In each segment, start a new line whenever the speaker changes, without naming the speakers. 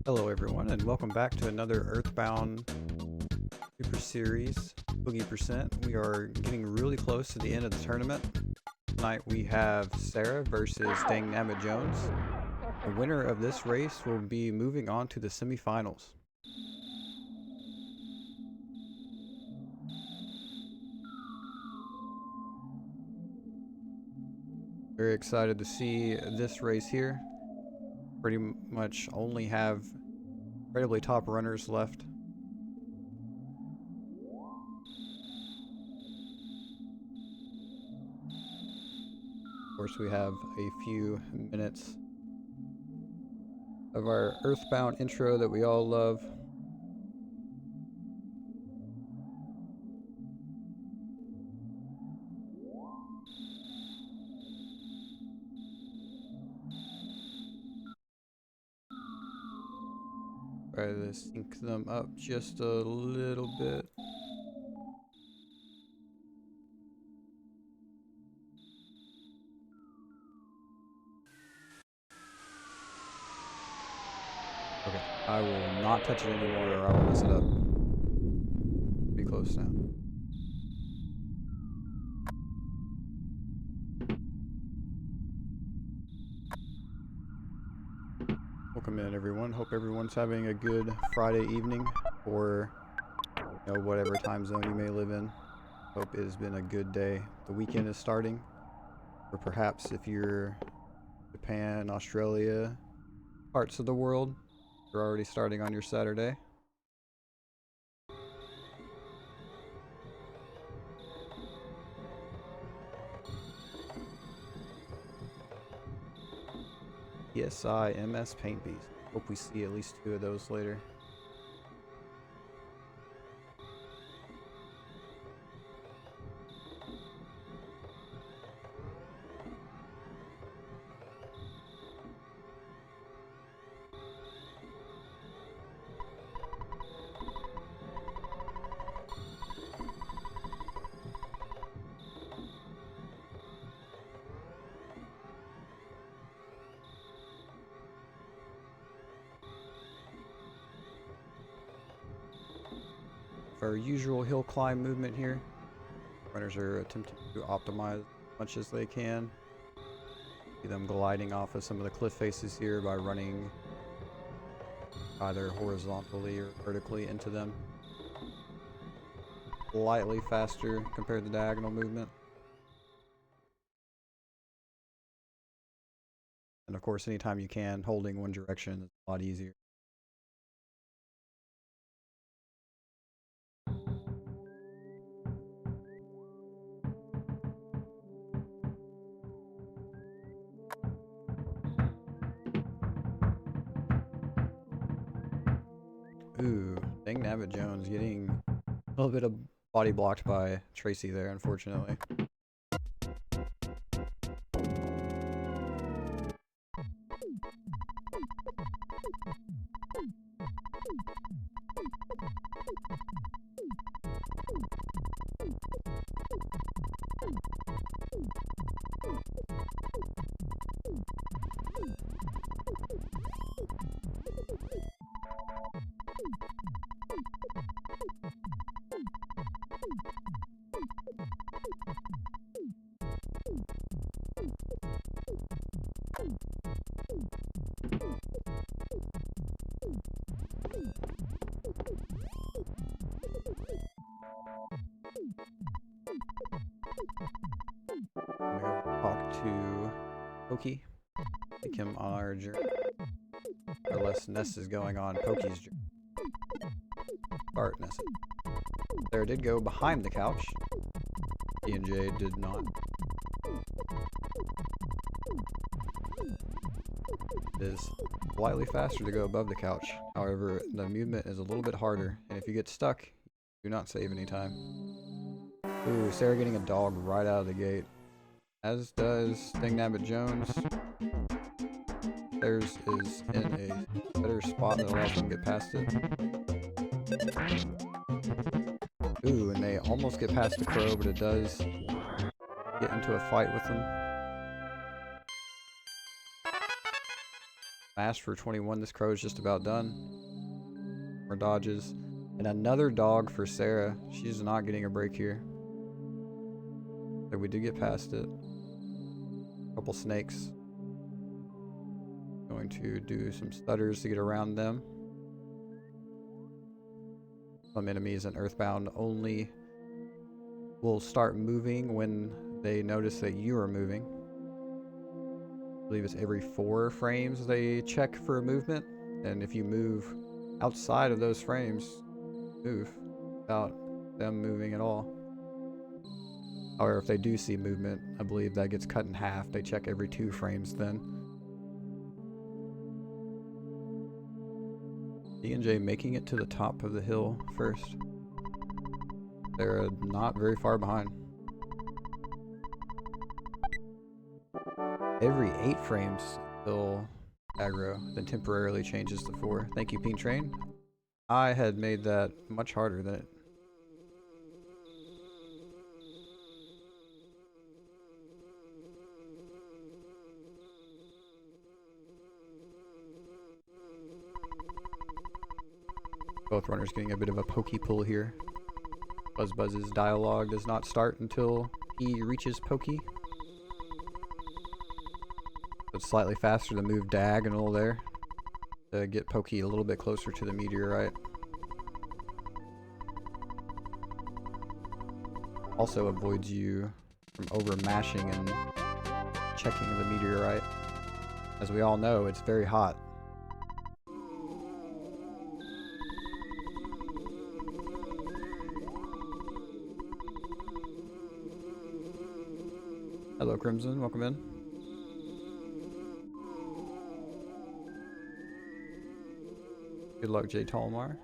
Hello everyone, and welcome back to another Earthbound Super Series Boogey%. We are getting really close to the end of the tournament. Tonight we have Serra versus DangNabbitJones. The winner of this race will be moving on to the semifinals. Very excited to see this race here. Pretty much only have incredibly top runners left. Of course, we have a few minutes of our Earthbound intro that we all love. Try to sync them up just a little bit. Okay, I will not touch it anymore or I will mess it up. Pretty close now. Welcome in everyone. Hope everyone's having a good Friday evening or whatever time zone you may live in. Hope it has been a good day. The weekend is starting. Or perhaps if you're Japan, Australia, parts of the world, you're already starting on your Saturday. PSI MS Paint Bees. Hope we see at least 2 of those later. Our usual hill climb movement here. Runners are attempting to optimize as much as they can. See them gliding off of some of the cliff faces here by running either horizontally or vertically into them. Slightly faster compared to diagonal movement. And of course, anytime you can, holding one direction is a lot easier. Ooh, DangNabbitJones getting a little bit of body blocked by Tracy there, unfortunately. I'm gonna talk to Pokey. Take him on our journey. Unless Ness is going on Pokey's journey. Bart Ness. Sarah did go behind the couch. E&J did not. It is slightly faster to go above the couch. However, the movement is a little bit harder. And if you get stuck, do not save any time. Ooh, Sarah getting a dog right out of the gate. As does DangNabbitJones. Theirs is in a better spot that allows them to get past it. Ooh, and they almost get past the crow, but it does get into a fight with them. Smash for 21. This crow is just about done. More dodges. And another dog for Serra. She's not getting a break here. But we did get past it. Couple snakes. Going to do some stutters to get around them. Some enemies in Earthbound only will start moving when they notice that you are moving. I believe it's every 4 frames they check for a movement, and if you move outside of those frames, move without them moving at all. However, if they do see movement, I believe that gets cut in half. They check every 2 frames then. D&J making it to the top of the hill first. They're not very far behind. Every 8 frames they'll aggro, then temporarily changes to 4. Thank you, Pink Train. I had made that much harder than it. Both runners getting a bit of a pokey pull here. Buzz's dialogue does not start until he reaches pokey. It's slightly faster to move diagonal there to get pokey a little bit closer to the meteorite. Also avoids you from over mashing and checking the meteorite. As we all know, it's very hot. Hello, Crimson. Welcome in. Good luck, Jay Talmar.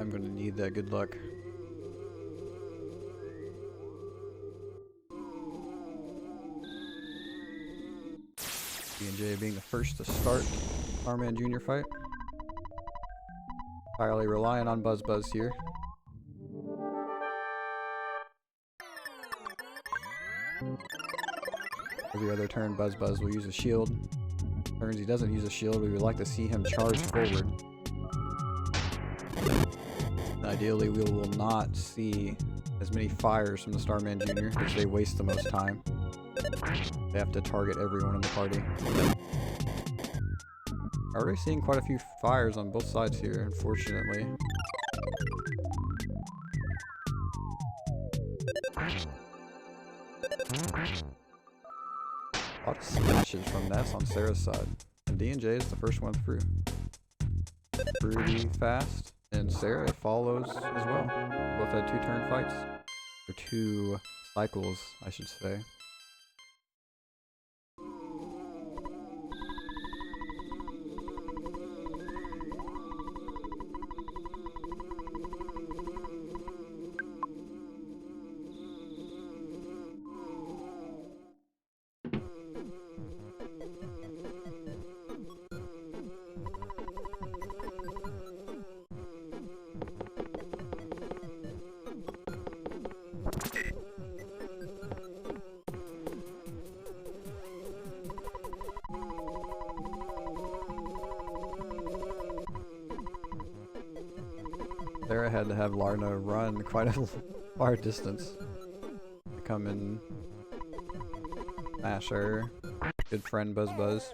I'm going to need that good luck. D&J being the first to start Starman Jr. fight. Entirely relying on Buzz here. Every other turn Buzz will use a shield. Turns he doesn't use a shield, we would like to see him charge forward. And ideally we will not see as many fires from the Starman Jr. because they waste the most time. They have to target everyone in the party. Already seeing quite a few fires on both sides here, unfortunately. A lot of smashes from Ness on Serra's side. And D&J is the first one through. Pretty fast. And Serra follows as well. Both had 2 turn fights. Or 2 cycles, I should say. Serra had to have Larna run quite a far distance to come and smash her good friend Buzz.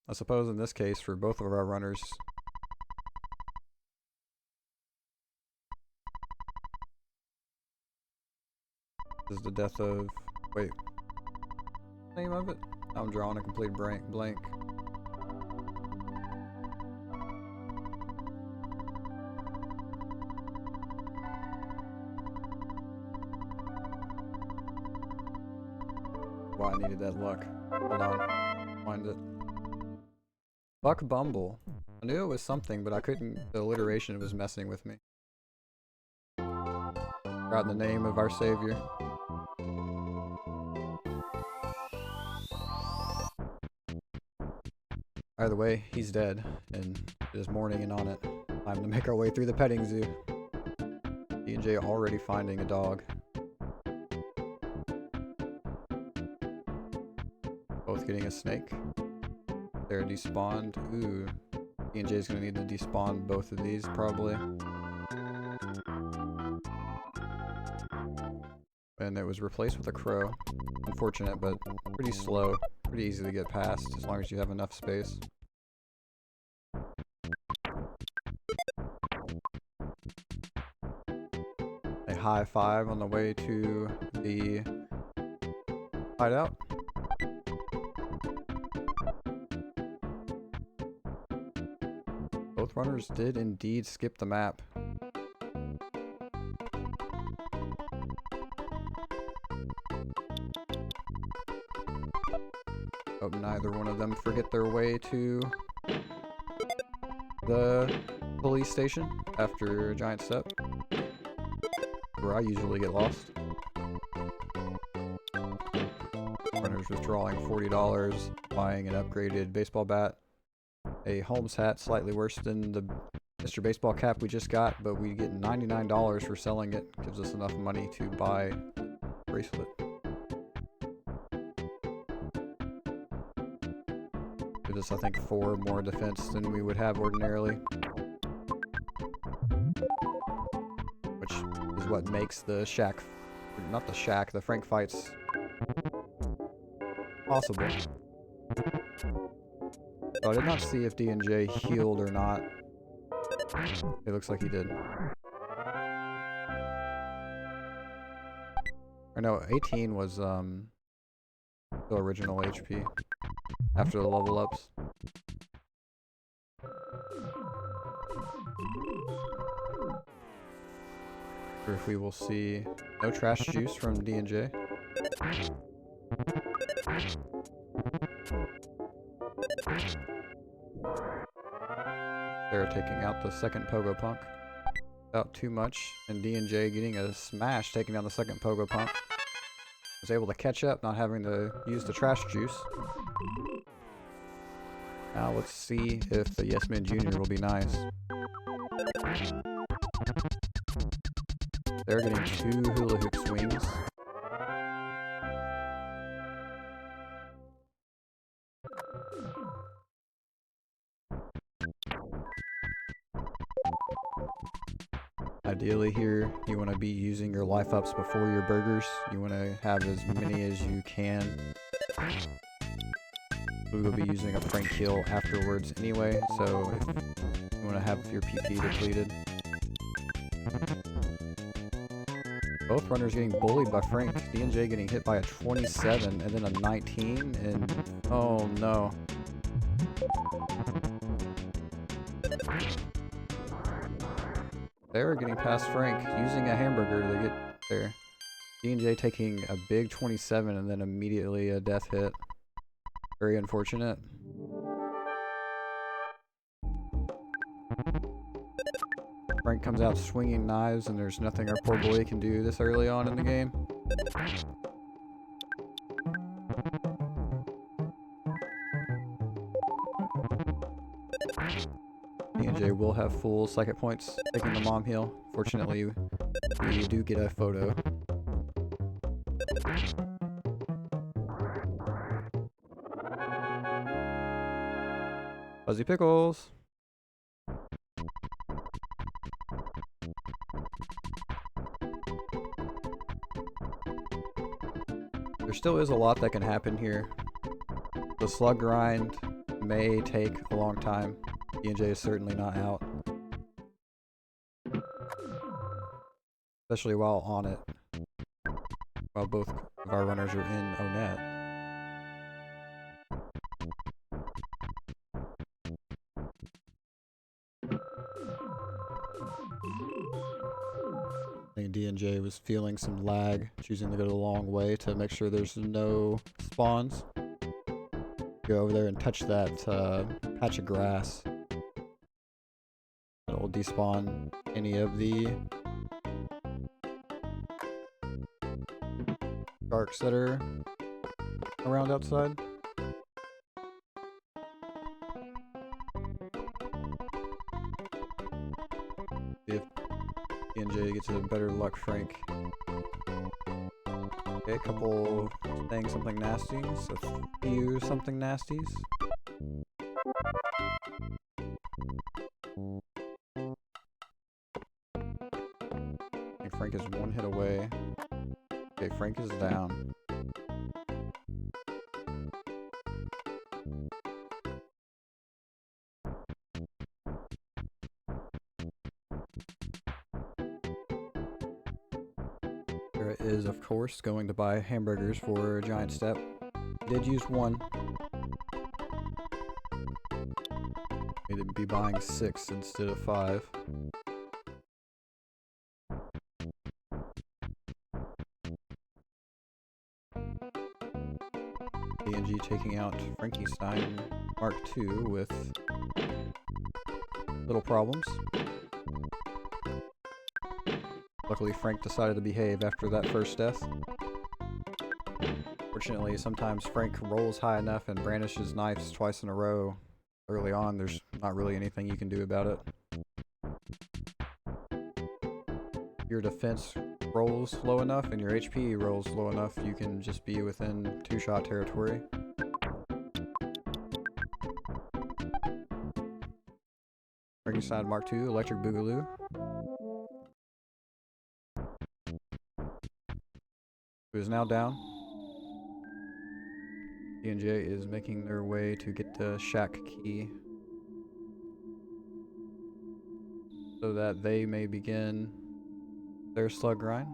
I suppose in this case, for both of our runners, this is the death of... wait. What's the name of it? I'm drawing a complete blank. Why I needed that luck. Hold on. Find it. Buck Bumble. I knew it was something, but I couldn't... the alliteration was messing with me. Forgot the name of our savior. Either way, he's dead, and it is morning and on it. Time to make our way through the petting zoo. D&J already finding a dog. Both getting a snake. They're despawned. Ooh. D&J is going to need to despawn both of these, probably. And it was replaced with a crow. Unfortunate, but pretty slow. Pretty easy to get past, as long as you have enough space. A high five on the way to the hideout. Both runners did indeed skip the map. Hope neither one of them forget their way to the police station after a giant step, where I usually get lost. Runners withdrawing $40, buying an upgraded baseball bat, a Holmes hat, slightly worse than the Mr. Baseball cap we just got, but we get $99 for selling it. Gives us enough money to buy a bracelet. Gives us, I think, 4 more defense than we would have ordinarily. Which is what makes the shack, not the shack, the Frank fights possible. So I did not see if D&J healed or not. It looks like he did. Or no, 18 was the original HP after the level ups. Or if we will see no trash juice from D&J. Serra taking out the second Pogo Punk without too much, and D&J getting a smash taking down the second Pogo Punk. Was able to catch up, not having to use the trash juice. Now let's see if the Yes Man Jr. will be nice. They're getting 2 hula hoop swings. Ideally here, you want to be using your life ups before your burgers. You want to have as many as you can. We will be using a Frank kill afterwards anyway, so if you want to have your PP depleted. Both runners getting bullied by Frank. D&J getting hit by a 27 and then a 19, and oh no. They're getting past Frank using a hamburger to get there. D&J taking a big 27 and then immediately a death hit. Very unfortunate. Frank comes out swinging knives, and there's nothing our poor boy can do this early on in the game. D&J will have full psychic points taking the mom heal. Fortunately, we do get a photo. Fuzzy Pickles! There still is a lot that can happen here. The slug grind may take a long time. D&J is certainly not out. Especially while on it. While both of our runners are in Onet. I think D&J was feeling some lag, choosing to go the long way to make sure there's no spawns. Go over there and touch that patch of grass. That will despawn any of the sharks that are around outside. D&J gets a better luck Frank. Okay, a couple saying something nasties, a few something nasties. Okay, Frank is one hit away. Okay, Frank is down. Serra is, of course, going to buy hamburgers for a giant step. He did use one. Need to be buying 6 instead of 5. DNG taking out Frankenstein Mark II with little problems. Luckily, Frank decided to behave after that first death. Fortunately, sometimes Frank rolls high enough and brandishes knives twice in a row. Early on, there's not really anything you can do about it. If your defense rolls low enough and your HP rolls low enough, you can just be within 2-shot territory. Frankenstein Mark II, Electric Boogaloo. Who is now down. D&J is making their way to get the shack key so that they may begin their slug grind.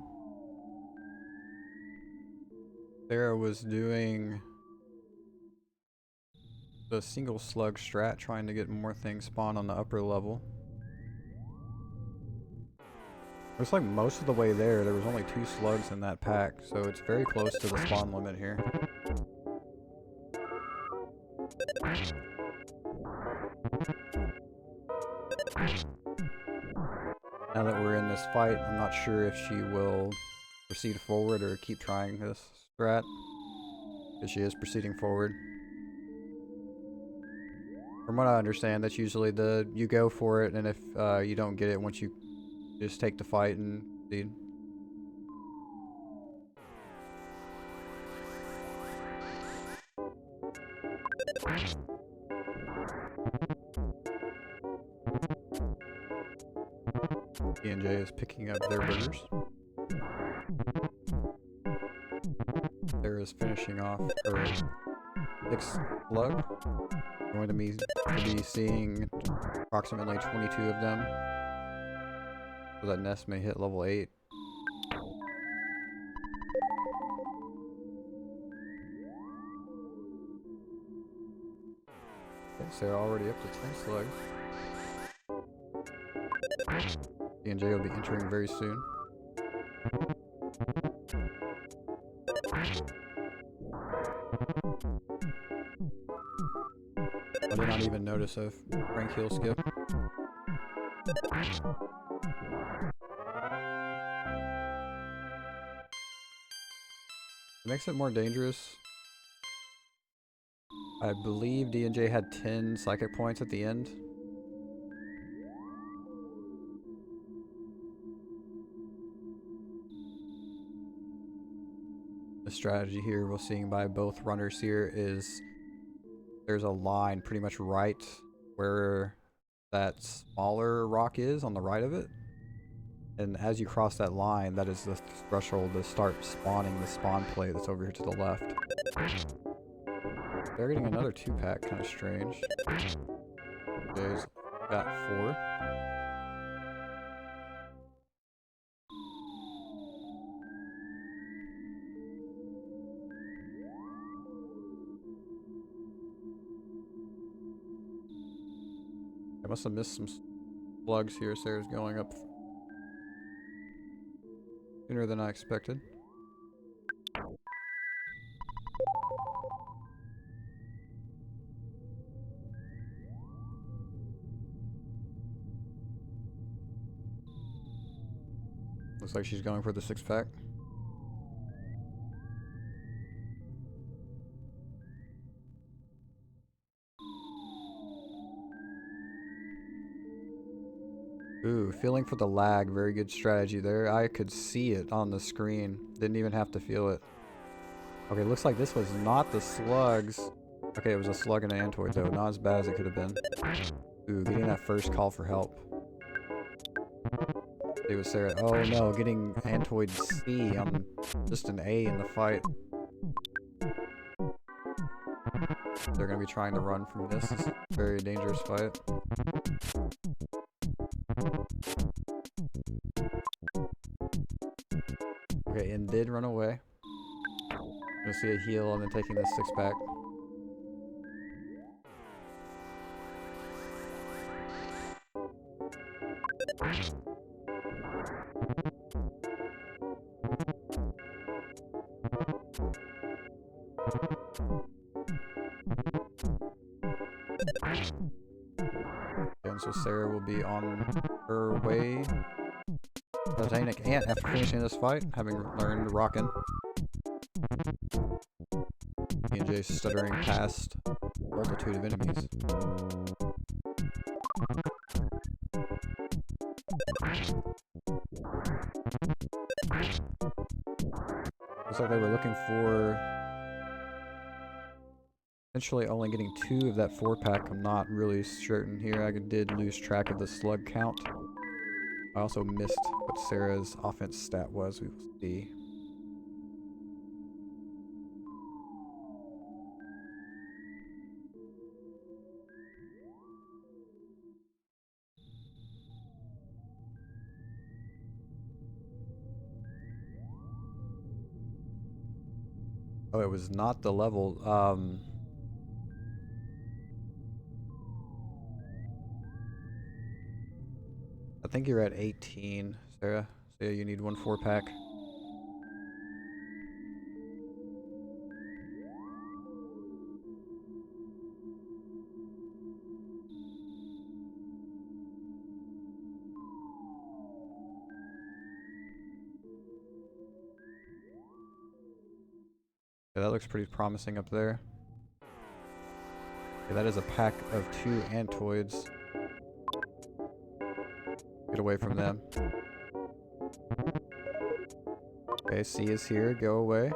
Serra was doing the single slug strat, trying to get more things spawned on the upper level. Looks like most of the way there was only 2 slugs in that pack, so it's very close to the spawn limit here. Now that we're in this fight, I'm not sure if she will proceed forward or keep trying this strat, because she is proceeding forward. From what I understand, that's usually you go for it, and if you don't get it, once you just take the fight and proceed. D&J is picking up their burgers. Serra is finishing off her 6th slug. We're going to be seeing approximately 22 of them. So that nest may hit level 8. Okay, so already up to 10 slugs. D&J will be entering very soon. I did not even notice a rank heal skip. It makes it more dangerous. I believe D&J had 10 psychic points at the end. The strategy here we're seeing by both runners here is there's a line pretty much right where that smaller rock is on the right of it. And as you cross that line, that is the threshold to start spawning the spawn plate that's over here to the left. They're getting another 2-pack, kind of strange. There's got 4. I must have missed some slugs here. Serra's going up sooner than I expected. Looks like she's going for the 6-pack. Ooh, feeling for the lag. Very good strategy there. I could see it on the screen. Didn't even have to feel it. Okay, looks like this was not the slugs. Okay, it was a slug and an antoid though. Not as bad as it could have been. Ooh, getting that first call for help. It was Serra. Oh no, getting antoid C on just an A in the fight. They're gonna be trying to run from this. It's a very dangerous fight. Okay, and did run away. Gonna see a heal and then taking the 6-pack. And so Serra will be on her way. Titanic Ant after finishing this fight, having learned Rockin'. DNJ stuttering past a multitude of enemies. Looks like they were looking for essentially only getting 2 of that 4-pack. I'm not really certain here. I did lose track of the slug count. I also missed what Serra's offense stat was. We will see. Oh, it was not the level. I think you're at 18, Serra. So yeah, you need 1 4-pack. Yeah, that looks pretty promising up there. Yeah, that is a pack of 2 antoids. Get away from them. Okay, C is here. Go away.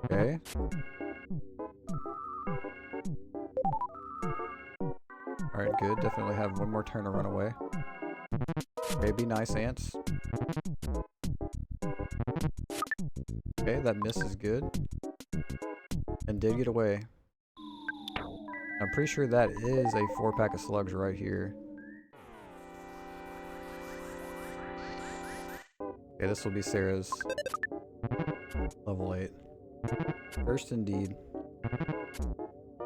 Okay. Alright, good. Definitely have 1 more turn to run away. Okay, be nice, ants. Okay, that miss is good. And did get away. I'm pretty sure that is a 4-pack of slugs right here. Okay, this will be Serra's level 8. First indeed.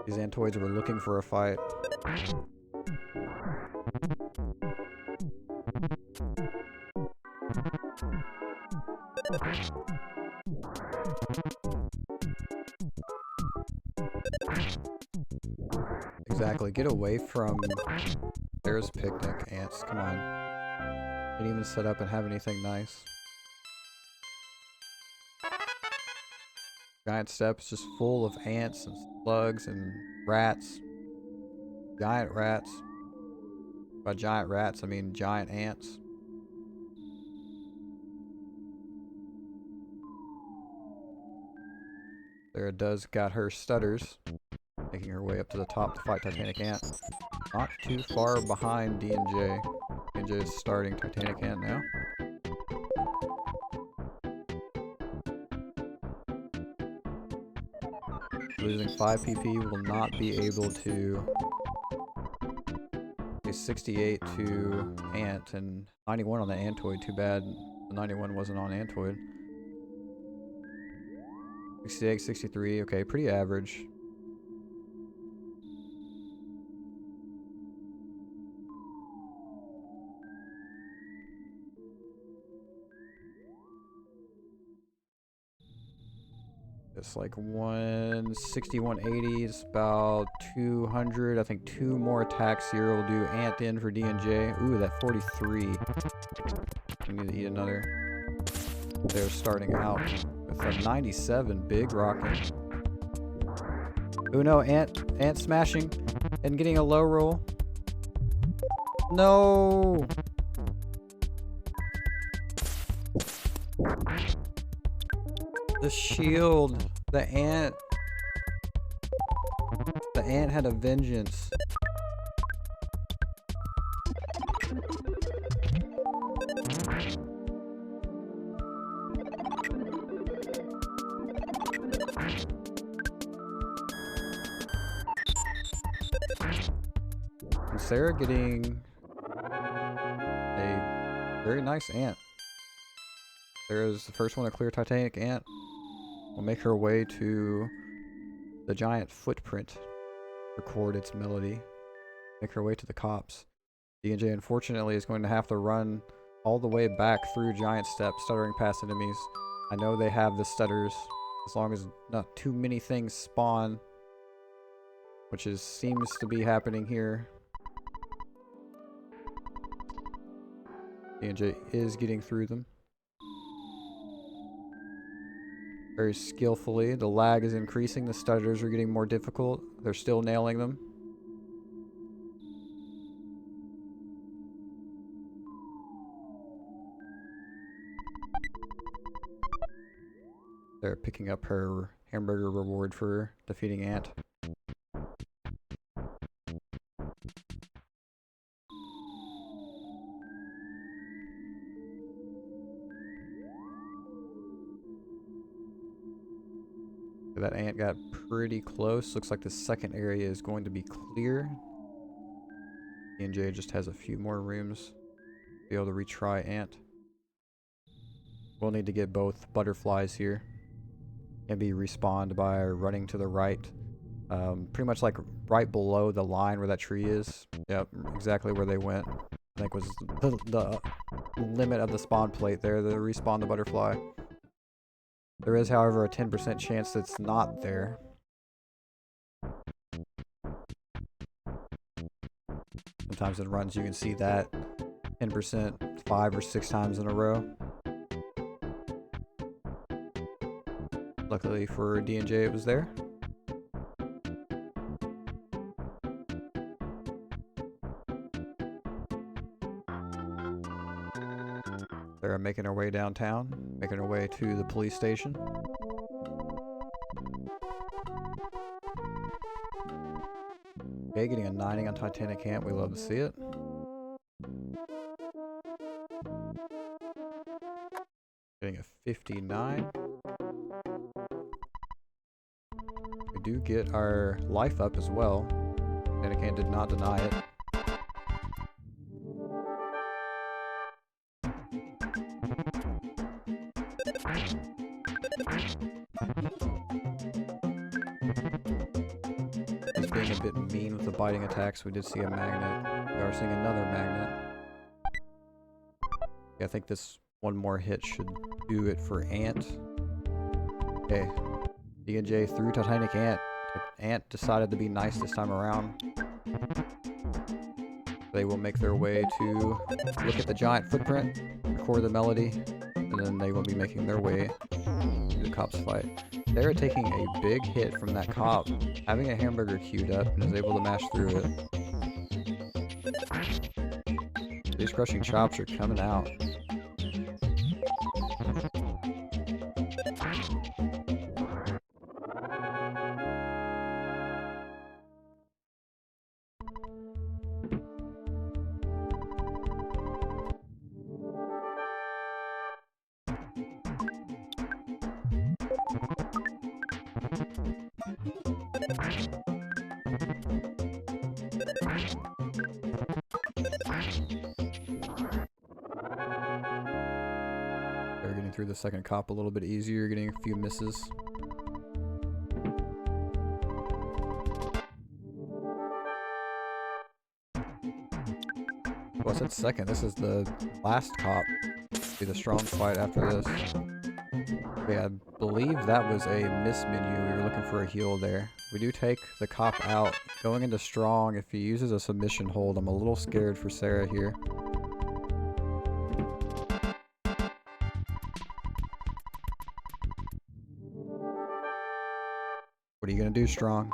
These antoids were looking for a fight. Exactly, get away from Serra's picnic, ants, come on. Didn't even set up and have anything nice. Giant steps just full of ants and slugs and rats. Giant rats. By giant rats, I mean giant ants. Serra does got her stutters. Making her way up to the top to fight Titanic Ant. Not too far behind DNJ. DNJ is starting Titanic Ant now. Losing 5 PP will not be able to. A 68 to Ant and 91 on the Antoid. Too bad the 91 wasn't on Antoid. 68, 63. Okay, pretty average. It's like 160, 180 is about 200. I think 2 more attacks here will do Ant in for DNJ. Ooh, that 43. We need to eat another. They're starting out with a 97. Big rocket. Ooh, no, Ant smashing and getting a low roll. No! The shield! The ant! The ant had a vengeance. And Serra getting a very nice ant. Serra's the first one to clear Titanic Ant. Will make her way to the giant footprint. Record its melody. Make her way to the cops. DNJ unfortunately is going to have to run all the way back through giant steps, stuttering past enemies. I know they have the stutters, as long as not too many things spawn, which seems to be happening here. DNJ is getting through them very skillfully. The lag is increasing, the stutters are getting more difficult. They're still nailing them. They're picking up her hamburger reward for defeating Ant. That ant got pretty close. Looks like the second area is going to be clear. DNJ just has a few more rooms to be able to retry Ant. We'll need to get both butterflies here. Can be respawned by running to the right. Pretty much like right below the line where that tree is. Yep, exactly where they went. I think was the limit of the spawn plate there to respawn the butterfly. There is, however, a 10% chance that's not there. Sometimes in runs you can see that 10% 5 or 6 times in a row. Luckily for DNJ it was there. They're making her way downtown, making her way to the police station. Okay, getting a 90 on Titanic Ant, we love to see it. Getting a 59. We do get our life up as well. Titanic Ant did not deny it. Just being a bit mean with the biting attacks, we did see a magnet. We are seeing another magnet. Yeah, I think this one more hit should do it for Ant. Okay, DNJ threw Titanic Ant. Ant decided to be nice this time around. They will make their way to look at the giant footprint, record the melody, and then they will be making their way to the cops fight. They're taking a big hit from that cop, having a hamburger queued up, and is able to mash through it. These crushing chops are coming out. They're getting through the second cop a little bit easier, getting a few misses. Well, I said second. This is the last cop. Be the strong fight after this. Okay, I believe that was a miss menu. We were looking for a heal there. We do take the cop out. Going into strong, if he uses a submission hold, I'm a little scared for Serra here. What are you gonna do, strong?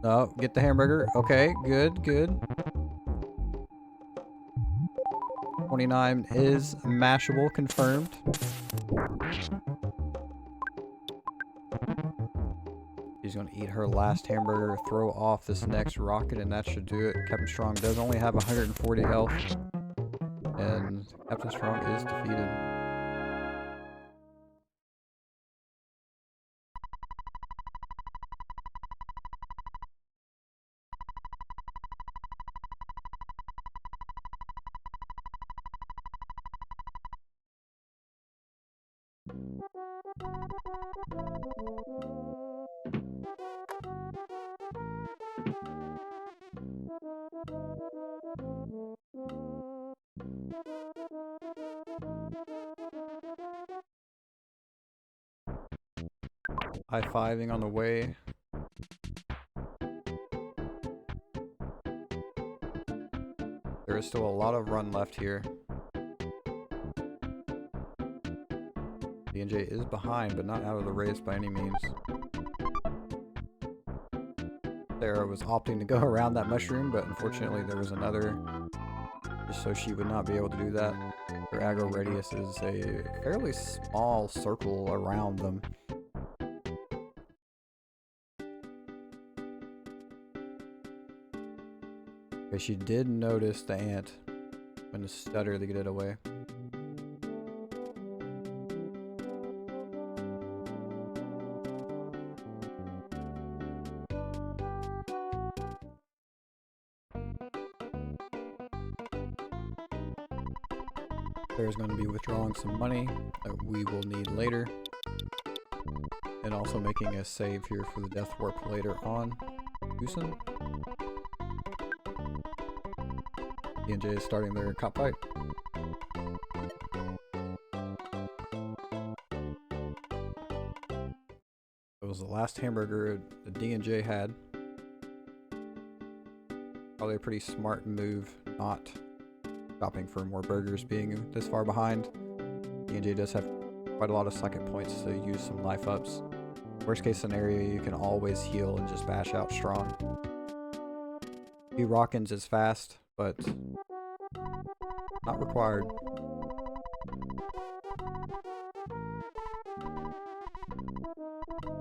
Oh, get the hamburger. Okay, good, good. 29 is mashable, confirmed. She's going to eat her last hamburger, throw off this next rocket, and that should do it. Captain Strong does only have 140 health, and Captain Strong is defeated. High-fiving on the way. There is still a lot of run left here. D&J is behind, but not out of the race by any means. Serra was opting to go around that mushroom, but unfortunately there was another, just so she would not be able to do that. Her aggro radius is a fairly small circle around them. Okay, she did notice the ant when to stutter to get it away. There's going to be withdrawing some money that we will need later, and also making a save here for the death warp later on. Tucson. D&J is starting their cop fight. It was the last hamburger the D&J had. Probably a pretty smart move, not stopping for more burgers being this far behind. D&J does have quite a lot of second points to use some life ups. Worst case scenario, you can always heal and just bash out strong. B Rockins is fast, but not required.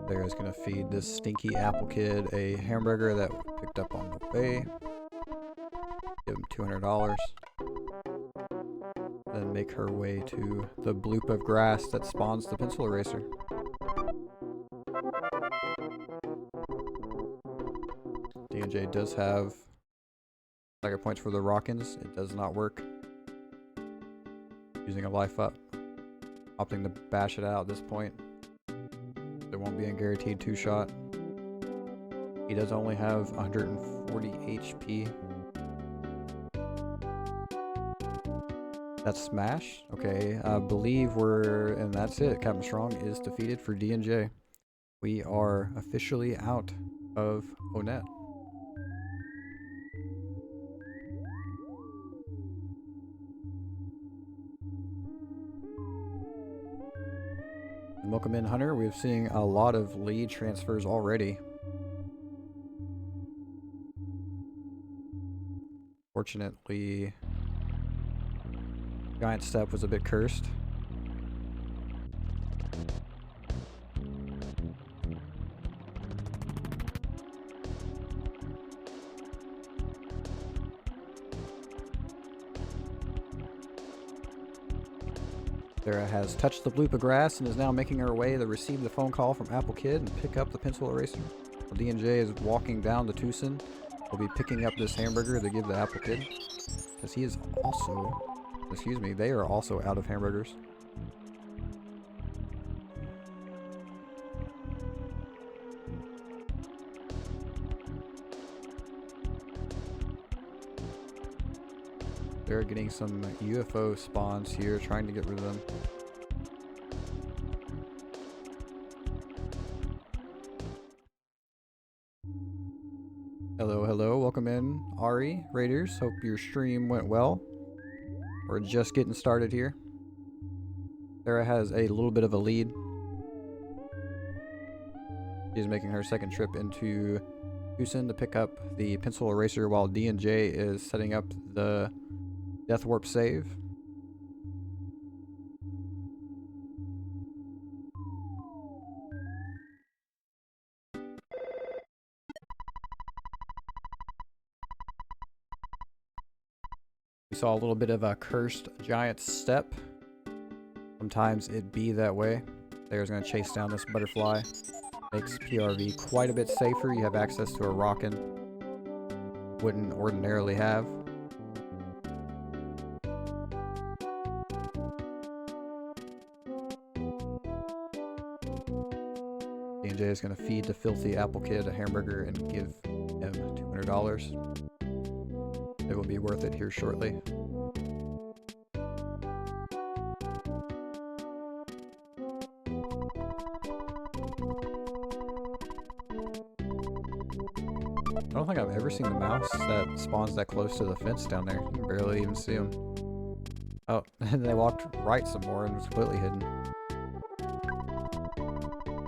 Sarah's gonna feed this stinky apple kid a hamburger that we picked up on the way. Give him $200. Then make her way to the bloop of grass that spawns the pencil eraser. D&J does have second points for the Rockins. It does not work. Using a life up. Opting to bash it out at this point. There won't be a guaranteed 2-shot. He does only have 140 HP. That's smash. Okay, I believe and that's it. Captain Strong is defeated for D&J. We are officially out of Onet. And welcome in, Hunter. We've seen a lot of lead transfers already. Fortunately, Giant Step was a bit cursed. Serra has touched the bloop of grass and is now making her way to receive the phone call from Apple Kid and pick up the pencil eraser. While D&J is walking down to Tucson, we'll be picking up this hamburger to give the Apple Kid, because he is also, excuse me, they are also out of hamburgers. They're getting some UFO spawns here, trying to get rid of them. Hello, hello, welcome in, Ari, Raiders. Hope your stream went well. We're just getting started here. Serra has a little bit of a lead. She's making her second trip into Tucson to pick up the pencil eraser while D&J is setting up the Death Warp save. Saw a little bit of a cursed giant step. Sometimes it be that way. There's going to chase down this butterfly. Makes PRV quite a bit safer. You have access to a rockin' wouldn't ordinarily have. DangJ is going to feed the filthy apple kid a hamburger and give him $200. It will be worth it here shortly. I don't think I've ever seen the mouse that spawns that close to the fence down there. You can barely even see them. Oh, and they walked right some more and was completely hidden.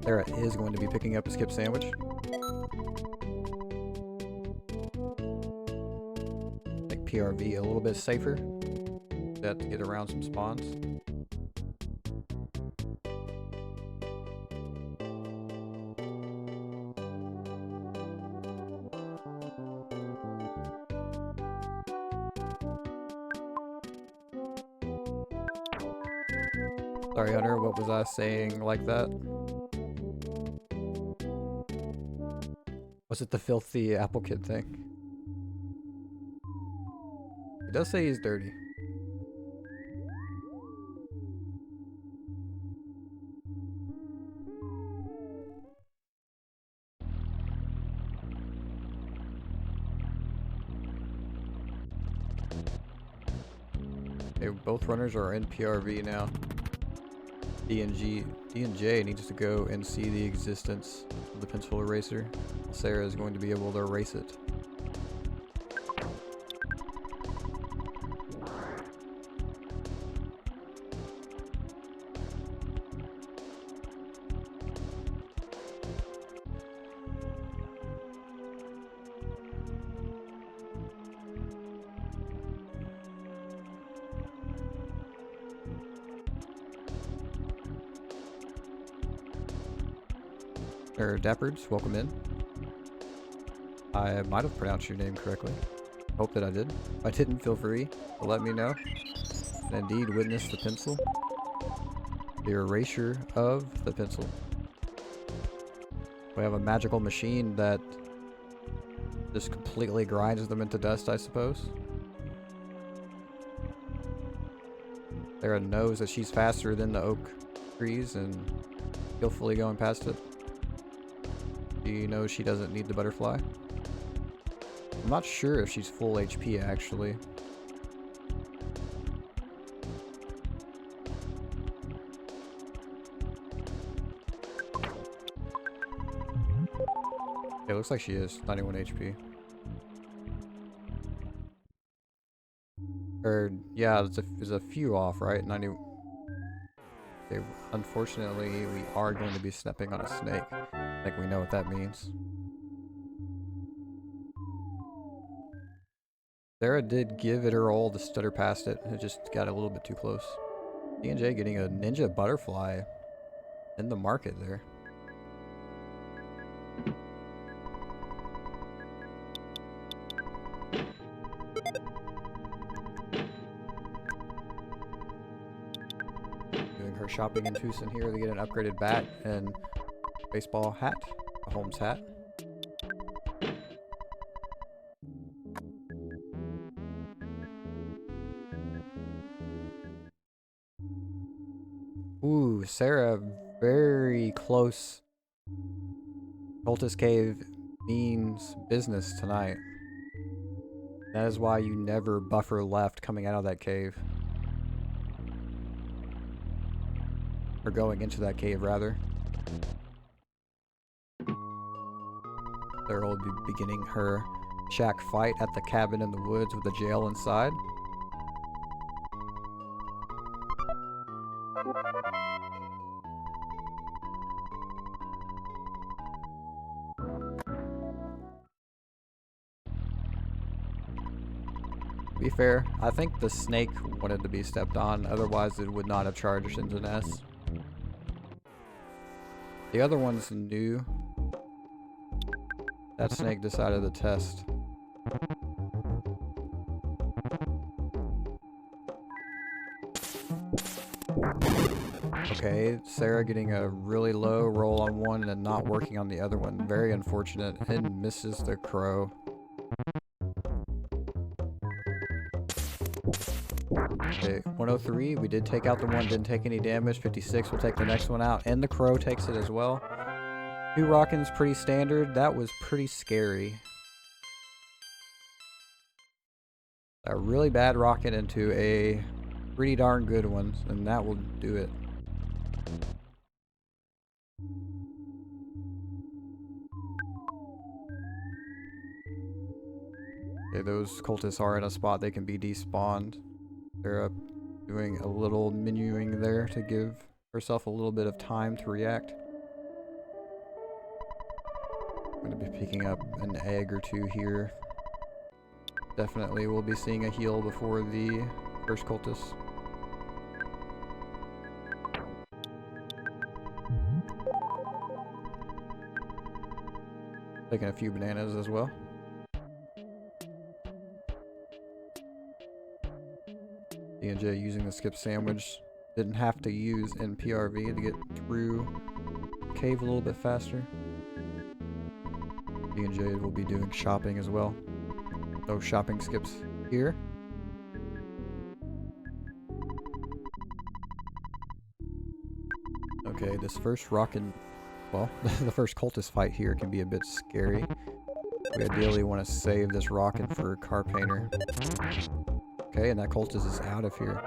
Serra is going to be picking up a skip sandwich. Make PRV a little bit safer. Have to get around some spawns. Sorry, Hunter, what was I saying like that? Was it the filthy apple kid thing? He does say he's dirty. Okay, both runners are in PRV now. DNJ needs to go and see the existence of the pencil eraser. Serra is going to be able to erase it. Dapperds, welcome in. I might have pronounced your name correctly. Hope that I did. If I didn't, feel free to let me know. And indeed, witness the pencil. The erasure of the pencil. We have a magical machine that just completely grinds them into dust, I suppose. Serra knows that she's faster than the oak trees and skillfully going past it. She knows she doesn't need the butterfly. I'm not sure if she's full HP actually. It looks like she is 91 HP. Or yeah, there's a few off, right? 90. Okay, unfortunately, we are going to be stepping on a snake. I think we know what that means. Serra did give it her all to stutter past it. It just got a little bit too close. DangNabbit getting a ninja butterfly in the market there. Doing her shopping in Tucson here to get an upgraded bat and baseball hat, a Holmes hat. Ooh, Serra very close. Cultist Cave means business tonight. That is why you never buffer left coming out of that cave. Or going into that cave, rather. Serra will be beginning her shack fight at the cabin in the woods with the jail inside. To be fair, I think the snake wanted to be stepped on, otherwise it would not have charged into an S. The other one's new. That snake decided to test. Okay, Serra getting a really low roll on one and not working on the other one. Very unfortunate, and misses the crow. Okay, 103, we did take out the one, didn't take any damage. 56 will take the next one out, and the crow takes it as well. 2 rockins, pretty standard. That was pretty scary. A really bad rocket into a pretty darn good one, and that will do it. Okay, those cultists are in a spot they can be despawned. They're doing a little menuing there to give herself a little bit of time to react. I'm going to be picking up an egg or 2 here. Definitely we'll be seeing a heal before the first cultist. Taking a few bananas as well. DNJ using the skip sandwich. Didn't have to use NPRV to get through the cave a little bit faster. DNJ will be doing shopping as well. No shopping skips here. Okay, this first rockin', well, the first cultist fight here can be a bit scary. We ideally want to save this rockin' for car painter. Okay, and that cultist is out of here.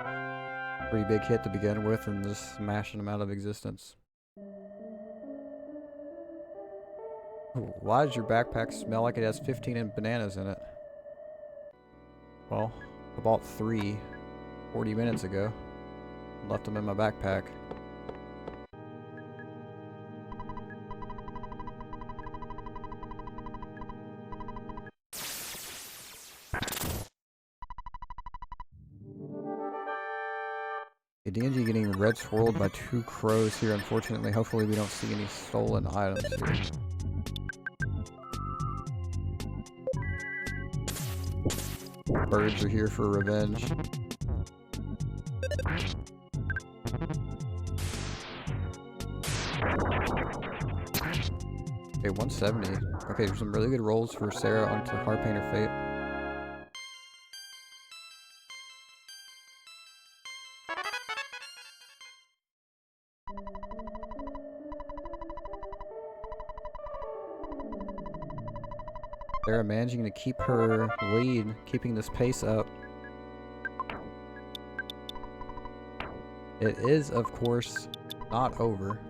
Pretty big hit to begin with, and just smashing him out of existence. Ooh, why does your backpack smell like it has 15 bananas in it? Well, I bought 3 40 minutes ago. Left them in my backpack. DNG getting red swirled by 2 crows here, unfortunately. Hopefully we don't see any stolen items here. Birds are here for revenge. Okay, 170. Okay, there's some really good rolls for Serra onto Car Painter Fate. Serra managing to keep her lead, keeping this pace up. It is, of course, not over.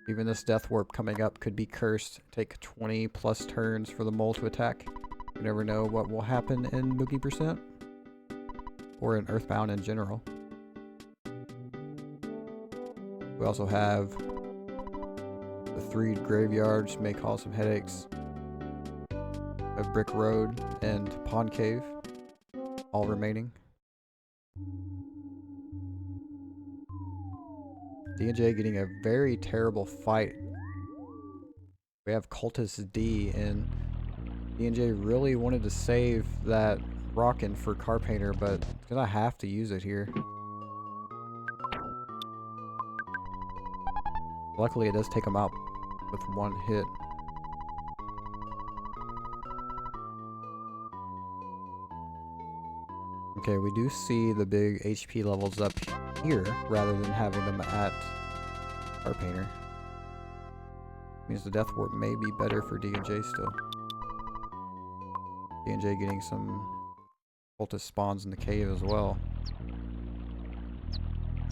Even this death warp coming up could be cursed. Take 20 plus turns for the mole to attack. You never know what will happen in Boogey percent. Or in Earthbound in general. We also have the 3 graveyards, may cause some headaches. A brick road and pond cave, all remaining. DNJ getting a very terrible fight. We have Cultist D, and DNJ really wanted to save that Rockin' for Car Painter, but it's gonna have to use it here. Luckily it does take him out with 1 hit. Okay, we do see the big HP levels up here rather than having them at Car Painter. Means the Death Warp may be better for DNJ still. DNJ getting some cultist spawns in the cave as well.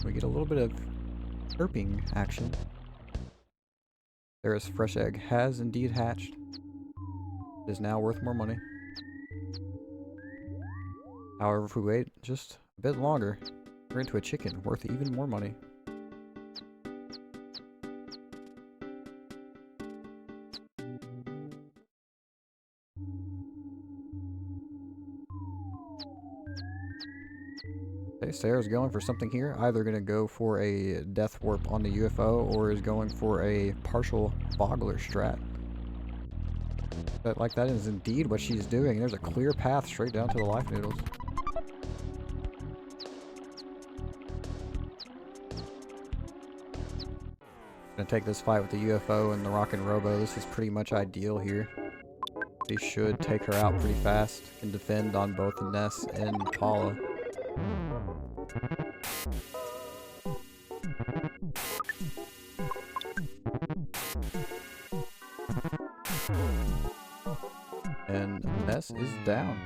We get a little bit of chirping action. Serra's fresh egg has indeed hatched. It is now worth more money. However, if we wait just a bit longer, we're into a chicken worth even more money. Okay, Sarah's going for something here. Either going to go for a death warp on the UFO or is going for a partial boggler strat. But like that is indeed what she's doing. There's a clear path straight down to the life noodles. Gonna take this fight with the UFO and the Rockin' Robo. This is pretty much ideal here. They should take her out pretty fast. Can defend on both Ness and Paula. And Ness is down.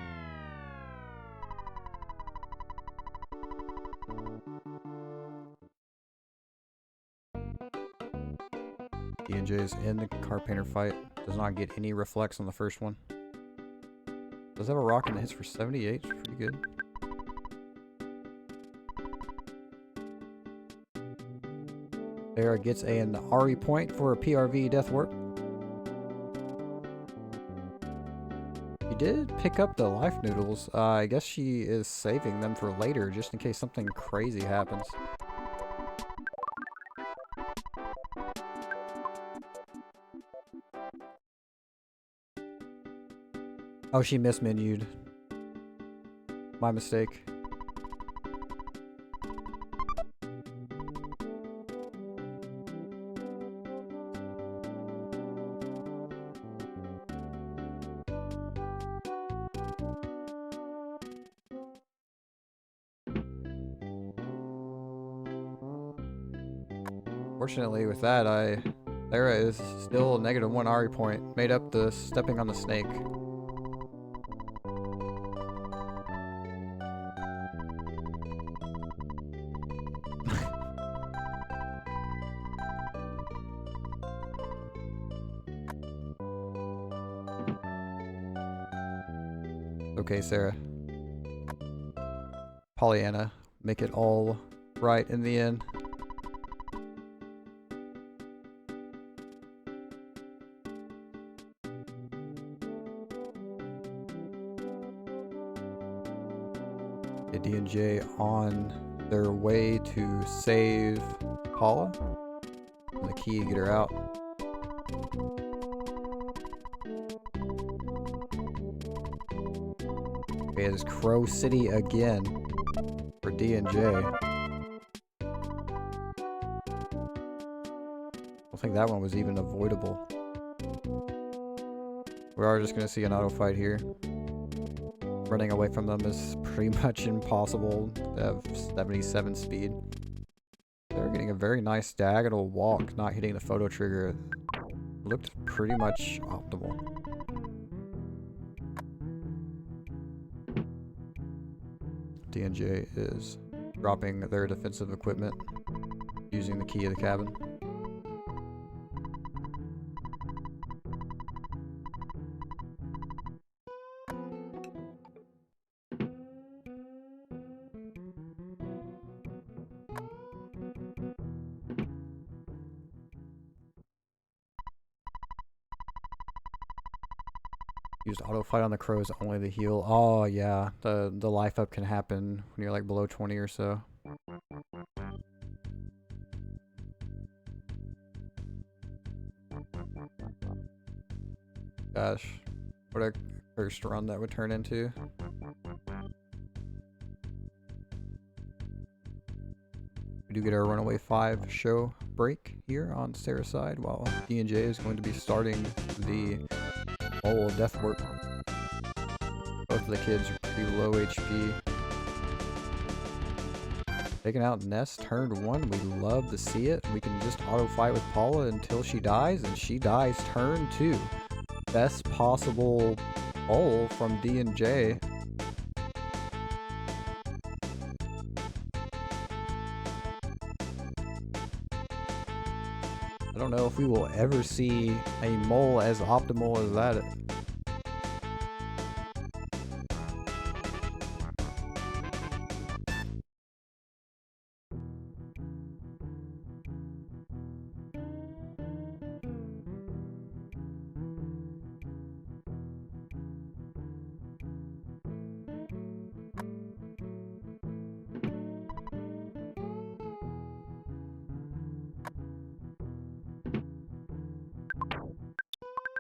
D&J is in the car painter fight. Does not get any reflex on the first one. Does have a rocket that hits for 78. It's pretty good. Serra gets an RE point for a PRV death warp. She did pick up the life noodles. I guess she is saving them for later just in case something crazy happens. Oh, she mismenued. My mistake. Fortunately with that, Serra is still -1 RE point. Made up the stepping on the snake. Okay, Serra. Pollyanna. Make it all right in the end. D&J on their way to save Paula. And the key to get her out. Okay, it's Crow City again for D&J. I don't think that one was even avoidable. We are just going to see an auto fight here. Running away from them is pretty much impossible. They have 77 speed. They're getting a very nice diagonal walk, not hitting the photo trigger. Looked pretty much optimal. D&J is dropping their defensive equipment, using the key of the cabin. Used auto fight on the crows, only the heal. Oh yeah, the life up can happen when you're like below 20 or so. Gosh, what a first run that would turn into. We do get our Runaway 5 show break here on Serra's side, while D&J is going to be starting the death warp. Both of the kids are pretty low HP. Taking out Ness, turned 1. We love to see it. We can just auto fight with Paula until she dies, and she dies turn 2. Best possible bowl from D&J. I don't know if we will ever see a mole as optimal as that.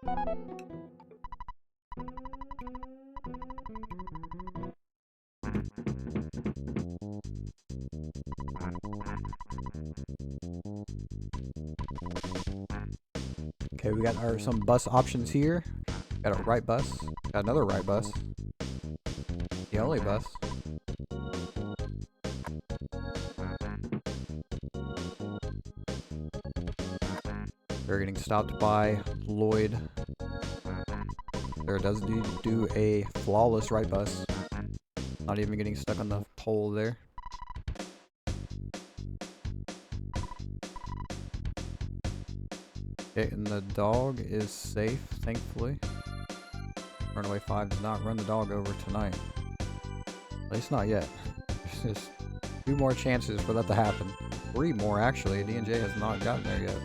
Okay, we got some bus options here. Got a right bus. Got another right bus. The only bus. We're getting stopped by Lloyd. There does do a flawless right bus. Not even getting stuck on the pole there. Okay, and the dog is safe, thankfully. Runaway 5 did not run the dog over tonight. At least not yet. There's just 2 more chances for that to happen. 3 more, actually. DNJ has not gotten there yet.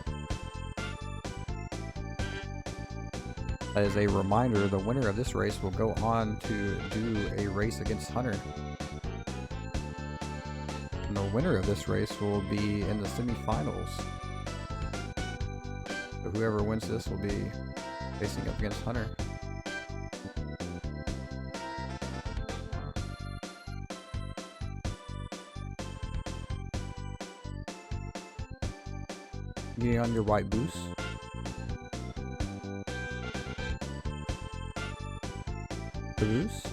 As a reminder, the winner of this race will go on to do a race against Hunter. And the winner of this race will be in the semifinals. So whoever wins this will be facing up against Hunter. Getting on your right boost. Boost.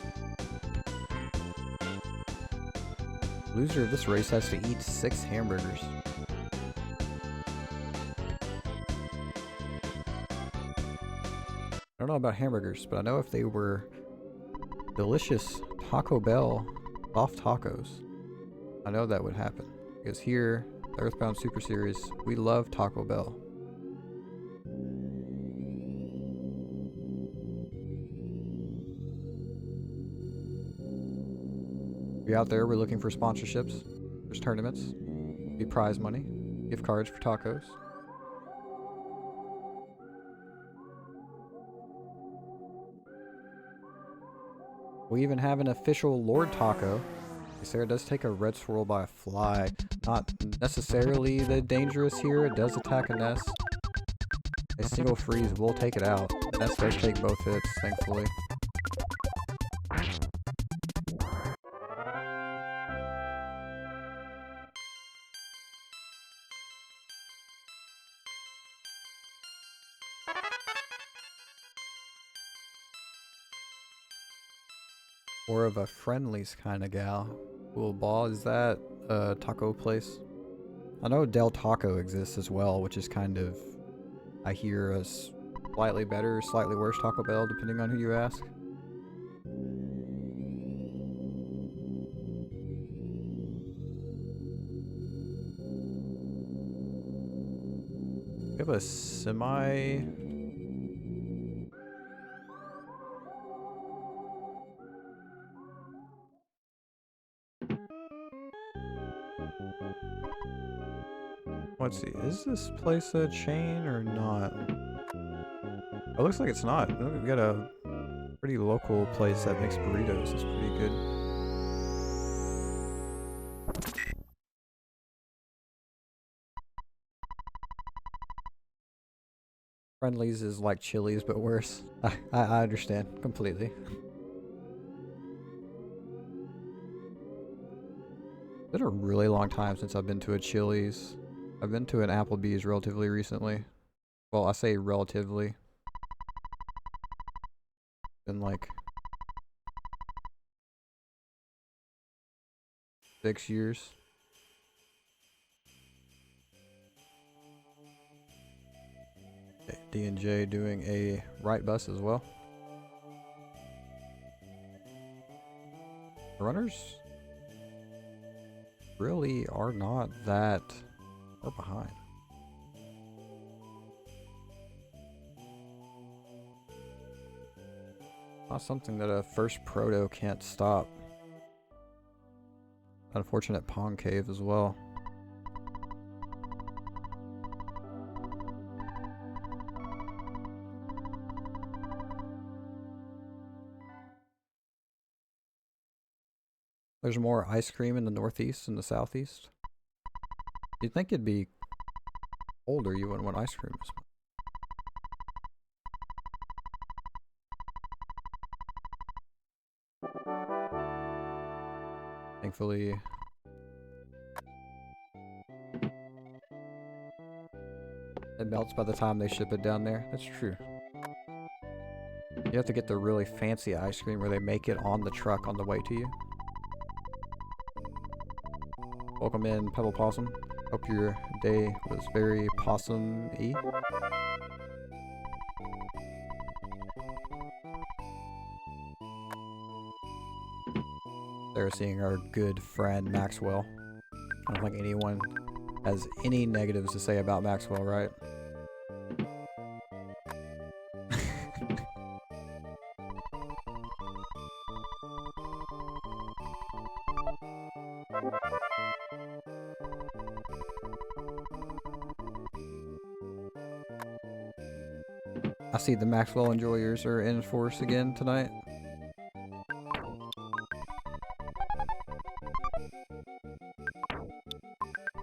Loser of this race has to eat 6 hamburgers. I don't know about hamburgers, but I know if they were delicious Taco Bell soft tacos, I know that would happen. Because here, the Earthbound Super Series, we love Taco Bell. Be out there, we're looking for sponsorships. There's tournaments. Be prize money. Gift cards for tacos. We even have an official Lord Taco. Serra does take a red swirl by a fly. Not necessarily the dangerous here. It does attack a nest. A single freeze will take it out. The nest does take both hits, thankfully. More of a friendlies kind of gal. Cool ball. Is that a taco place? I know Del Taco exists as well, which is kind of, I hear, a slightly better, slightly worse Taco Bell, depending on who you ask. We have a semi... Let's see, is this place a chain or not? It looks like it's not. We've got a pretty local place that makes burritos. It's pretty good. Friendlies is like Chili's, but worse. I understand completely. It's been a really long time since I've been to a Chili's. I've been to an Applebee's relatively recently. Well, I say relatively. Been like 6 years. Okay, D&J doing a right bus as well. Runners really are not that far behind. Not something that a first proto can't stop. Unfortunate pond cave as well. There's more ice cream in the northeast and the southeast. You'd think it'd be colder, you wouldn't want ice cream. Thankfully, it melts by the time they ship it down there. That's true. You have to get the really fancy ice cream where they make it on the truck on the way to you. Welcome in, Pebble Possum. Hope your day was very possum-y. They're seeing our good friend Maxwell. I don't think anyone has any negatives to say about Maxwell, right? I see the Maxwell enjoyers are in force again tonight.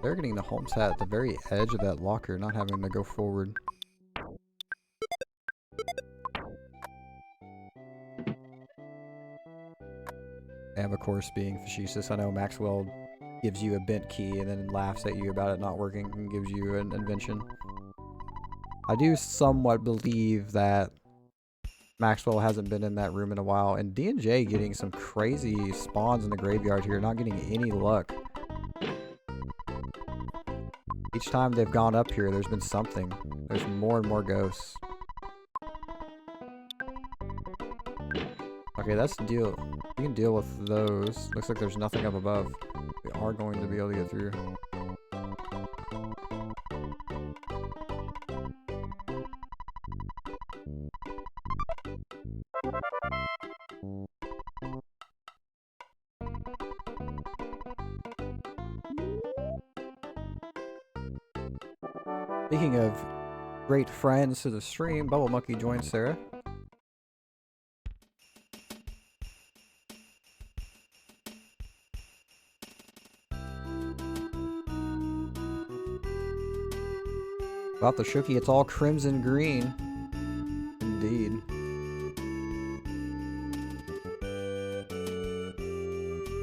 They're getting the home sat at the very edge of that locker, not having to go forward. And of course, being facetious, I know Maxwell gives you a bent key and then laughs at you about it not working and gives you an invention. I do somewhat believe that Maxwell hasn't been in that room in a while, and D&J getting some crazy spawns in the graveyard here, not getting any luck. Each time they've gone up here, there's been something. There's more and more ghosts. Okay, that's the deal. We can deal with those. Looks like there's nothing up above. We are going to be able to get through. Speaking of great friends to the stream, Bubble Monkey joined Serra. About the Shooky, it's all crimson green. Indeed.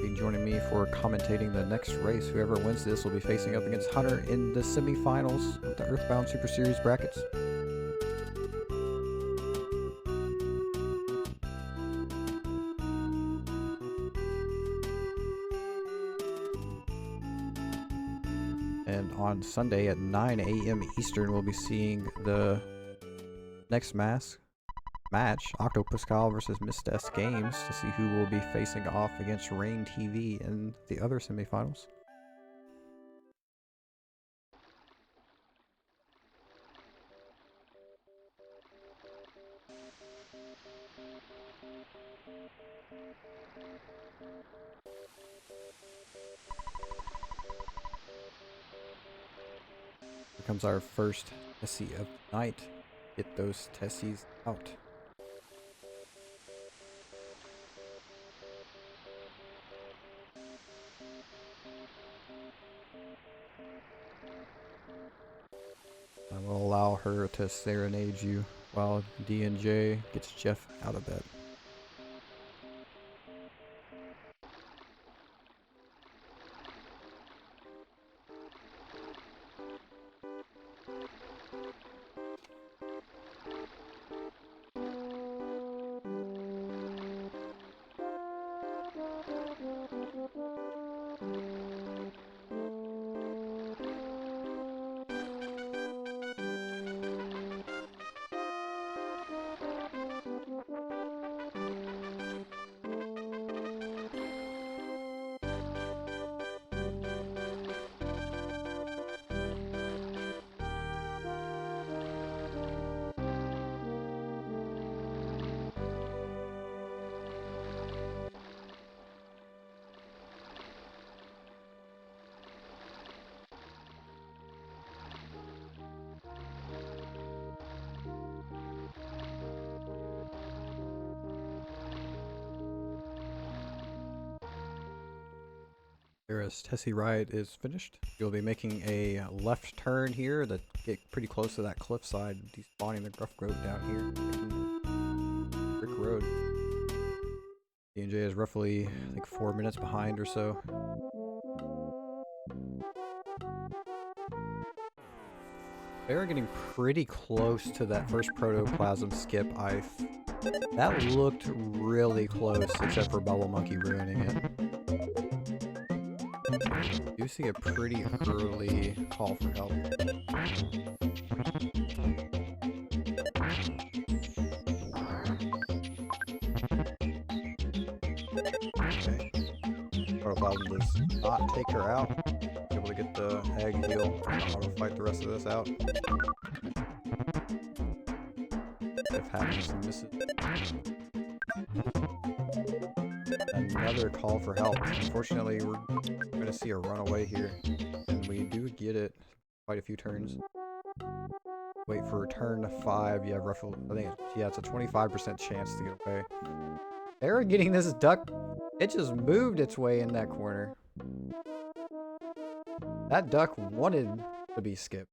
Be joining me for commentating the next race. Whoever wins this will be facing up against Hunter in the semifinals of the Earthbound Super Series brackets. And on Sunday at 9 a.m. Eastern, we'll be seeing the next match, Octopus Kyle versus Mistes Games, to see who will be facing off against Rain TV in the other semifinals. Here comes our first Tessie of the night. Get those Tessies out. I will allow her to serenade you while D&J gets Jeff out of bed. Whereas Tessie ride is finished, you'll be making a left turn here that get pretty close to that cliffside, despawning the Gruff Road down here, Brick Road. D&J is roughly, I think, 4 minutes behind or so. They're getting pretty close to that first protoplasm skip. That looked really close, except for Bubble Monkey ruining it. You see a pretty early call for help. Okay. Protoplasm does not take her out. Able to get the egg heal. Auto fight the rest of this out. If happens to miss it. Another call for help. Unfortunately, we're going to see a runaway here. And we do get it quite a few turns. Wait for turn 5. You have roughly, I think, yeah, it's a 25% chance to get away. They're getting this duck. It just moved its way in that corner. That duck wanted to be skipped.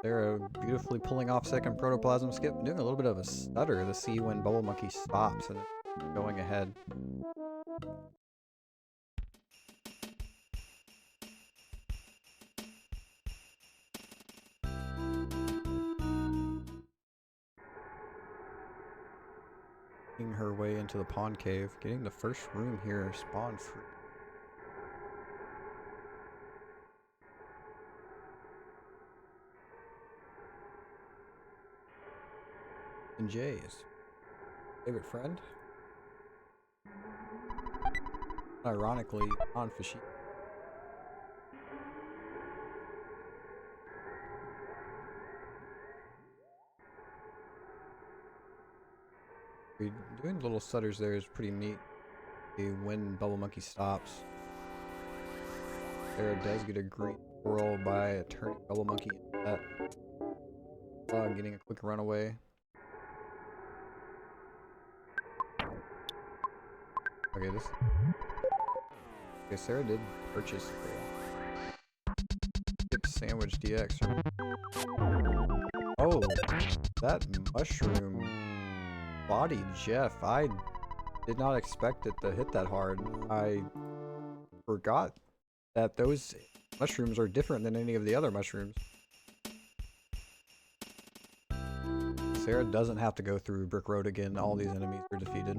They're beautifully pulling off second protoplasm skip, doing a little bit of a stutter to see when Bubble Monkey stops and going ahead. Making her way into the pond cave, getting the first room here spawn free. And Jay's favorite friend, ironically, non-fishy. Doing little stutters there is pretty neat. When Bubble Monkey stops, Serra does get a great whirl by turning Bubble Monkey into that. Getting a quick runaway. Okay, Serra did purchase Skip Sandwich DX. Oh, that mushroom bodied Jeff. I did not expect it to hit that hard. I forgot that those mushrooms are different than any of the other mushrooms. Serra doesn't have to go through Brick Road again. All these enemies are defeated.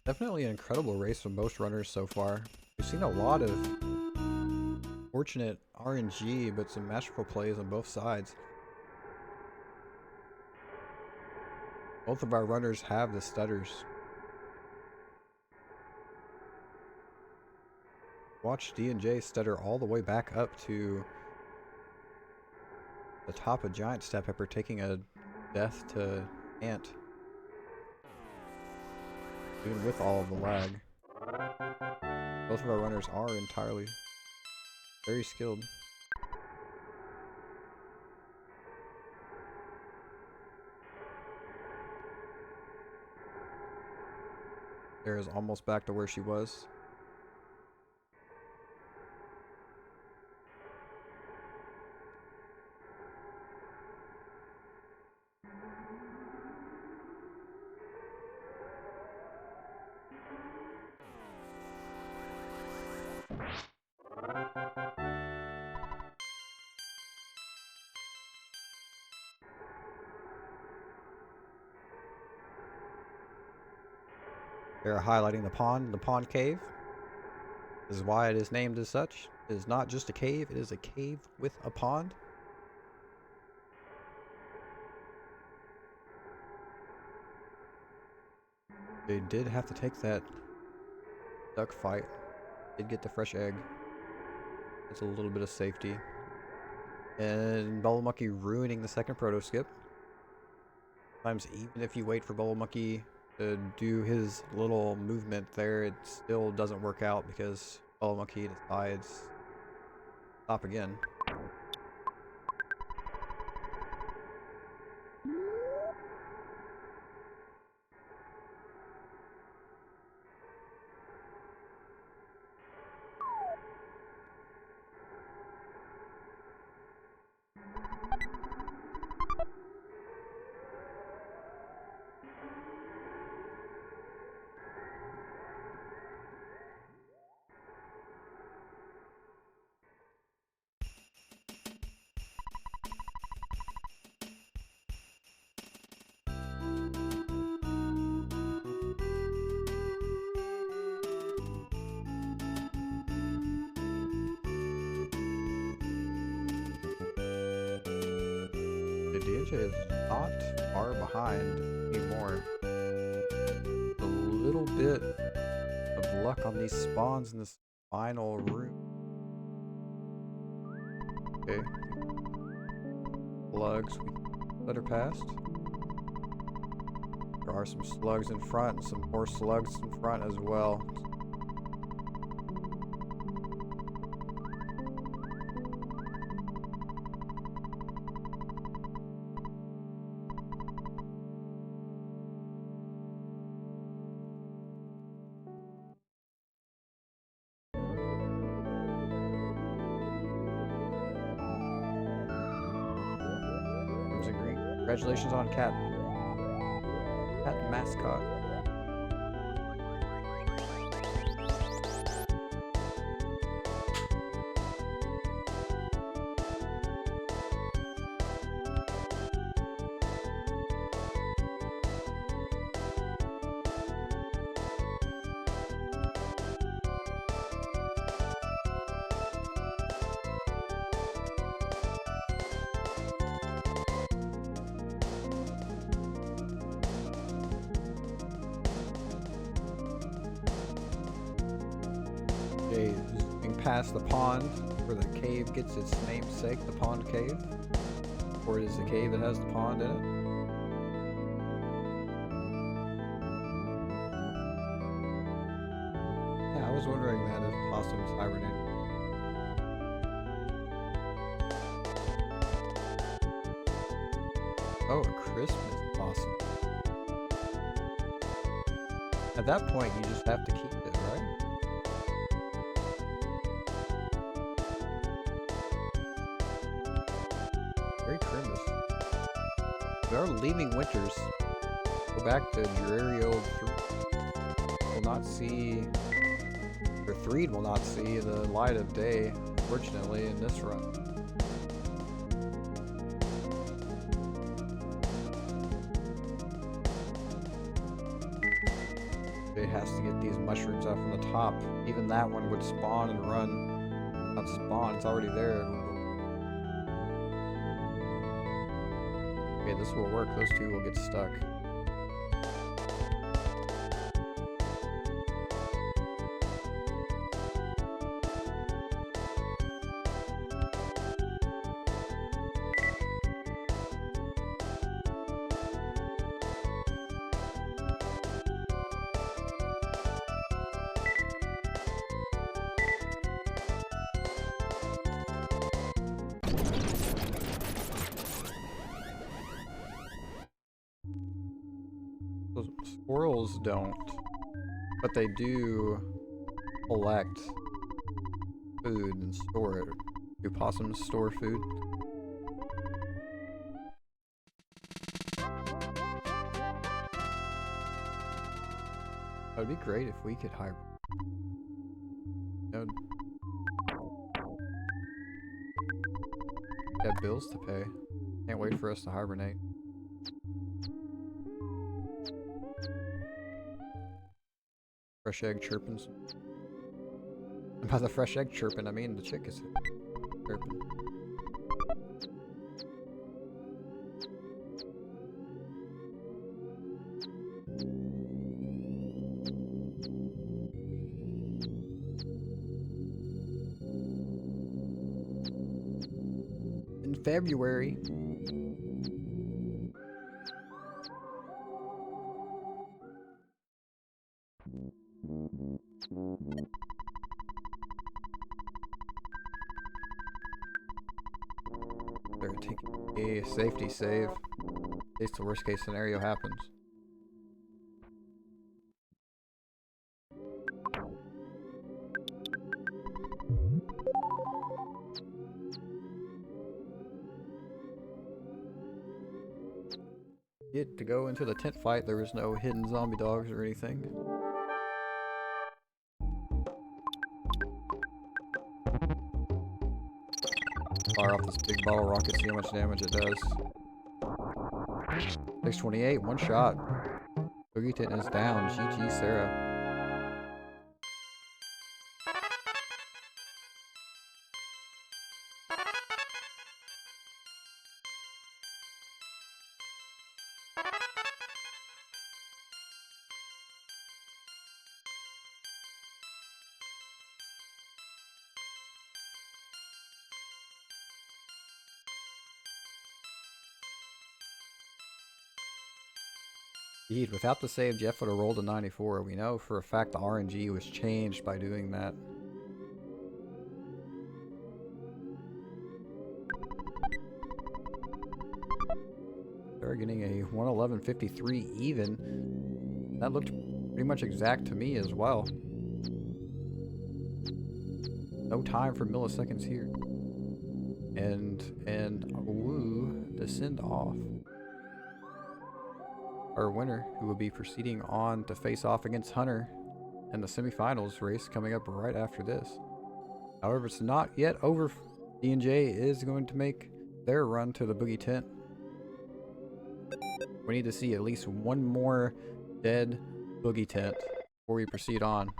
Definitely an incredible race from most runners so far. We've seen a lot of fortunate RNG, but some masterful plays on both sides. Both of our runners have the stutters. Watch D&J stutter all the way back up to the top of Giant Step Pepper, taking a death to Ant. Even with all of the lag. Both of our runners are entirely very skilled. Sarah's almost back to where she was. They're highlighting the pond cave. This is why it is named as such. It is not just a cave, it is a cave with a pond. They did have to take that duck fight. Did get the fresh egg. It's a little bit of safety. And Bubblemonkey ruining the second proto skip. Sometimes even if you wait for Bubblemonkey to do his little movement there, it still doesn't work out because Bubblemonkey decides stop again. DNJ is not far behind anymore. A little bit of luck on these spawns in this final room. Okay. Slugs that are passed. There are some slugs in front and some more slugs in front as well. Congratulations on cat mascot. Zooming past the pond where the cave gets its namesake, the pond cave. Or it is the cave that has the pond in it. Yeah, I was wondering that if possums hibernate. Oh, a Christmas possum. At that point, you just have to keep it, right? Very Christmas. We are leaving winters. Go back to dreary old Threed. Will not see, or Threed will not see the light of day, fortunately, in this run. It has to get these mushrooms out from the top. Even that one would spawn and run. Not spawn, it's already there. Okay, this will work. Those two will get stuck. Squirrels don't, but they do collect food and store it. Do possums store food? That would be great if we could hibernate. We have bills to pay. Can't wait for us to hibernate. Fresh egg chirping. And by the fresh egg chirping, I mean the chick is chirping. February. They're taking a safety save in case the worst case scenario happens. To go into the tent fight, there was no hidden zombie dogs or anything. Fire off this big bottle rocket, see how much damage it does. 628, one shot. Boogey tent is down. GG, Serra. Indeed, without the save, Jeff would have rolled a 94. We know for a fact the RNG was changed by doing that. They're getting a 111.53 even. That looked pretty much exact to me as well. No time for milliseconds here. And woo, descend off. Our winner, who will be proceeding on to face off against Hunter in the semifinals race coming up right after this. However, it's not yet over. D&J is going to make their run to the Boogey tent. We need to see at least one more dead Boogey tent before we proceed on.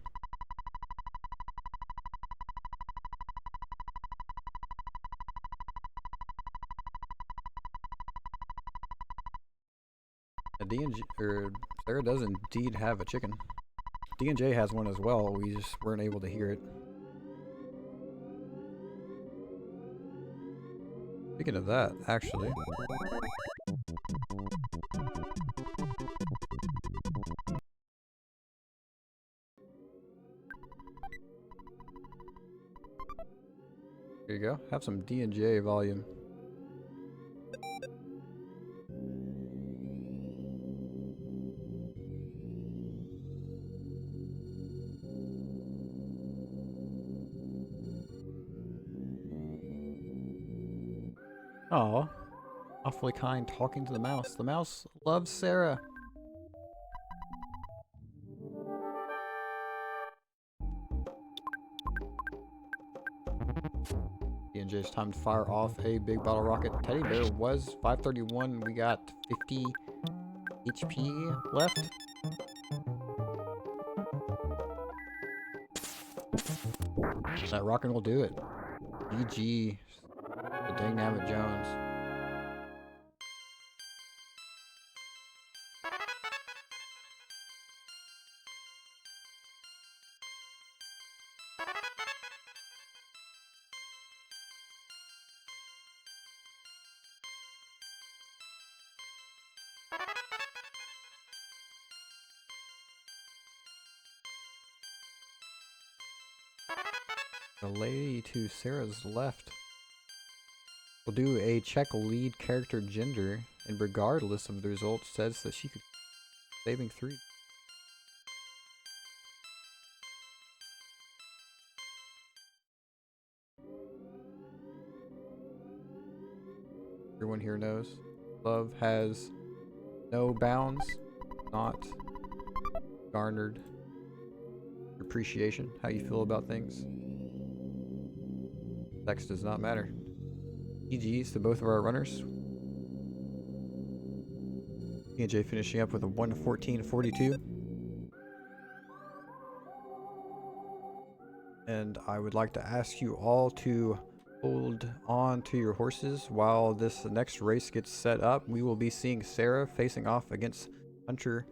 Serra does indeed have a chicken. D&J has one as well, we just weren't able to hear it. Speaking of that, actually. Here you go, have some D&J volume. Aw, awfully kind talking to the mouse. The mouse loves Serra. D&J's time to fire off a big bottle rocket. Teddy bear was 531. We got 50 HP left. That rocket will do it. GG. The DangNabbitJones. The lady to Serra's left will do a check lead character gender, and regardless of the results, says that she could saving 3. Everyone here knows love has no bounds, not garnered appreciation, how you feel about things. Sex does not matter. GG's to both of our runners. D&J finishing up with a 114.42. And I would like to ask you all to hold on to your horses while this next race gets set up. We will be seeing Serra facing off against HunterRNG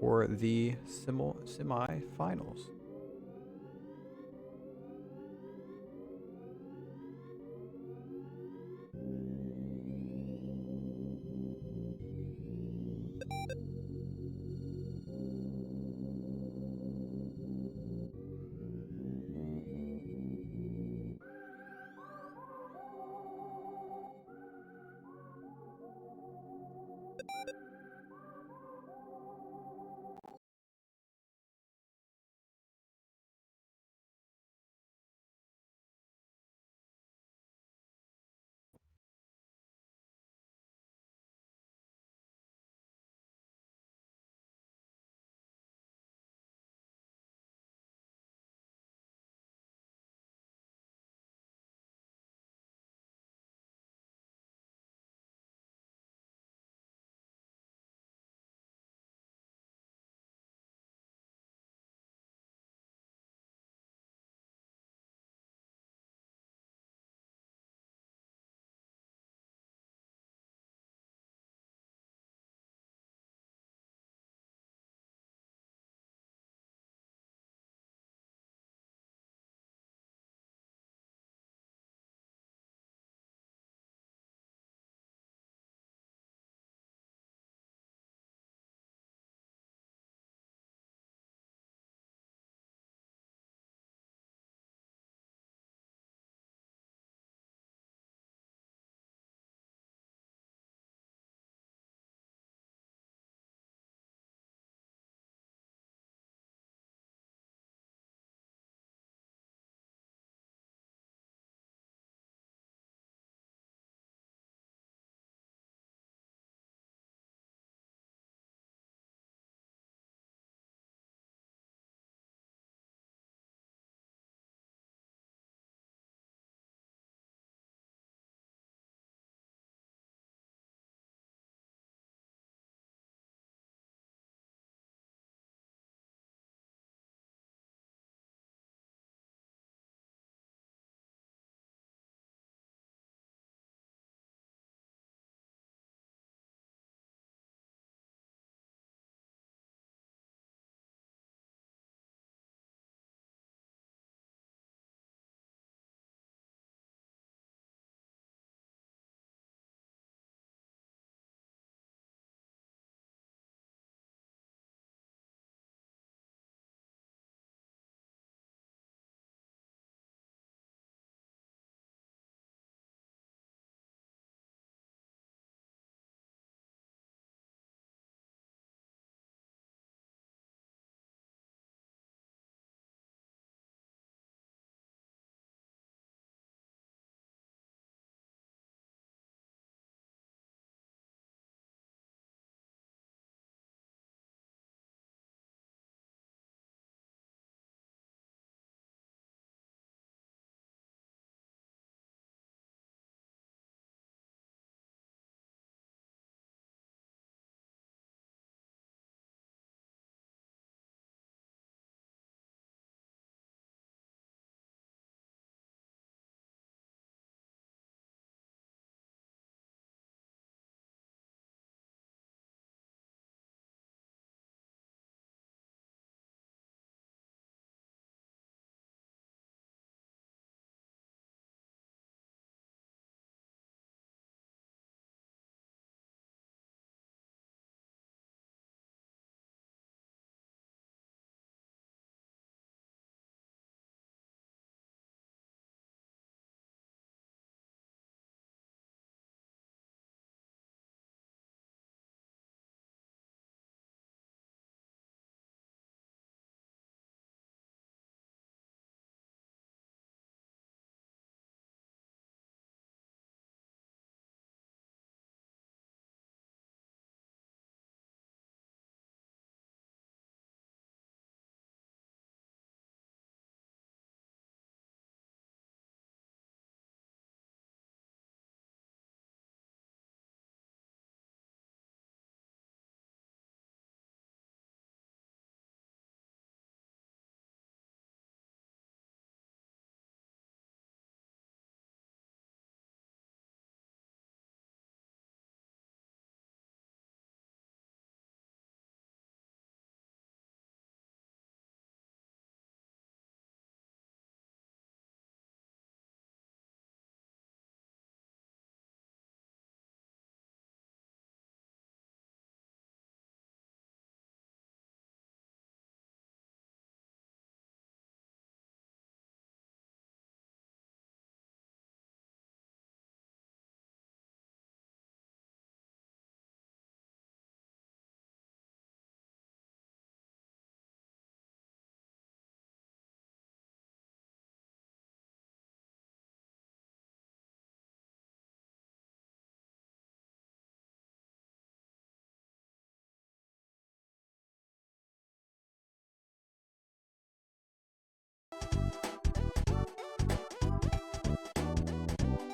for the semi-finals.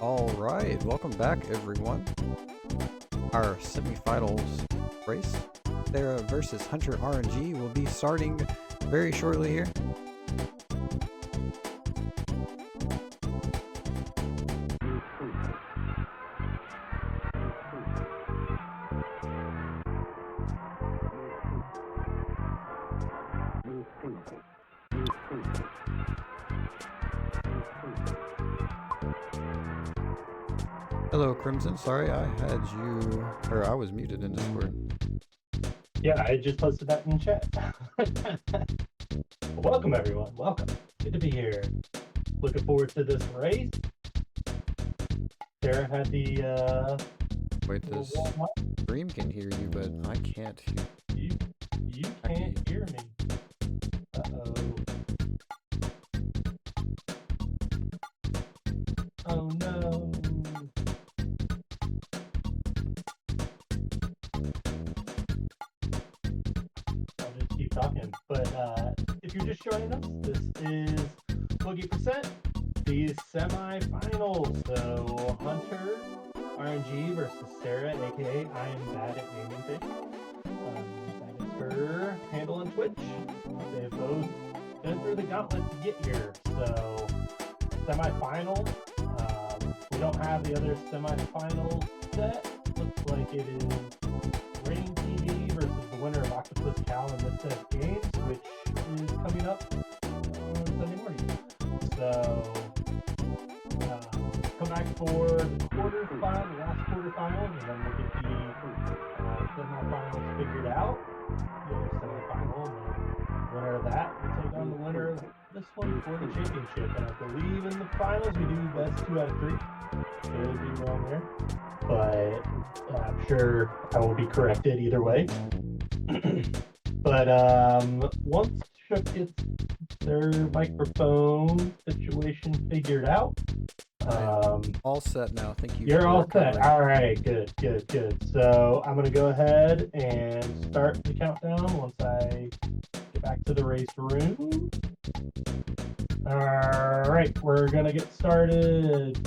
Alright, welcome back everyone. Our semifinals race, Serra versus HunterRNG, will be starting very shortly here. Hello Crimson, sorry I had you, or I was muted in Discord.
Yeah, I just posted that in chat. Welcome everyone, welcome. Good to be here. Looking forward to this race. Serra had the
Wait, this stream can hear you, but I can't hear
you. You can't hear me. Uh-oh. Oh no. I'll just keep talking. But if you're just joining us, this is Boogey %, the semi-finals. So HunterRNG versus Serra, aka I am bad at naming things. That is her handle on Twitch. They've both been through the gauntlet to get here. So semi-final. We don't have the other semi-final set. Looks like it is Rain TV versus the winner of Octopus Cow in this set of games, which is coming up on Sunday morning. So come back for the quarterfinal, the last quarterfinal, and then we'll get the semifinals figured out. The other semifinal, and the winner of that will take on the winner of this one for the championship. And I believe in the finals we do best 2 out of 3. Could be wrong there, but I'm sure I will be corrected either way. But once Shook gets their microphone situation figured out,
all set now. Thank you.
You're all set. All right, good. So I'm gonna go ahead and start the countdown once I get back to the race room. All right, we're gonna get started.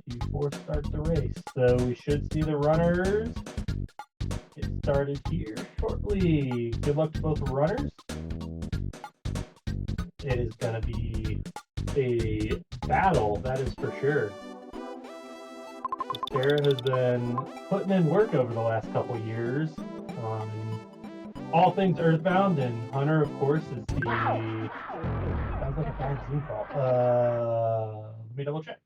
Before start the race, so we should see the runners get started here shortly. Good luck to both runners. It is gonna be a battle, that is for sure. Serra has been putting in work over the last couple years on all things Earthbound, and Hunter, of course, is the... Sounds like a bad Zoom call. Let me double check.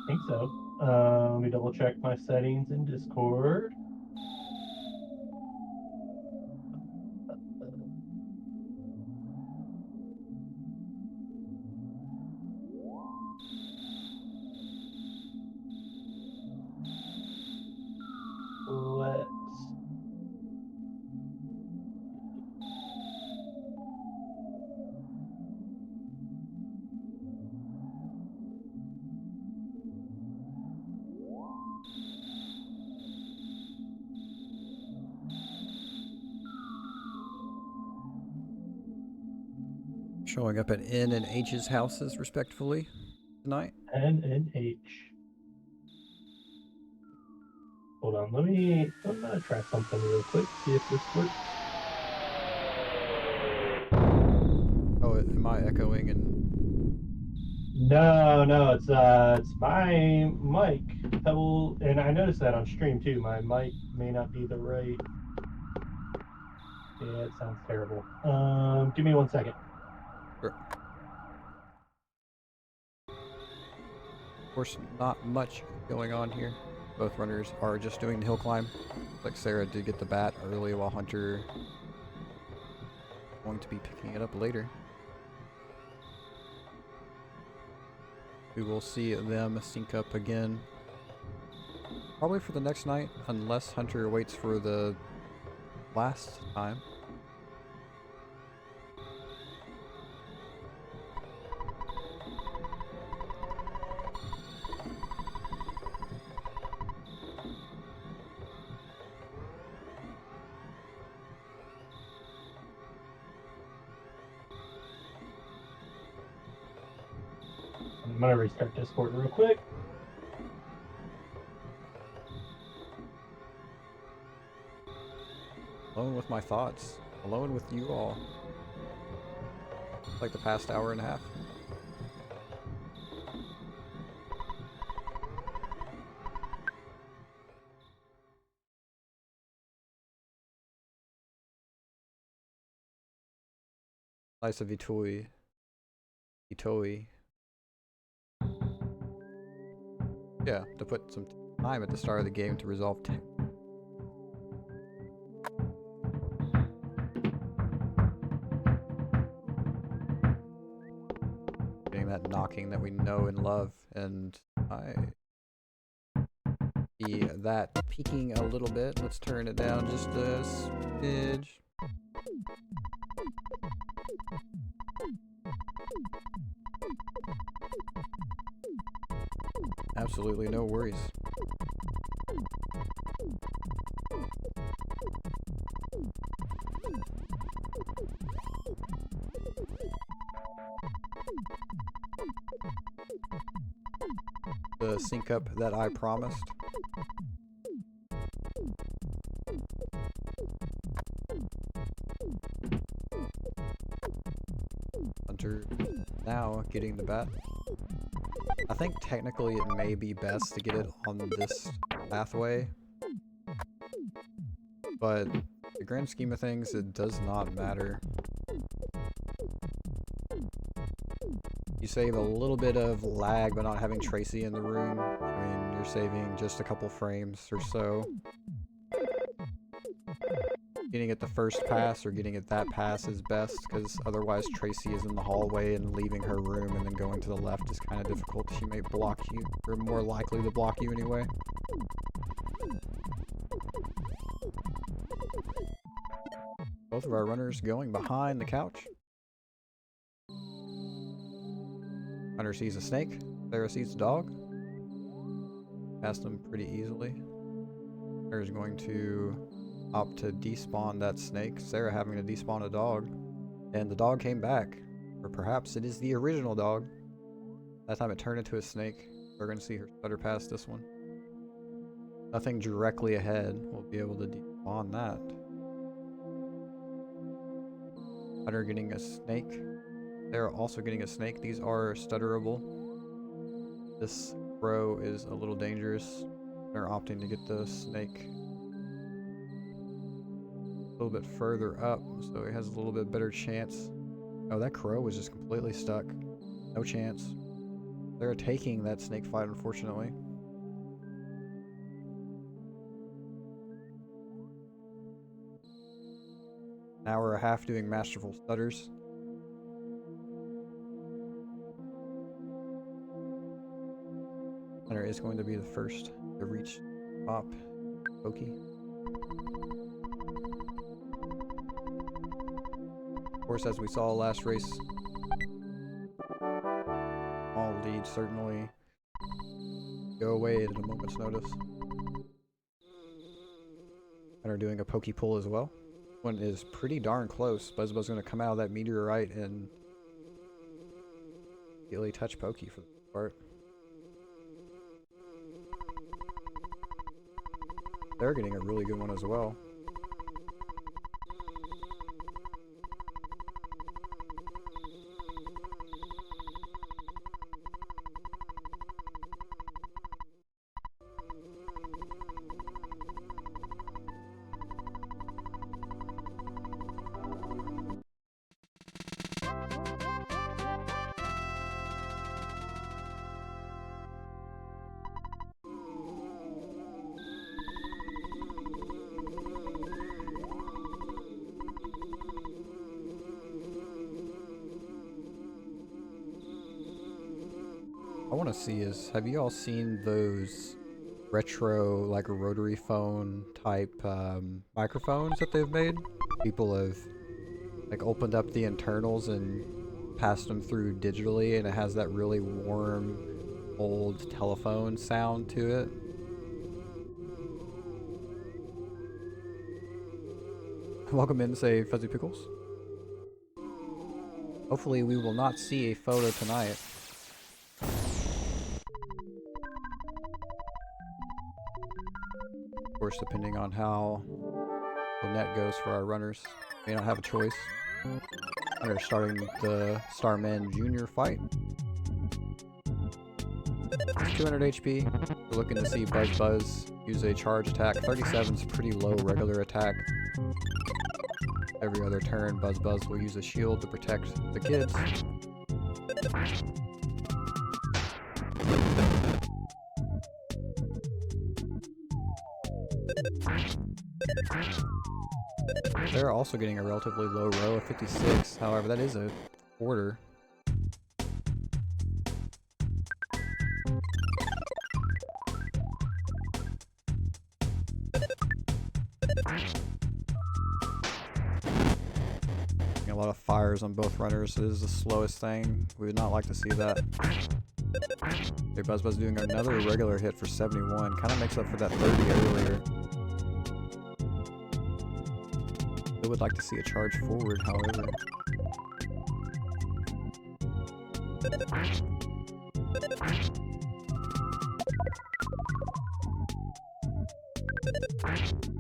I think so. Let me double check my settings in Discord. Let's...
Showing up at N and H's houses respectively tonight.
N and H. Hold on, I'm gonna try something real quick, see if this works.
Oh, am I echoing? And
No, it's my mic. Pebble, and I noticed that on stream too. My mic may not be the right. Yeah, it sounds terrible. Give me 1 second.
sure. Of course, not much going on here. Both runners are just doing the hill climb. Like Serra did get the bat early, while Hunter going to be picking it up later. We will see them sync up again probably for the next night, unless Hunter waits for the last time.
I'm gonna restart Discord real quick.
Alone with my thoughts. Alone with you all. Like the past hour and a half. Slice of Itoi. Yeah, to put some time at the start of the game to resolve getting that knocking that we know and love, and I see that peaking a little bit. Let's turn it down just a smidge. Absolutely no worries. The sync up that I promised. Hunter now getting the bat. I think technically it may be best to get it on this pathway, but in the grand scheme of things, it does not matter. You save a little bit of lag by not having Tracy in the room. I mean, you're saving just a couple frames or so. Getting it the first pass or getting it that pass is best, because otherwise Tracy is in the hallway and leaving her room and then going to the left is kind of difficult. She may block you, or more likely to block you anyway. Both of our runners going behind the couch. Hunter sees a snake. Serra sees a dog. Passed them pretty easily. Hunter is going to opt to despawn that snake. Serra having to despawn a dog. And the dog came back. Or perhaps it is the original dog. That time it turned into a snake. We're going to see her stutter past this one. Nothing directly ahead. We'll be able to despawn that. Hunter getting a snake. They're also getting a snake. These are stutterable. This row is a little dangerous. They're opting to get the snake a little bit further up, so he has a little bit better chance. Oh, that crow was just completely stuck. No chance. They're taking that snake fight, unfortunately. An hour and a half doing masterful stutters. Hunter is going to be the first to reach top Boogey. Of course, as we saw last race, small lead certainly go away at a moment's notice. Hunter doing a pokey pull as well. One is pretty darn close. Buzzbuzz going to come out of that meteorite and really touch pokey for the part. They're getting a really good one as well. I want to see is, have you all seen those retro, like a rotary phone type microphones that they've made? People have like opened up the internals and passed them through digitally, and it has that really warm, old telephone sound to it. Welcome in, say Fuzzy Pickles. Hopefully we will not see a photo tonight. course, depending on how the net goes for our runners. May not have a choice. Hunter starting the Starman Junior fight. It's 200 HP. We're looking to see Buzz use a charge attack. 37's pretty low regular attack. Every other turn, Buzz will use a shield to protect the kids. They're also getting a relatively low row of 56. However, that is a order. A lot of fires on both runners. It is the slowest thing. We would not like to see that. Okay, Buzz doing another regular hit for 71. Kind of makes up for that 30 earlier. I would like to see a charge forward, however.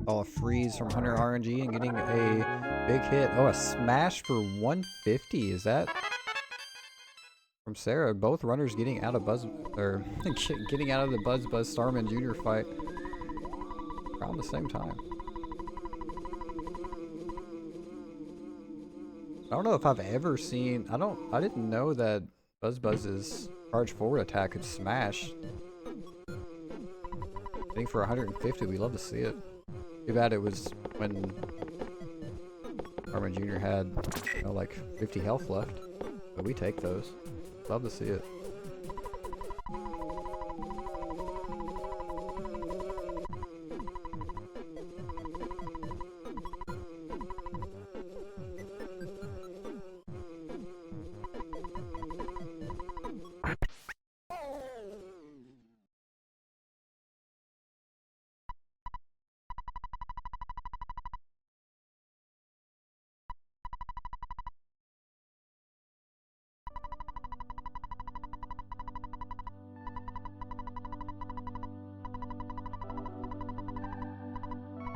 Oh, a freeze from HunterRNG and getting a big hit. Oh, a smash for 150. Is that from Serra? Both runners getting out of getting out of the Buzz Starman Jr. fight around the same time. I don't know if I've ever seen. I didn't know that Buzz's charge forward attack could smash. I think for 150, we love to see it. Too bad it was when Starman Jr. had, you know, like 50 health left. But we take those. Love to see it.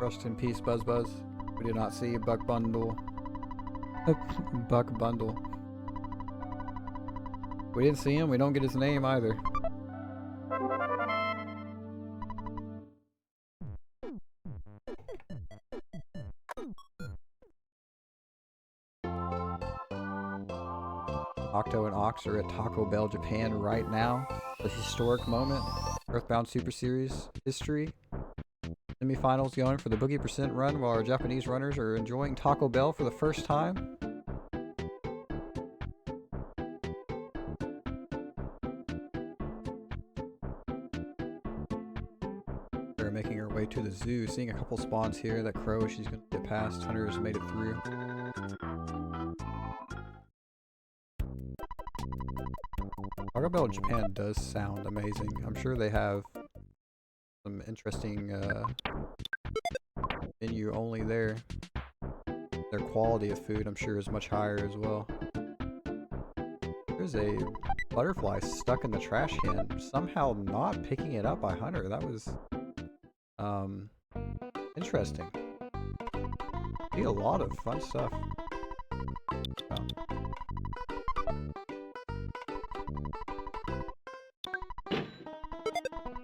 Rest in peace, Buzz. We did not see Buck Bundle. Buck Bundle. We didn't see him. We don't get his name either. Octo and Ox are at Taco Bell, Japan right now. A historic moment. Earthbound Super Series history. Semifinals going for the Boogey % run while our Japanese runners are enjoying Taco Bell for the first time. They're making her way to the zoo, seeing a couple spawns here. That crow, she's going to get past. Hunter has made it through. Taco Bell Japan does sound amazing. I'm sure they have some interesting menu only there. Their quality of food, I'm sure, is much higher as well. There's a butterfly stuck in the trash can, somehow not picking it up by Hunter. That was interesting. See a lot of fun stuff.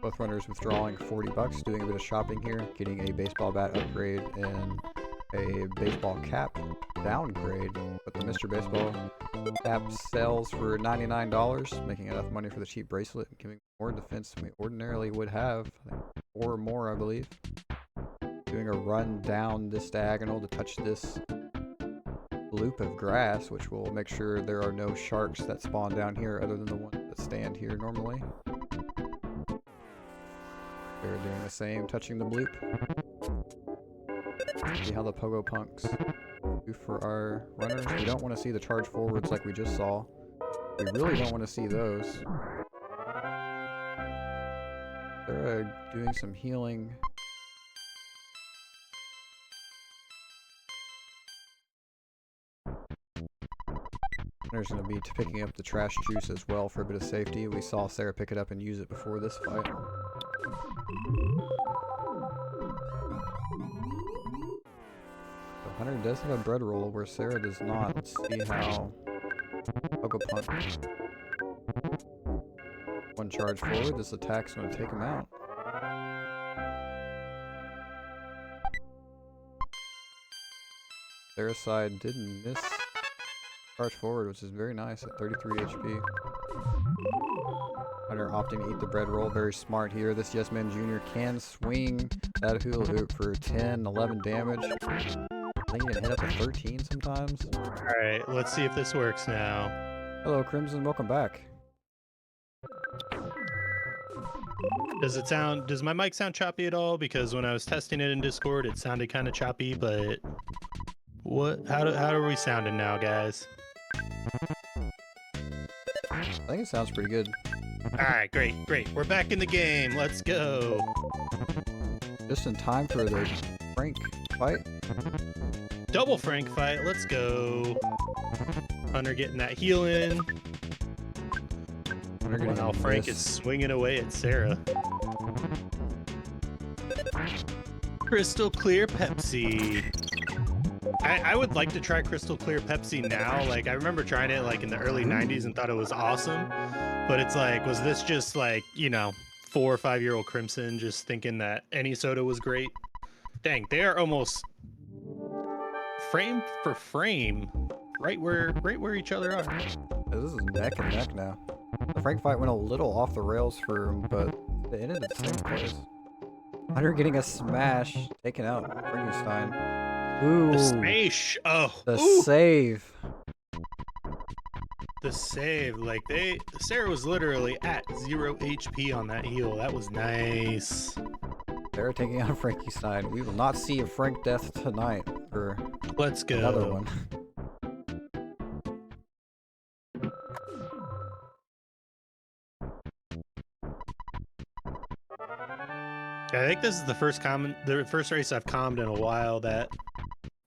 Both runners withdrawing 40 bucks, doing a bit of shopping here, getting a baseball bat upgrade and a baseball cap downgrade. But the Mr. Baseball cap sells for $99, making enough money for the cheap bracelet and giving more defense than we ordinarily would have. Or more, I believe. Doing a run down this diagonal to touch this loop of grass, which will make sure there are no sharks that spawn down here other than the ones that stand here normally. They're doing the same, touching the bloop. See how the pogo punks do for our runners. We don't want to see the charge forwards like we just saw. We really don't want to see those. They're doing some healing. There's going to be picking up the trash juice as well for a bit of safety. We saw Serra pick it up and use it before this fight. Hunter does have a bread roll where Serra does not. Let's see how Pogo Punch. One charge forward, this attack's going to take him out. Serra's side did miss charge forward, which is very nice at 33 HP. Hunter opting to eat the bread roll, very smart here. This Yes Man Jr. can swing that hula hoop for 10, 11 damage. I think he can hit up to 13 sometimes.
Alright, let's see if this works now.
Hello Crimson, welcome back.
Does my mic sound choppy at all? Because when I was testing it in Discord, it sounded kind of choppy, but how are we sounding now, guys?
I think it sounds pretty good.
Alright, great. We're back in the game. Let's go.
Just in time for the Frank fight.
Double Frank fight. Let's go. Hunter getting that heal in. While Frank is swinging away at Serra. Crystal Clear Pepsi. I would like to try Crystal Clear Pepsi now. Like, I remember trying it like in the early 90s and thought it was awesome. But it's like, was this just like, you know, 4 or 5 year old Crimson just thinking that any soda was great? Dang, they are almost frame for frame right where each other are.
This is neck and neck now. The Frank fight went a little off the rails for him, but they ended at the same place. Hunter getting a smash, taking out Frankenstein. Ooh.
The smash. Oh.
The
Ooh.
save.
The save. Like Serra was literally at 0 HP on that heal. That was nice.
Serra taking out Frankenstein. We will not see a Frank death tonight for
Let's go.
Another one.
I think this is the first race I've calmed in a while that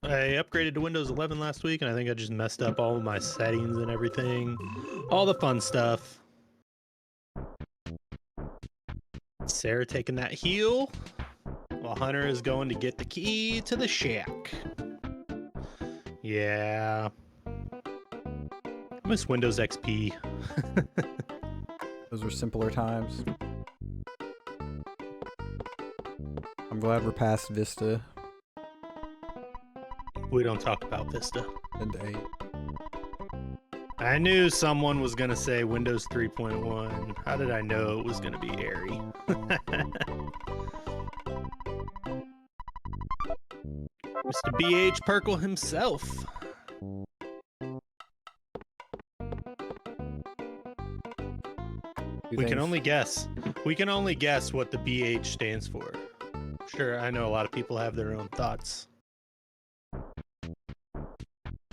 I upgraded to Windows 11 last week, and I think I just messed up all of my settings and everything. All the fun stuff. Serra taking that heal, while Hunter is going to get the key to the shack. Yeah. I miss Windows XP.
Those were simpler times. I'm glad we're past Vista.
We don't talk about Vista.
And 8.
I knew someone was gonna say Windows 3.1. How did I know it was gonna be airy? Mr. BH Perkle himself. We can only guess. We can only guess what the BH stands for. Sure, I know a lot of people have their own thoughts.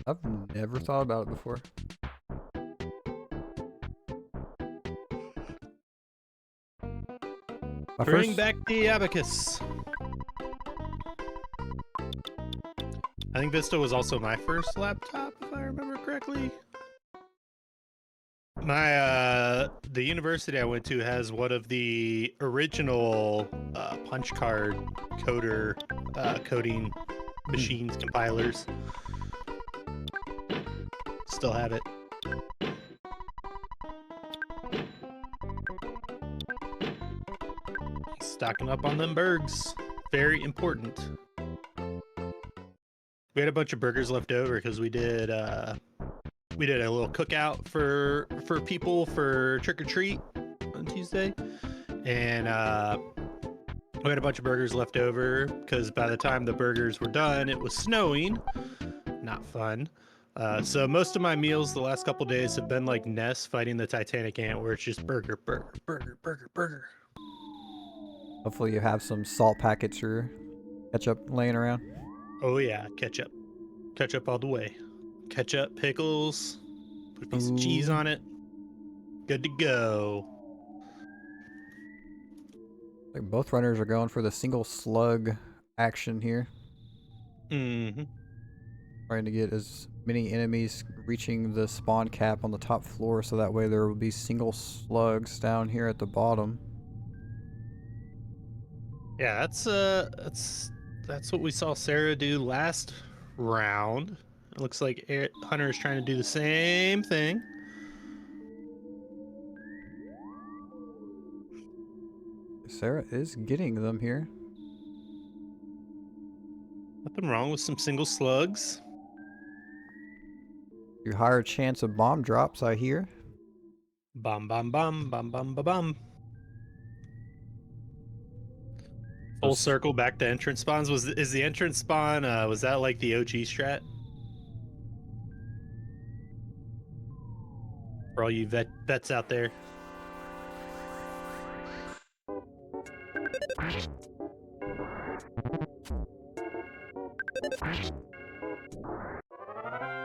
I've never thought about it before.
Bring back the abacus. I think Vista was also my first laptop, if I remember correctly. The university I went to has one of the original punch card coder coding machines, compilers. Still have it. Stocking up on them burgers. Very important. We had a bunch of burgers left over because we did a little cookout for people for trick or treat on Tuesday, and we had a bunch of burgers left over because by the time the burgers were done, it was snowing. Not fun. So most of my meals the last couple days have been like Ness fighting the Titanic ant, where it's just burger, burger, burger, burger, burger.
Hopefully you have some salt packets or ketchup laying around.
Oh yeah, ketchup. Ketchup all the way. Ketchup, pickles, put a piece of cheese on it. Good to go.
Like both runners are going for the single slug action here.
Mm-hmm.
Trying to get as many enemies reaching the spawn cap on the top floor, so that way there will be single slugs down here at the bottom.
Yeah, that's what we saw Serra do last round. It looks like Hunter is trying to do the same thing.
Serra is getting them here.
Nothing wrong with some single slugs.
You higher chance of bomb drops, I hear.
Bum bum bum bum bum bum bum. Full circle back to entrance spawns. Is the entrance spawn? Was that like the OG strat? For all you vets out there.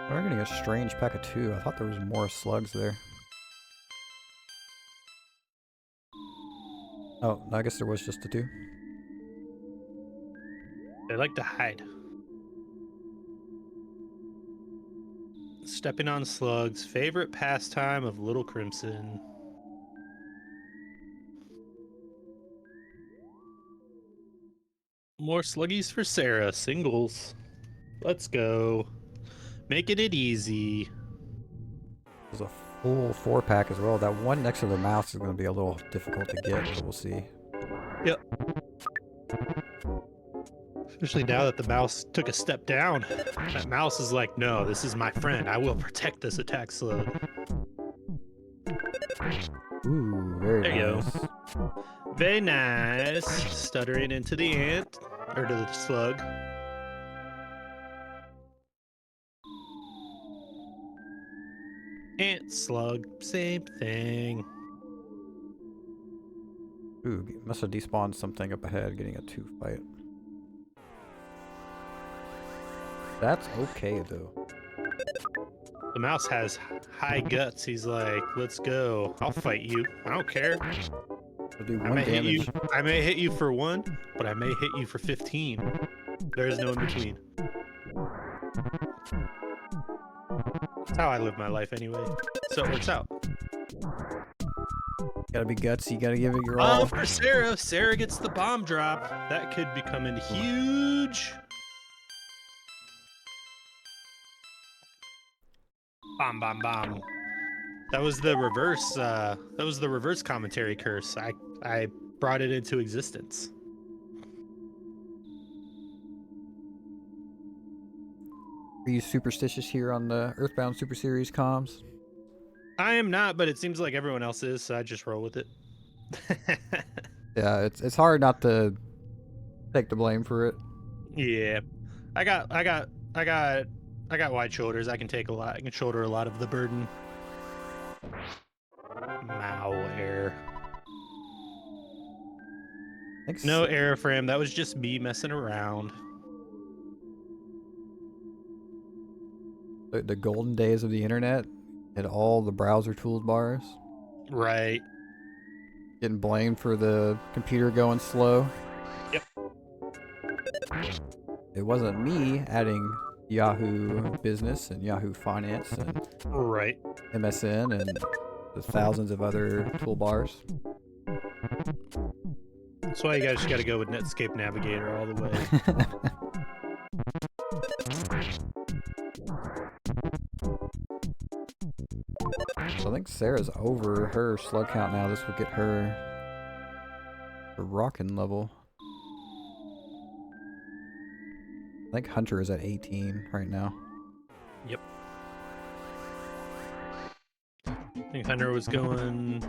We're getting a strange pack of 2. I thought there was more slugs there. Oh, I guess there was just the 2.
They like to hide. Stepping on slugs, favorite pastime of Little Crimson. More sluggies for Serra, singles. Let's go. Making it easy.
There's a full 4-pack as well. That one next to the mouse is going to be a little difficult to get, but we'll see.
Yep. Especially now that the mouse took a step down. That mouse is like, no, this is my friend. I will protect this attack slug.
Ooh, very
There you
nice.
go. Very nice. Stuttering into the ant. Or to the slug. Ant, slug, same thing.
Ooh, must have despawned something up ahead, getting a 2 fight. That's okay, though.
The mouse has high guts. He's like, let's go. I'll fight you. I don't care.
We'll do
I
1
may hit you.
damage.
I may hit you for 1, but I may hit you for 15. There is no in between. That's how I live my life anyway. So it works out.
Gotta be gutsy, gotta give it your all.
Oh, for Serra. Serra gets the bomb drop. That could be coming huge. Bomb, bomb, bomb. That was the reverse. That was the reverse commentary curse. I brought it into existence.
Are you superstitious here on the Earthbound Super Series comms?
I am not, but it seems like everyone else is, so I just roll with it.
Yeah, it's hard not to take the blame for it.
Yeah, I got wide shoulders. I can take a lot. I can shoulder a lot of the burden. Malware.
Thanks.
No airframe. That was just me messing around.
The golden days of the internet and all the browser toolbars.
Right.
Getting blamed for the computer going slow.
Yep.
It wasn't me adding Yahoo Business and Yahoo Finance and
Right.
MSN and the thousands of other toolbars.
That's why you guys got to go with Netscape Navigator all the way.
So I think Sarah's over her slug count now. This will get her rockin' level. I think Hunter is at 18 right now.
Yep. I think Hunter was going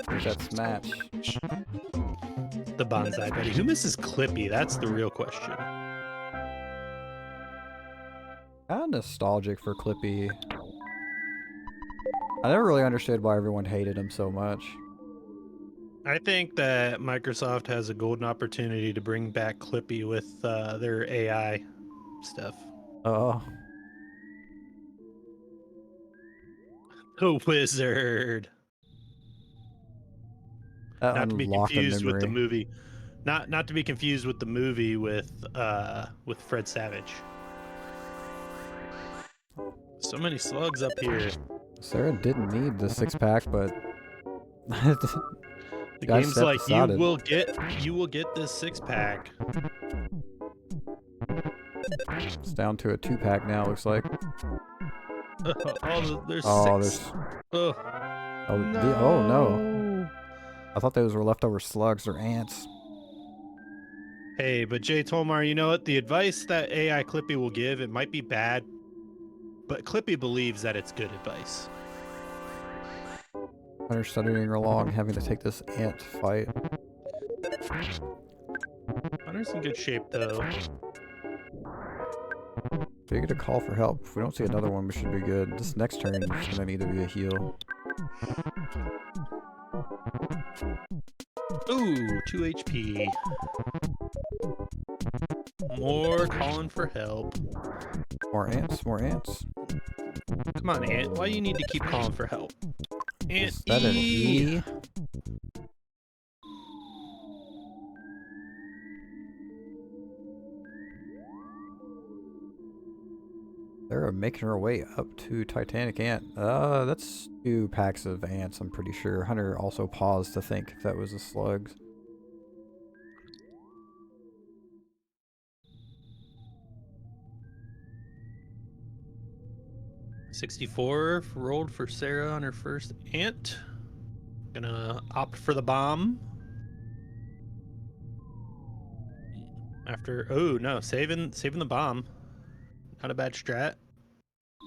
Where's that smash?
the bonsai buddy. Who misses Clippy? That's the real question.
Kind of nostalgic for Clippy. I never really understood why everyone hated him so much.
I think that Microsoft has a golden opportunity to bring back Clippy with their AI stuff.
Oh,
The wizard.
that
Not to be
unlocked a
confused with the
memory.
movie. Not to be confused with the movie with Fred Savage. So many slugs up here.
Sarah didn't need the 6-pack, but
The
Guys
game's
set
like
decided.
you will get this 6-pack.
It's down to a 2-pack now, looks like.
There's
Oh,
6.
there's...
Oh,
Oh, oh, no. I thought those were leftover slugs or ants.
Hey, but Jay Tolmar, you know what? The advice that AI Clippy will give, it might be bad, but Clippy believes that it's good advice.
Hunter stuttering along, having to take this ant fight.
Hunter's in good shape, though.
Do you get a call for help? If we don't see another one, we should be good. This next turn is going to need to be a heal.
Ooh, 2 HP. More calling for help.
More ants, more ants.
Come on, Ant. Why do you need to keep calling for help? Ant,
Is that an E? They're making her way up to Titanic Ant. That's 2 packs of ants, I'm pretty sure. Hunter also paused to think if that was the slugs.
$64 rolled for Serra on her first ant. Gonna opt for the bomb. After, oh no, saving the bomb. Not a bad strat.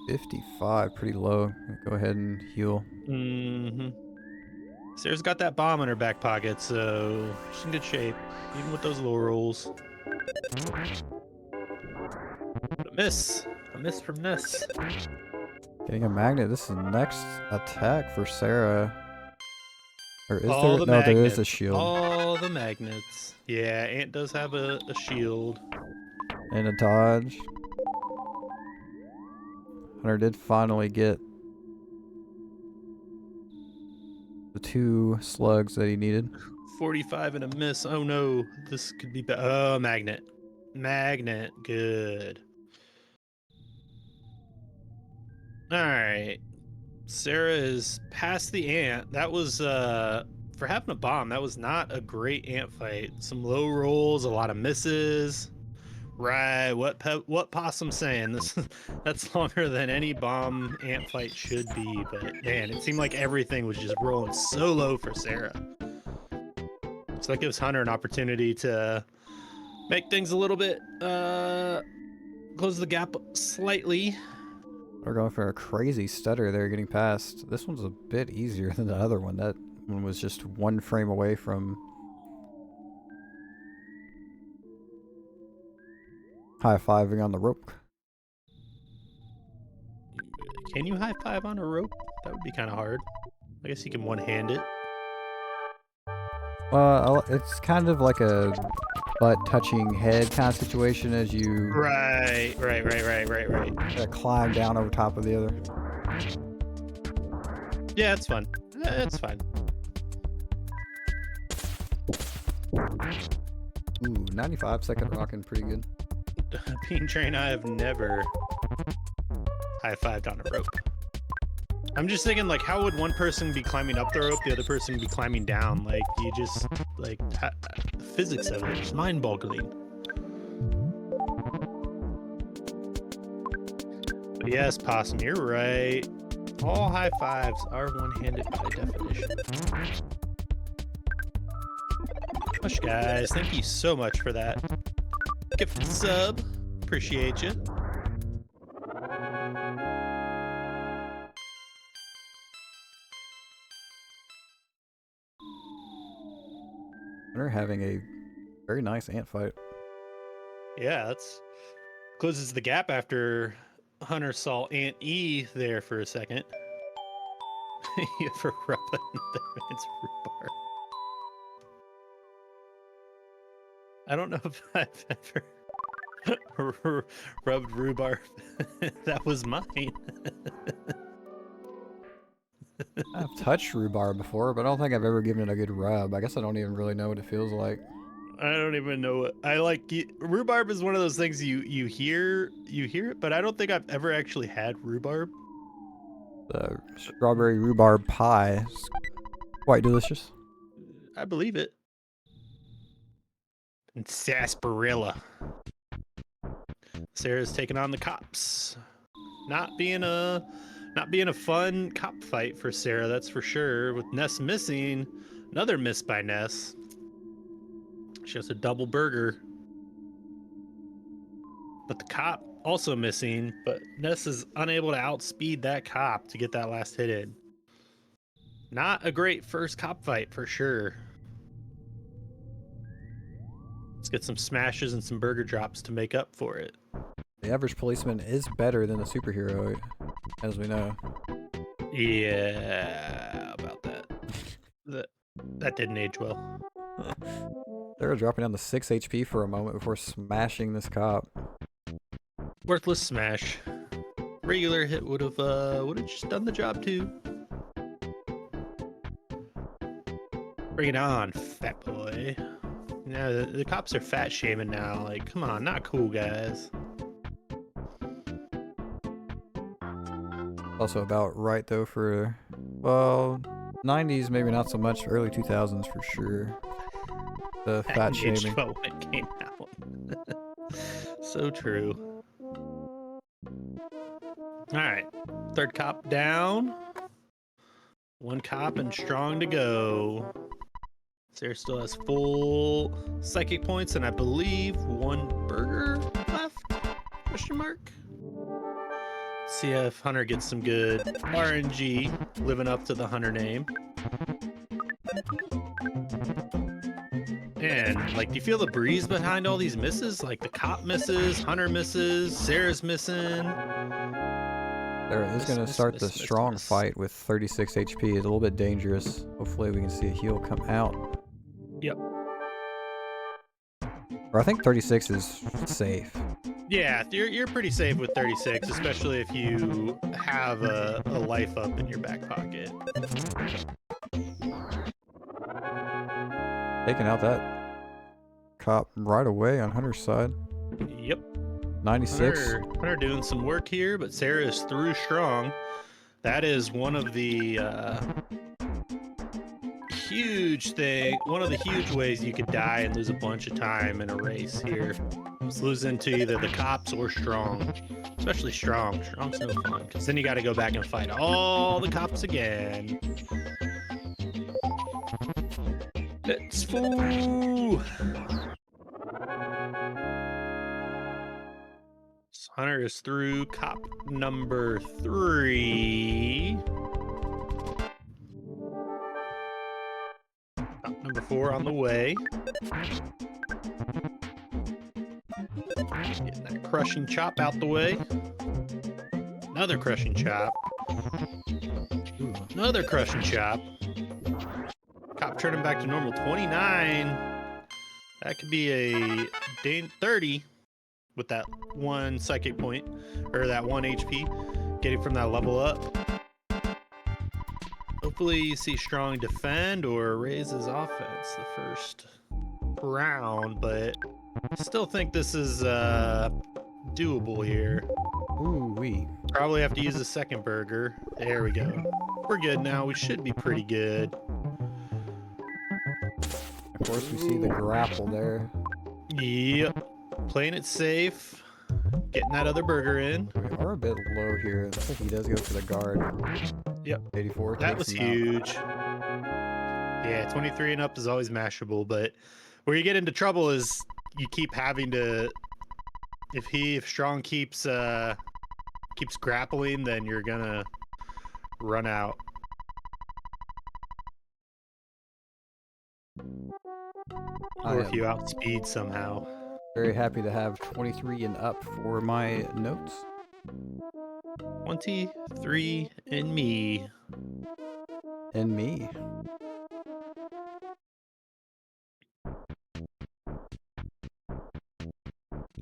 55, pretty low. Go ahead and heal.
Mm-hmm. Sarah's got that bomb in her back pocket, so she's in good shape, even with those low rolls. But a miss from this.
Getting a magnet. This is the next attack for Serra. Or is
All
there?
the
No, there is
magnets.
a shield.
All the magnets. Yeah, Ant does have a shield.
And a dodge. Hunter did finally get the 2 slugs that he needed.
45 and a miss. Oh no, this could be bad. Oh, magnet. Magnet. Good. All right. Serra is past the ant. That was, for having a bomb, that was not a great ant fight. Some low rolls, a lot of misses. Right, what Possum's saying. That's longer than any bomb ant fight should be, but man, it seemed like everything was just rolling so low for Serra. So that gives Hunter an opportunity to make things a little bit, close the gap slightly.
We're going for a crazy stutter there getting past. This one's a bit easier than the other one. That one was just 1 frame away from high-fiving on the rope.
Can you high five on a rope? That would be kind of hard. I guess you can one-hand it.
It's kind of like a butt-touching head kind of situation as you
Right.
climb down over top of the other.
Yeah, it's fun. It's fine.
Ooh, 95 second rocking, pretty good.
Bean Train, I have never high-fived on a rope. I'm just thinking, like, how would one person be climbing up the rope, the other person be climbing down? Like, you just, like, the physics of it is mind-boggling. But yes, Possum, you're right. All high fives are one-handed by definition. Gosh, guys, thank you so much for that gift sub. Appreciate you.
They're having a very nice ant fight.
Yeah, that's closes the gap after Hunter saw Aunt E there for a second. You ever rub another man's rhubarb? I don't know if I've ever rubbed rhubarb. That was mine.
I've touched rhubarb before, but I don't think I've ever given it a good rub. I guess I don't even really know what it feels like.
I don't even know what I like. Rhubarb is one of those things you hear it, but I don't think I've ever actually had rhubarb.
The strawberry rhubarb pie is quite delicious.
I believe it. And sarsaparilla. Sarah's taking on the cops. Not being a fun cop fight for Serra, that's for sure. With Ness missing, another miss by Ness. She has a double burger. But the cop also missing, but Ness is unable to outspeed that cop to get that last hit in. Not a great first cop fight for sure. Let's get some smashes and some burger drops to make up for it.
The average policeman is better than a superhero, as we know.
Yeah, about that. That didn't age well.
They were dropping down to 6 HP for a moment before smashing this cop.
Worthless smash. Regular hit would have just done the job too. Bring it on, fat boy. Yeah, the cops are fat shaming now. Like, come on, not cool, guys.
Also about right though for, well, 90s maybe not so much, early 2000s for sure. The fat
Aged
shaming.
well when it came out. So true. All right, third cop down. One cop and strong to go. Sarah still has full psychic points and I believe one burger left? Question mark. See if Hunter gets some good RNG living up to the Hunter name. And like, do you feel the breeze behind all these misses? Like the cop misses, Hunter misses, Sarah's missing.
There is going to start the strong fight with 36 HP. It's a little bit dangerous. Hopefully we can see a heal come out.
Yep.
Or I think 36 is safe.
Yeah, you're pretty safe with 36, especially if you have a life up in your back pocket.
Taking out that cop right away on Hunter's side.
Yep.
96.
Hunter doing some work here, but Sarah is through strong. That is one of the one of the huge ways you could die and lose a bunch of time in a race here. It's losing to either the cops or strong, especially strong. Strong's no fun, because then you got to go back and fight all the cops again. Let's fool. Hunter is through cop number 3. Cop number 4 on the way. Getting that crushing chop out the way. Another crushing chop. Another crushing chop. Cop turning back to normal. 29. That could be a 30 with that one psychic point, or that 1 HP, getting from that level up. Hopefully you see strong defend or raise his offense the first round, but I still think this is doable here.
Ooh wee.
Probably have to use a second burger. There we go. We're good now. We should be pretty good.
Of course we see the grapple there.
Yep. Playing it safe. Getting that other burger in.
We are a bit low here. Looks like he does go for the guard.
Yep.
84.
That was
takes him out.
huge. Yeah, 23 and up is always mashable, but where you get into trouble is you keep having to, if strong keeps grappling, then you're gonna run out. Or if you outspeed somehow.
Very happy to have 23 and up for my notes.
23 and me.
And me.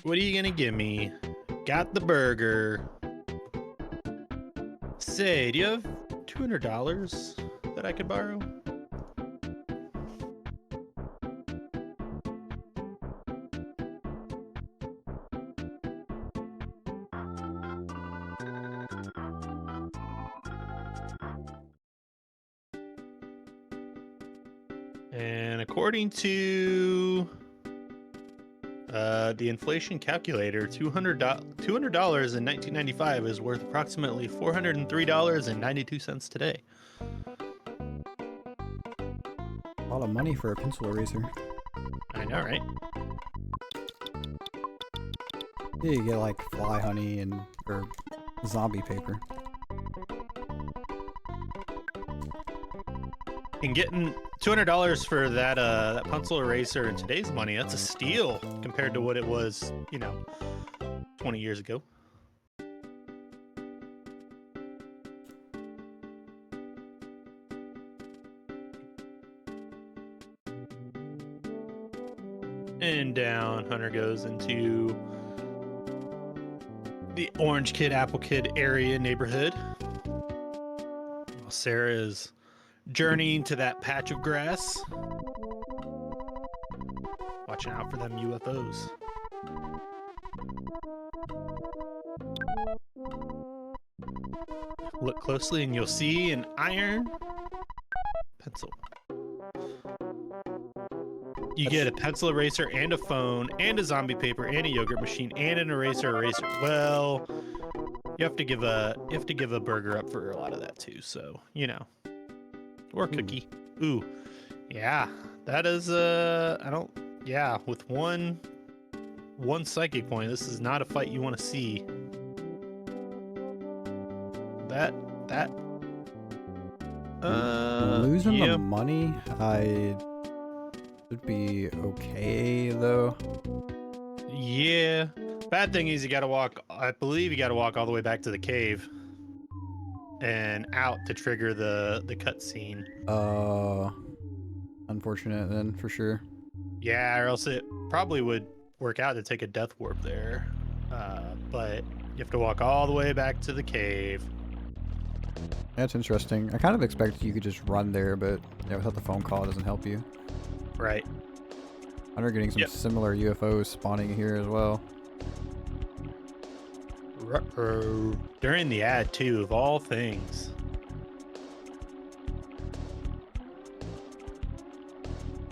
What are you gonna give me? Got the burger. Say, do you have $200 that I could borrow? And according to The inflation calculator, $200 in 1995 is worth approximately $403.92 today.
A lot of money for a pencil eraser.
I know, right?
Yeah, you get like fly honey and or zombie paper.
And getting $200 for that pencil eraser in today's money, that's a steal compared to what it was, 20 years ago. And down Hunter goes into the Orange Kid, Apple Kid area neighborhood. While Sarah is journeying to that patch of grass. Watching out for them UFOs. Look closely and you'll see an iron pencil. You get a pencil eraser and a phone and a zombie paper and a yogurt machine and an eraser. Well, you have to give a burger up for a lot of that too, so or cookie. Ooh, yeah, that is with one psychic point, this is not a fight you want to see.
Losing the money, I would be okay though.
Yeah. Bad thing is I believe you gotta walk all the way back to the cave and out to trigger the cutscene.
Unfortunate then, for sure.
Yeah, or else it probably would work out to take a death warp there. But you have to walk all the way back to the cave.
That's interesting. I kind of expected you could just run there, but without the phone call, it doesn't help you.
Right.
Hunter getting some similar UFOs spawning here as well.
During the ad too, of all things.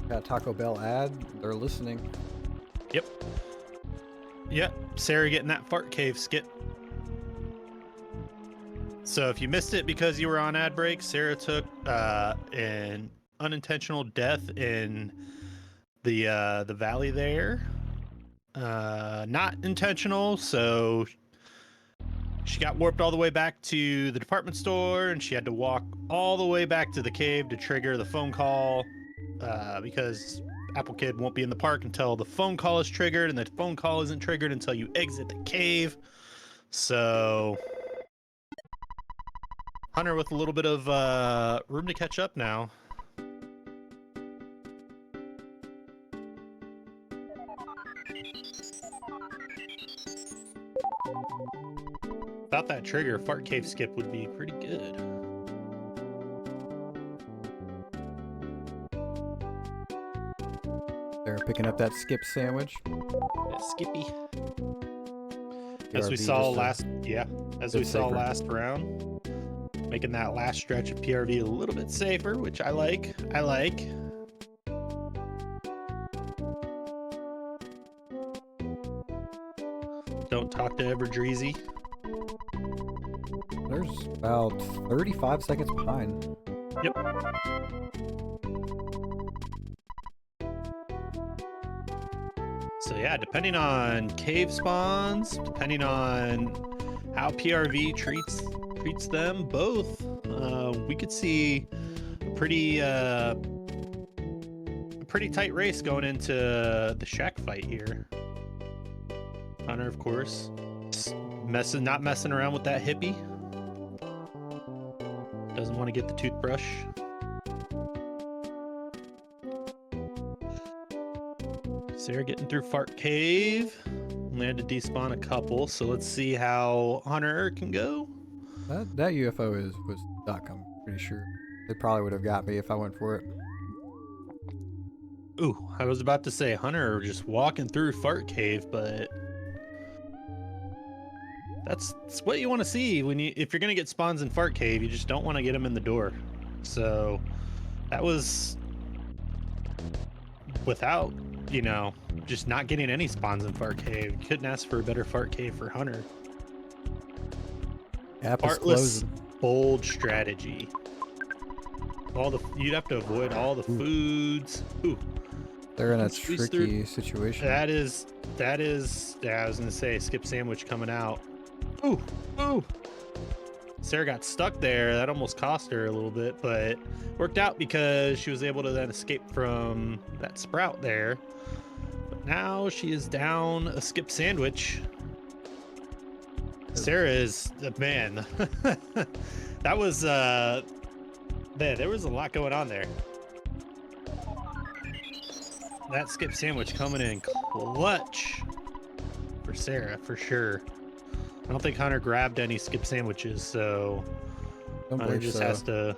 Got a Taco Bell ad. They're listening.
Yep. Sarah getting that fart cave skit. So if you missed it because you were on ad break, Sarah took an unintentional death in the valley there. Not intentional, so she got warped all the way back to the department store, and she had to walk all the way back to the cave to trigger the phone call, because Apple Kid won't be in the park until the phone call is triggered, and the phone call isn't triggered until you exit the cave. So Hunter with a little bit of room to catch up now. Without that trigger, fart cave skip would be pretty good.
They're picking up that skip sandwich.
Yeah, Skippy.
PRV
As we saw
just
last round, making that last stretch of PRV a little bit safer, which I like. Don't talk to Everdreezy.
There's about 35 seconds behind.
Yep. So yeah, depending on cave spawns, depending on how PRV treats them both, we could see a pretty tight race going into the shack fight here. Hunter, of course, not messing around with that hippie. Doesn't want to get the toothbrush. Sarah getting through Fart Cave. Only had to despawn a couple, so let's see how Hunter can go.
That UFO was stuck, I'm pretty sure. They probably would have got me if I went for it.
Ooh, I was about to say Hunter just walking through Fart Cave, but that's what you want to see if you're gonna get spawns in Fart Cave. You just don't want to get them in the door. So that was without, you know, just not getting any spawns in Fart Cave. Couldn't ask for a better Fart Cave for Hunter.
App is
Heartless,
closing.
bold strategy. You'd have to avoid all the foods. Ooh,
They're in a
Squeeze
tricky situation.
that is. Yeah, I was gonna say skip sandwich coming out. Ooh, ooh. Sarah got stuck there. That almost cost her a little bit, but worked out because she was able to then escape from that sprout there. But now she is down a skip sandwich. Sarah is man. That was man, there was a lot going on there. That skip sandwich coming in clutch for Sarah for sure. I don't think Hunter grabbed any skip sandwiches, so
Don't
Hunter
believe
just
so.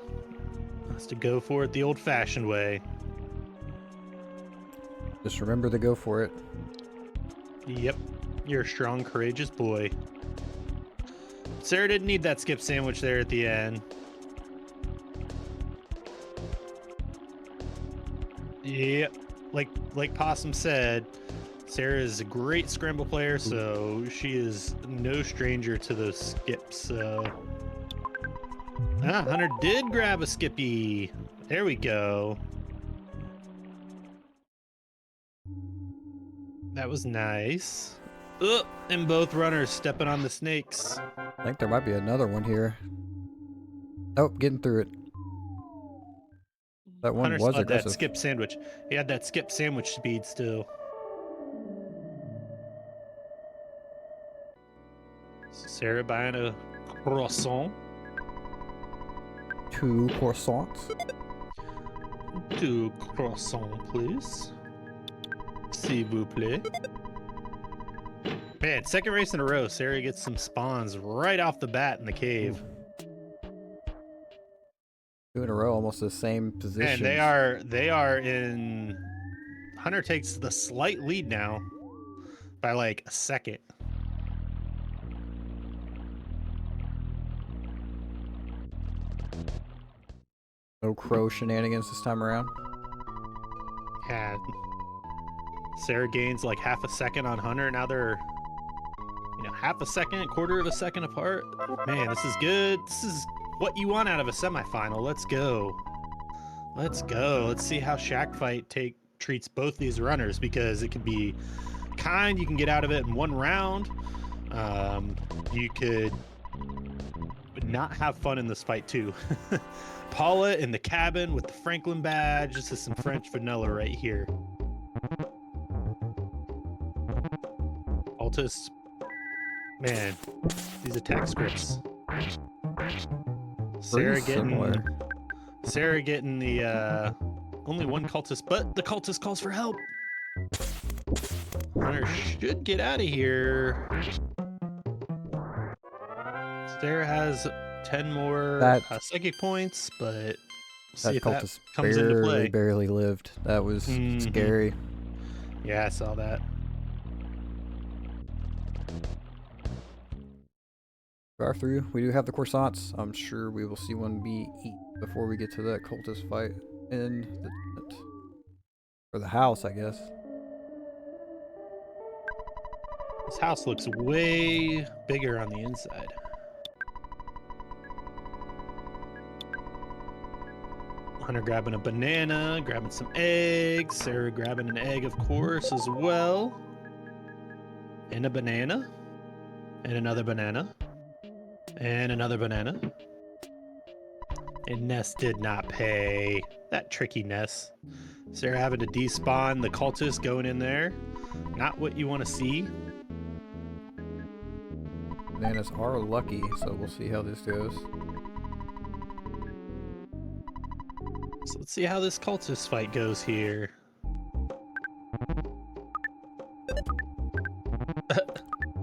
has to go for it the old-fashioned way.
Just remember to go for it.
Yep, you're a strong, courageous boy. Sarah didn't need that skip sandwich there at the end. Yep, like Possum said, Sarah is a great scramble player, so she is no stranger to those skips. So, Hunter did grab a skippy. There we go. That was nice. And both runners stepping on the snakes.
I think there might be another one here. Oh, getting through it. That one
Hunter
was
still had that
aggressive.
skip sandwich. He had that skip sandwich speed still. Sarah buying a croissant.
2 croissants.
2 croissants, please. S'il vous plaît. Man, second race in a row, Sarah gets some spawns right off the bat in the cave.
2 in a row, almost the same position.
And they are in. Hunter takes the slight lead now by like a second.
No crow shenanigans this time around.
Yeah. Sarah gains like half a second on Hunter. Now they're, half a second, quarter of a second apart. Man, this is good. This is what you want out of a semifinal. Let's go. Let's go. Let's see how Shack Fight treats both these runners, because it can be kind. You can get out of it in one round. You could not have fun in this fight too. Paula in the cabin with the Franklin badge. This is some French vanilla right here. Altus, man, these attack scripts. Sarah getting the only one cultist, but the cultist calls for help. Hunter should get out of here. Sarah has 10 more psychic points, but see if that comes into play.
Barely lived. That was scary.
Yeah, I saw that.
Far through. We do have the croissants. I'm sure we will see one be eaten before we get to that cultist fight in the tent. Or the house, I guess.
This house looks way bigger on the inside. Hunter grabbing a banana, grabbing some eggs. Sarah grabbing an egg, of course, as well. And a banana. And another banana. And another banana. And Ness did not pay. That tricky Ness. Sarah having to despawn the cultist going in there. Not what you want to see.
Bananas are lucky, so we'll see how this goes.
So let's see how this cultist fight goes here.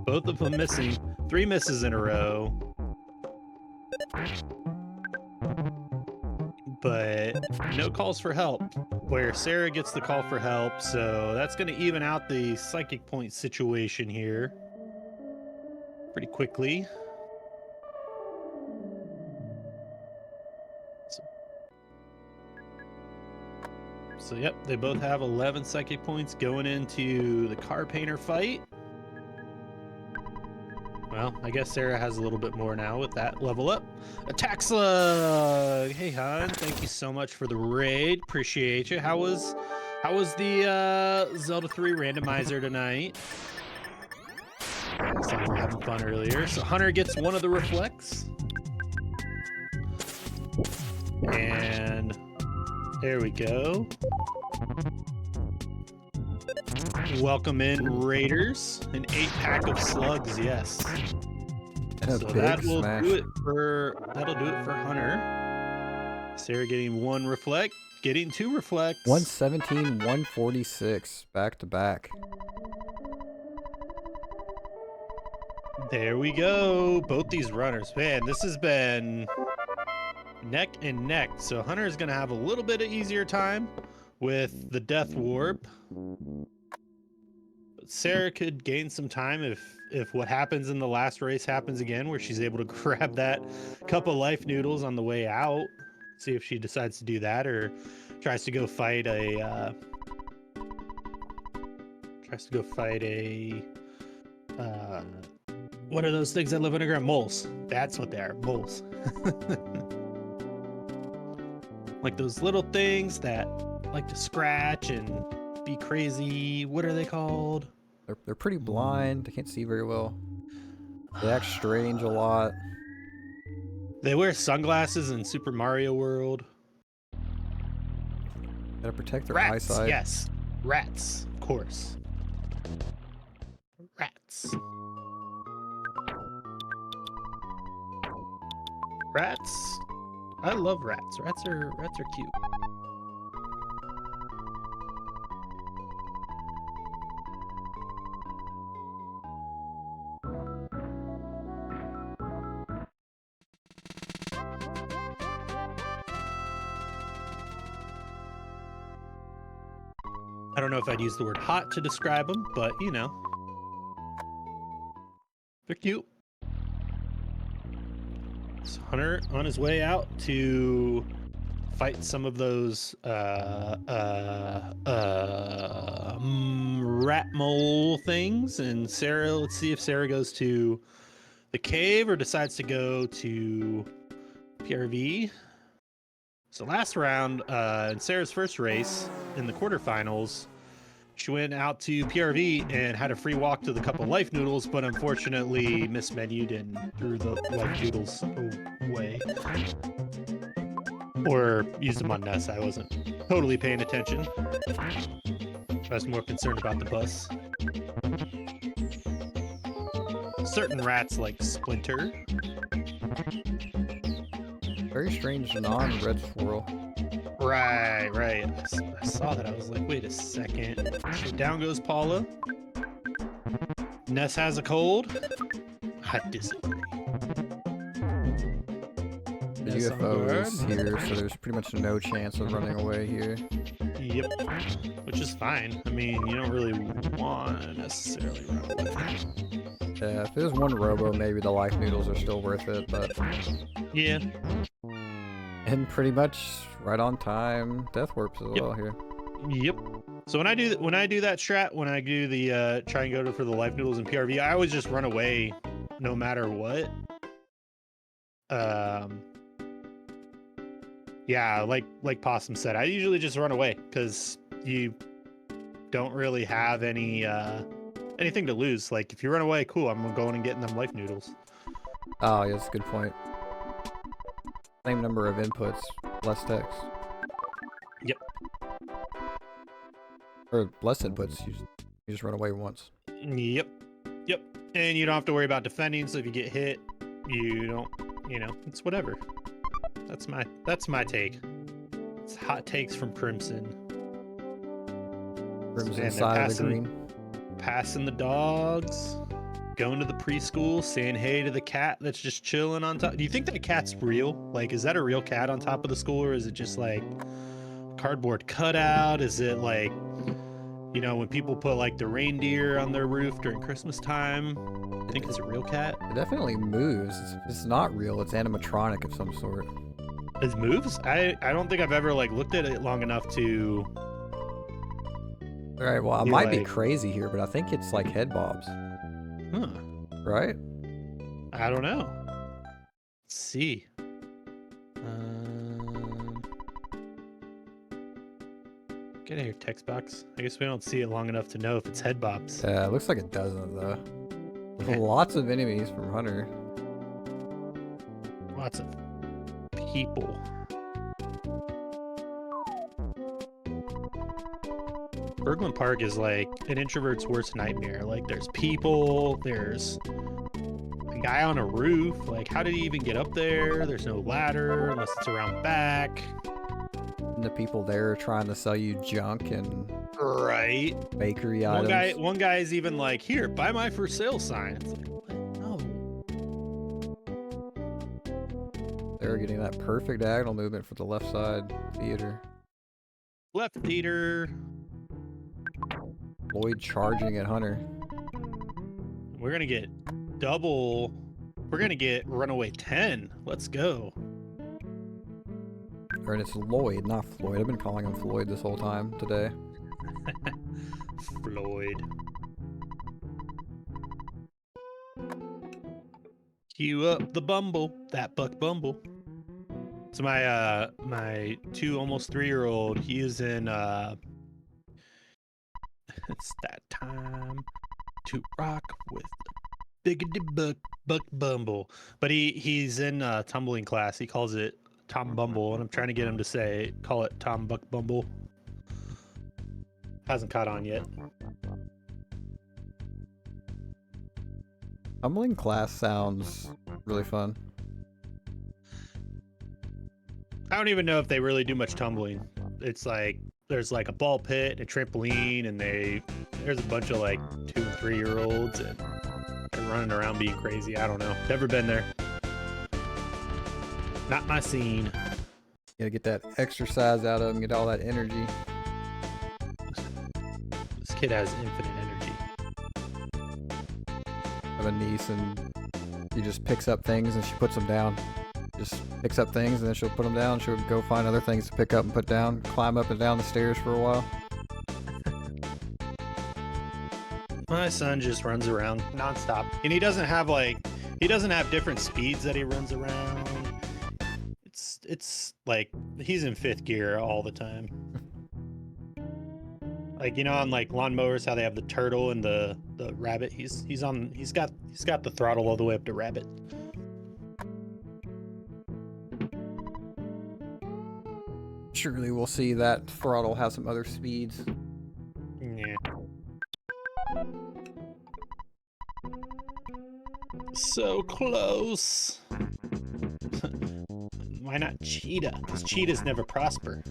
Both of them missing. 3 misses in a row. But no calls for help, where Sarah gets the call for help, so that's going to even out the psychic point situation here pretty quickly. So yep, they both have 11 psychic points going into the car painter fight. Well, I guess Serra has a little bit more now with that level up. Attack Slug! Hey, Hun, thank you so much for the raid. Appreciate you. How was the Zelda 3 randomizer tonight? Sounds like having fun earlier. So Hunter gets one of the reflects. And there we go. Welcome in, Raiders. An 8-pack of slugs, yes.
And a
So
big
that'll
smash.
do it for Hunter. Serra getting 1 reflect, getting 2 reflects.
117, 146, back to back.
There we go. Both these runners, man, this has been neck and neck. So Hunter is gonna have a little bit of easier time with the Death Warp. But Serra could gain some time if what happens in the last race happens again, where she's able to grab that cup of life noodles on the way out. See if she decides to do that, or tries to go fight a what are those things that live underground? Moles. That's what they are, moles. Like those little things that like to scratch and be crazy. What are they called?
They're pretty blind. They can't see very well. They act strange a lot.
They wear sunglasses in Super Mario World.
Gotta protect their
Rats,
eyesight.
yes. Rats, of course. Rats. Rats. I love rats. Rats are cute. I don't know if I'd use the word hot to describe them, but you know, they're cute. So Hunter on his way out to fight some of those rat mole things, and Serra, let's see if Serra goes to the cave or decides to go to PRV. So last round, in Sarah's first race in the quarterfinals, she went out to PRV and had a free walk to the cup of life noodles, but unfortunately mismenued and threw the life noodles away. Or used them on Ness. I wasn't totally paying attention. I was more concerned about the bus. Certain rats like Splinter.
Very strange non-red swirl.
Right. I saw that. I was like, wait a second. So down goes Paula. Ness has a cold. I disagree.
The
Ness
UFO
on
is
guard.
here, so there's pretty much no chance of running away here.
Yep. Which is fine. I mean, you don't really want to necessarily run away.
Yeah, if there's one robo, maybe the life noodles are still worth it, but...
Yeah.
And pretty much right on time, death warps as well here.
Yep. So when I do that strat, when I do the try and go for the life noodles in PRV, I always just run away no matter what. Yeah, like Possum said, I usually just run away because you don't really have any anything to lose. Like if you run away, cool, I'm going and getting them life noodles.
Oh, yeah, that's a good point. Same number of inputs, less text.
Yep.
Or less inputs, you just run away once.
Yep. And you don't have to worry about defending, so if you get hit, you don't, it's whatever. That's my take. It's hot takes from Crimson.
Crimson
they're
side of the green.
Passing the dogs, going to the preschool, saying hey to the cat that's just chilling on top. Do you think that cat's real? Like, is that a real cat on top of the school, or is it just like cardboard cutout? Is it like, when people put like the reindeer on their roof during Christmas time? I think it's a real cat.
It definitely moves. It's not real. It's animatronic of some sort.
It moves? I don't think I've ever like looked at it long enough to
All right, well, I
You're
might be
like-
crazy here, but I think it's like head bobs,
Huh.
right?
I don't know. Let's see. Get out of here, text box. I guess we don't see it long enough to know if it's head bobs.
Yeah, it looks like it doesn't, though. Lots of enemies from Hunter.
Lots of people. Berglund Park is like an introvert's worst nightmare. Like, there's people, there's a guy on a roof. Like, how did he even get up there? There's no ladder unless it's around back.
And the people there are trying to sell you junk and
Right.
bakery items.
One guy is even like, here, buy my for sale sign. It's like, what? No.
They're getting that perfect diagonal movement for the left side theater.
Left theater.
Lloyd charging at Hunter.
We're gonna get double. We're gonna get runaway 10. Let's go.
Or it's Lloyd, not Floyd. I've been calling him Floyd this whole time today.
Floyd. Cue up the Bumble, that Buck Bumble. So my 2 almost 3-year-old, he is in it's that time to rock with Biggity Buck Bumble. But he's in tumbling class. He calls it Tom Bumble, and I'm trying to get him to call it Tom Buck Bumble. Hasn't caught on yet.
Tumbling class sounds really fun.
I don't even know if they really do much tumbling. It's like there's like a ball pit, a trampoline, and there's a bunch of like 2 and 3-year-olds and they're running around being crazy. I don't know. Never been there. Not my scene.
You gotta get that exercise out of him, get all that energy.
This kid has infinite energy.
I have a niece and she just picks up things and she puts them down. Just picks up things and then she'll put them down. She'll go find other things to pick up and put down, climb up and down the stairs for a while.
My son just runs around nonstop, and he doesn't have different speeds that he runs around. It's like he's in 5th gear all the time. Like, you know, on like lawnmowers, how they have the turtle and the rabbit. He's got the throttle all the way up to rabbit.
Surely we'll see that throttle have some other speeds.
Yeah. So close. Why not cheetah? Because cheetahs never prosper.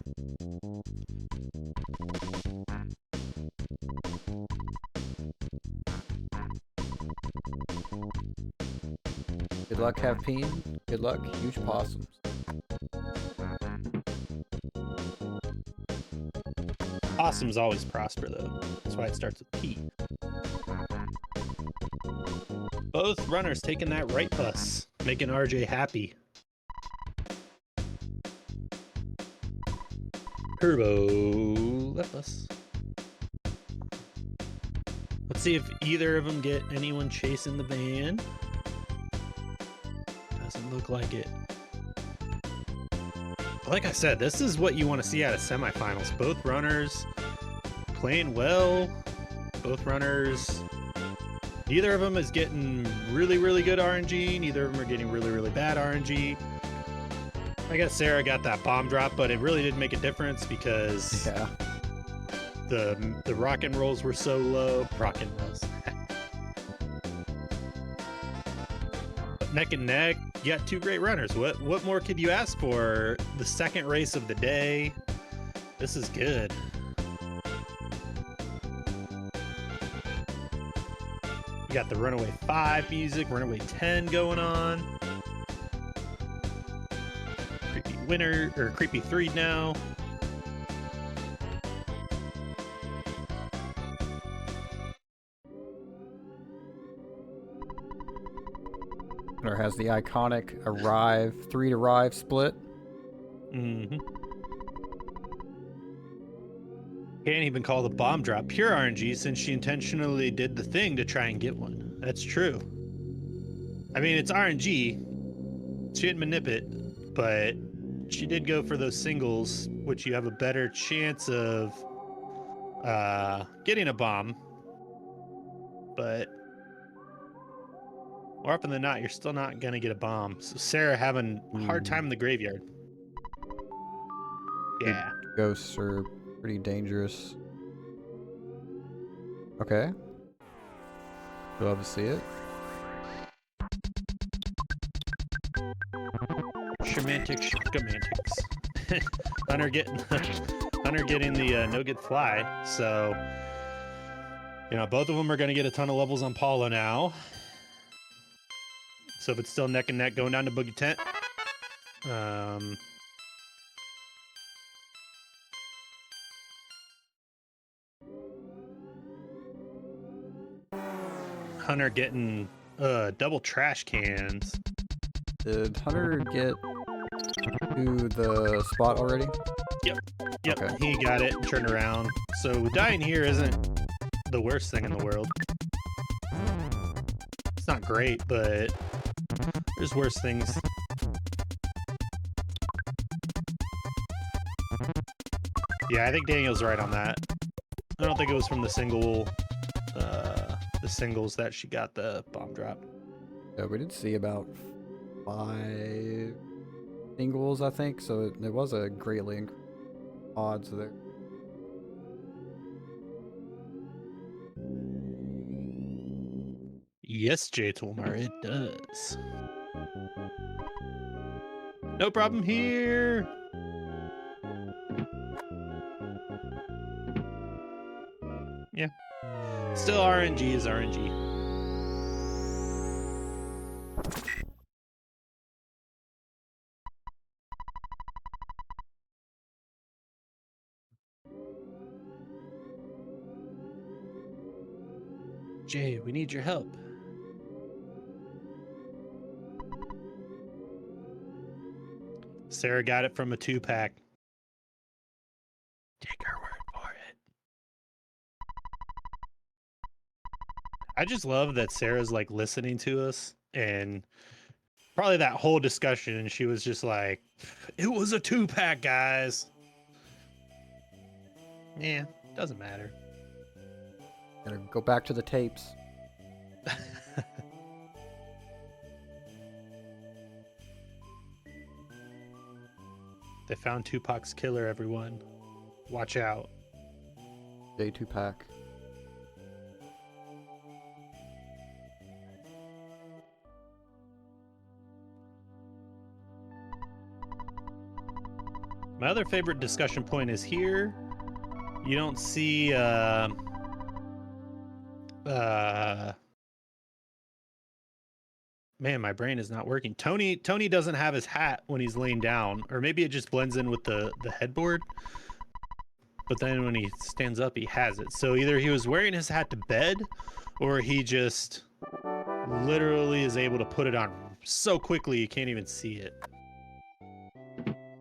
Good luck, have peen. Good luck, huge possums.
Possums always prosper, though. That's why it starts with P. Both runners taking that right bus, making RJ happy. Turbo left bus. Let's see if either of them get anyone chasing the van. Doesn't look like it. Like I said, this is what you want to see out of semifinals. Both runners playing well. Both runners, neither of them is getting really, really good RNG. Neither of them are getting really, really bad RNG. I guess Serra got that bomb drop, but it really didn't make a difference because the rock and rolls were so low. Rock and rolls. Neck and neck. You got 2 great runners. What more could you ask for? The second race of the day. This is good. You got the Runaway 5 music, Runaway 10 going on. Creepy winner, or Creepy 3 now.
Or has the iconic arrive, 3 to arrive split.
Mm-hmm. Can't even call the bomb drop pure RNG since she intentionally did the thing to try and get one. That's true. I mean, it's RNG. She didn't manip it, but she did go for those singles, which you have a better chance of getting a bomb. But more often than not, you're still not gonna get a bomb. So Serra having a hard time in the graveyard. Yeah.
Ghosts are pretty dangerous. Okay. You'll love to see it.
Shamantic shamantics. Hunter getting the no get fly. So you know, both of them are gonna get a ton of levels on Paula now. So if it's still neck and neck going down to Boogey Tent. Hunter getting double trash cans.
Did Hunter get to the spot already?
Yep,
Okay.
he got it and turned around. So dying here isn't the worst thing in the world. It's not great, but there's worse things. Yeah, I think Daniel's right on that. I don't think it was from the singles that she got the bomb drop.
Yeah, we did see about 5 singles, I think, so it was a greatly increased odds there.
Yes, J Tolmar, it does. No problem here. Yeah. Still RNG is RNG. Jay, we need your help. Serra got it from a 2-pack. Take our word for it. I just love that Sarah's like listening to us, and probably that whole discussion, and she was just like, it was a 2-pack, guys. Yeah, doesn't matter.
Gotta go back to the tapes.
They found Tupac's killer, everyone. Watch out.
J2 pack.
My other favorite discussion point is here. You don't see man, my brain is not working. Tony doesn't have his hat when he's laying down, or maybe it just blends in with the headboard. But then when he stands up, he has it. So either he was wearing his hat to bed, or he just literally is able to put it on so quickly you can't even see it.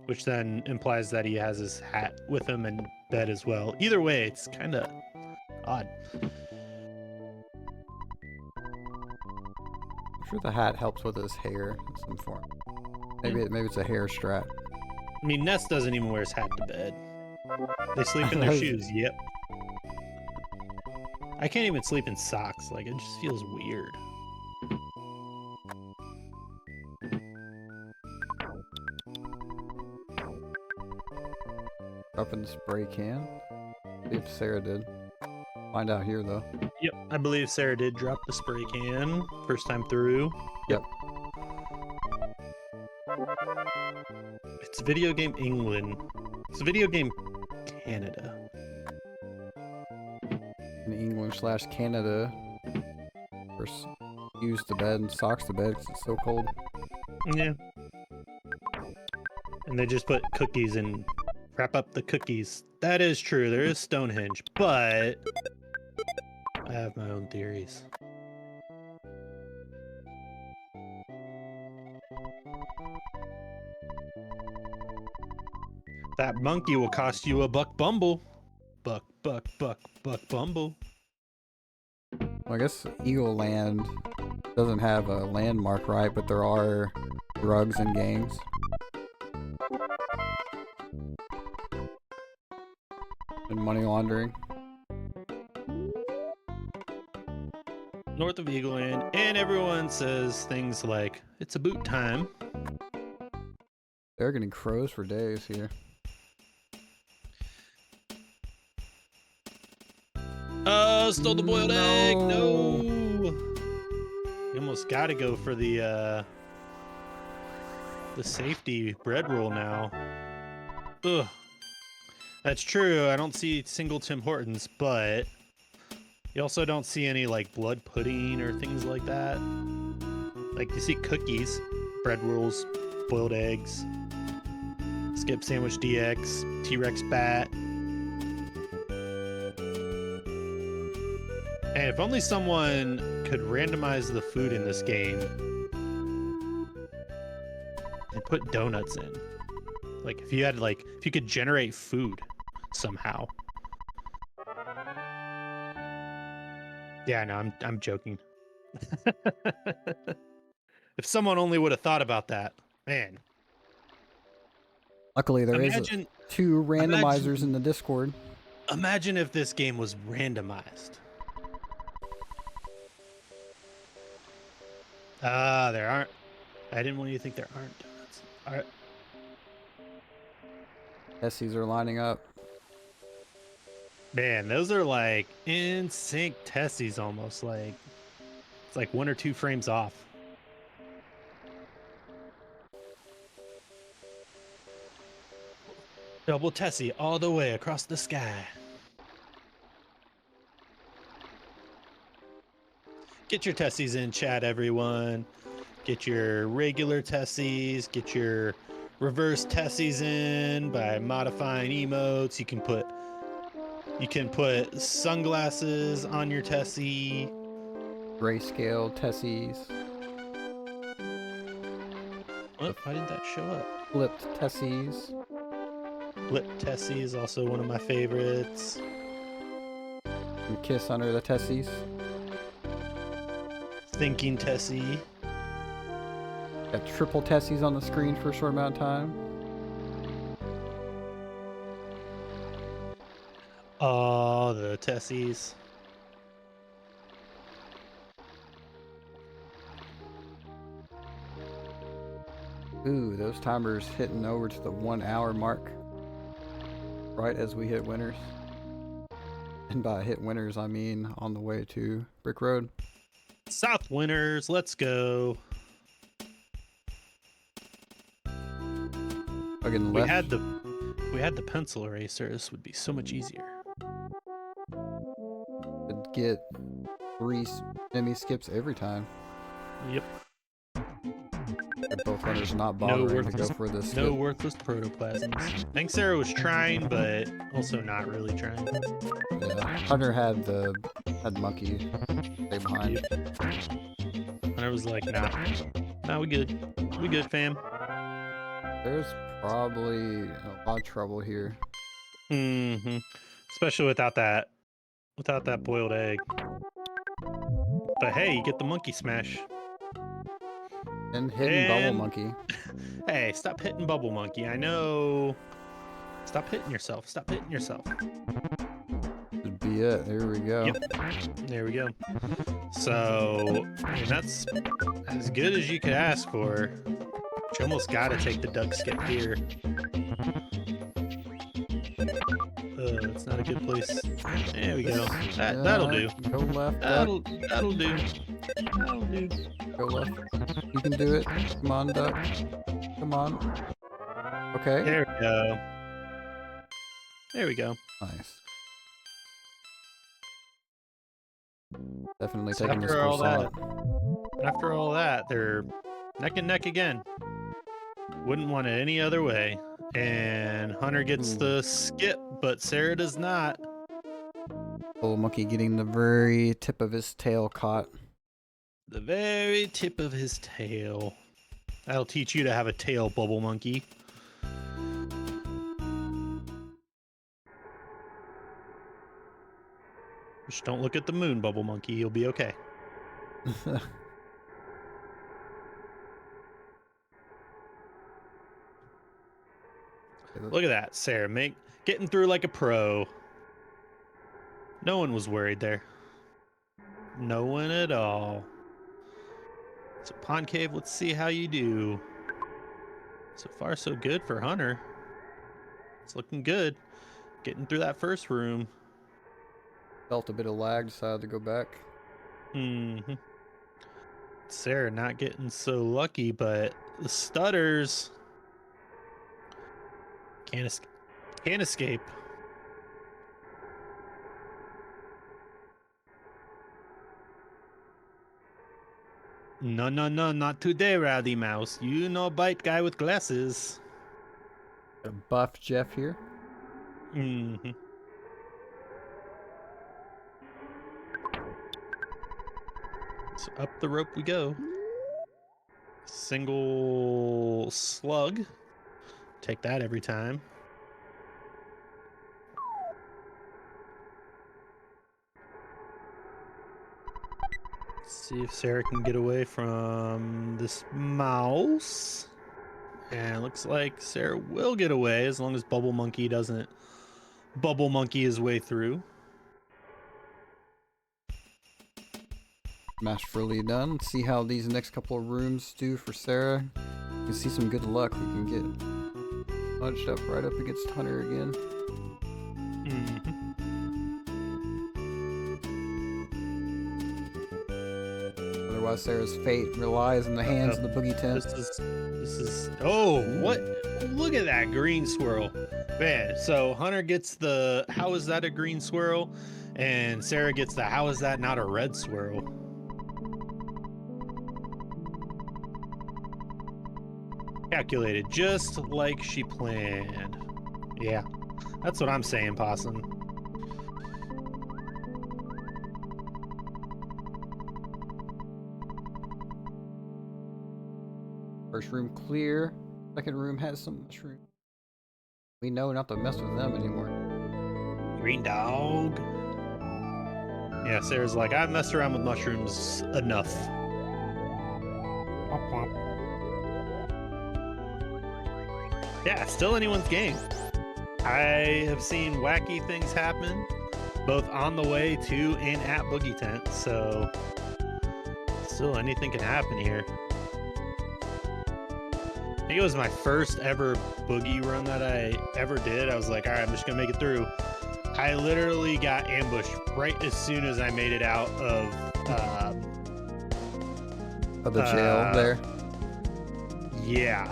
Which then implies that he has his hat with him in bed as well. Either way, it's kind of odd.
I'm sure the hat helps with his hair in some form. Maybe it's a hair strap.
I mean, Ness doesn't even wear his hat to bed. They sleep in their shoes. Yep. I can't even sleep in socks. Like, it just feels weird.
Up in the spray can. See if Sarah did. Find out here though.
Yep, I believe Serra did drop the spray can first time through.
Yep.
It's Video Game England. It's Video Game Canada.
In England/Canada. First use the bed and socks the bed because it's so cold.
Yeah. And they just put cookies and wrap up the cookies. That is true. There is Stonehenge, but I have my own theories. That monkey will cost you a buck bumble. Buck buck, bumble.
Well, I guess Eagle Land doesn't have a landmark, right? But there are drugs and gangs. And money laundering.
North of Eagle Land, and everyone says things like, it's a boot time.
They're getting crows for days here.
Stole the boiled egg. No. You almost got to go for the safety bread roll now. Ugh. That's true. I don't see single Tim Hortons, but you also don't see any like blood pudding or things like that. Like you see cookies, bread rolls, boiled eggs, skip sandwich DX, T-Rex bat. And if only someone could randomize the food in this game and put donuts in. Like if you could generate food somehow. Yeah, no, I'm joking. If someone only would have thought about that, man.
Luckily, there is two randomizers in the Discord.
Imagine if this game was randomized. There aren't. I didn't want you to think there aren't donuts. All right.
Tessies are lining up.
Man, those are like in sync Tessies almost. Like it's like 1 or 2 frames off. Double Tessie all the way across the sky. Get your Tessies in chat, everyone. Get your regular Tessies. Get your reverse Tessies in by modifying emotes. You can put sunglasses on your Tessie.
Grayscale Tessies.
What? Why didn't that show up?
Flipped Tessies.
Flipped Tessie is also one of my favorites.
And kiss under the Tessies.
Thinking Tessie.
Got triple Tessies on the screen for a short amount of time.
Oh, the Tessies.
Ooh, those timers hitting over to the 1 hour mark. Right as we hit winners. And by hit winners, I mean on the way to Brick Road.
South winners, let's go.
Again,
We had the pencil eraser. This would be so much easier.
Could get 3 enemy skips every time.
Yep.
And both runners not bothering to go for this.
No worthless protoplasms. I think Serra was trying, but also not really trying.
Yeah, Hunter had the monkey stay behind.
Hunter was like, nah, we good. We good, fam.
There's probably a lot of trouble here.
Mm-hmm. Especially without that boiled egg. But hey, you get the monkey smash.
And hitting Bubble Monkey.
Hey, stop hitting Bubble Monkey. I know. Stop hitting yourself. Stop hitting yourself.
Should be it. There we go.
Yep. There we go. So, I mean, that's as good as you could ask for. You almost got to take the duck skip here. It's not a good place. There we go. That'll do.
Go left.
That'll do. That'll do.
Go left. You can do it. Come on, duck. Come on. Okay.
There we go. There we go.
Nice. Definitely
So
taking this
after all
course
that, after all that, they're neck and neck again. Wouldn't want it any other way. And Hunter gets the skip, but Serra does not.
Little monkey getting the very tip of his tail caught.
The very tip of his tail. That'll teach you to have a tail, Bubble Monkey. Just don't look at the moon, Bubble Monkey. You'll be okay. Look at that, Sarah. Getting through like a pro. No one was worried there. No one at all. So Pond Cave, let's see how you do. So far, so good for Hunter. It's looking good. Getting through that first room.
Felt a bit of lag, decided to go back.
Mm-hmm. Sarah not getting so lucky, but the stutters can't escape. No, no, no, not today, Rowdy Mouse. You no bite guy with glasses.
A buff Jeff here.
Mm-hmm. So up the rope we go. Single slug. Take that every time. See if Sarah can get away from this mouse. And it looks like Sarah will get away as long as Bubble Monkey doesn't Bubble Monkey his way through.
Match fully done. See how these next couple of rooms do for Sarah. You can see some good luck. We can get punched up right up against Hunter again.
Mm-hmm.
Otherwise, Sarah's fate relies in the hands of the Boogey tent.
This is oh, what? Look at that green swirl. Man, so Hunter gets the how is that a green swirl? And Sarah gets the how is that not a red swirl? Calculated just like she planned. Yeah, that's what I'm saying, Possum.
First room clear. Second room has some mushroom. We know not to mess with them anymore.
Green dog. Yeah, Sarah's like, I've messed around with mushrooms enough. Womp womp. Yeah, still anyone's game. I have seen wacky things happen, both on the way to and at Boogey Tent, so still anything can happen here. I think it was my first ever Boogey run that I ever did. I was like, all right, I'm just gonna make it through. I literally got ambushed right as soon as I made it out of
the jail there.
Yeah.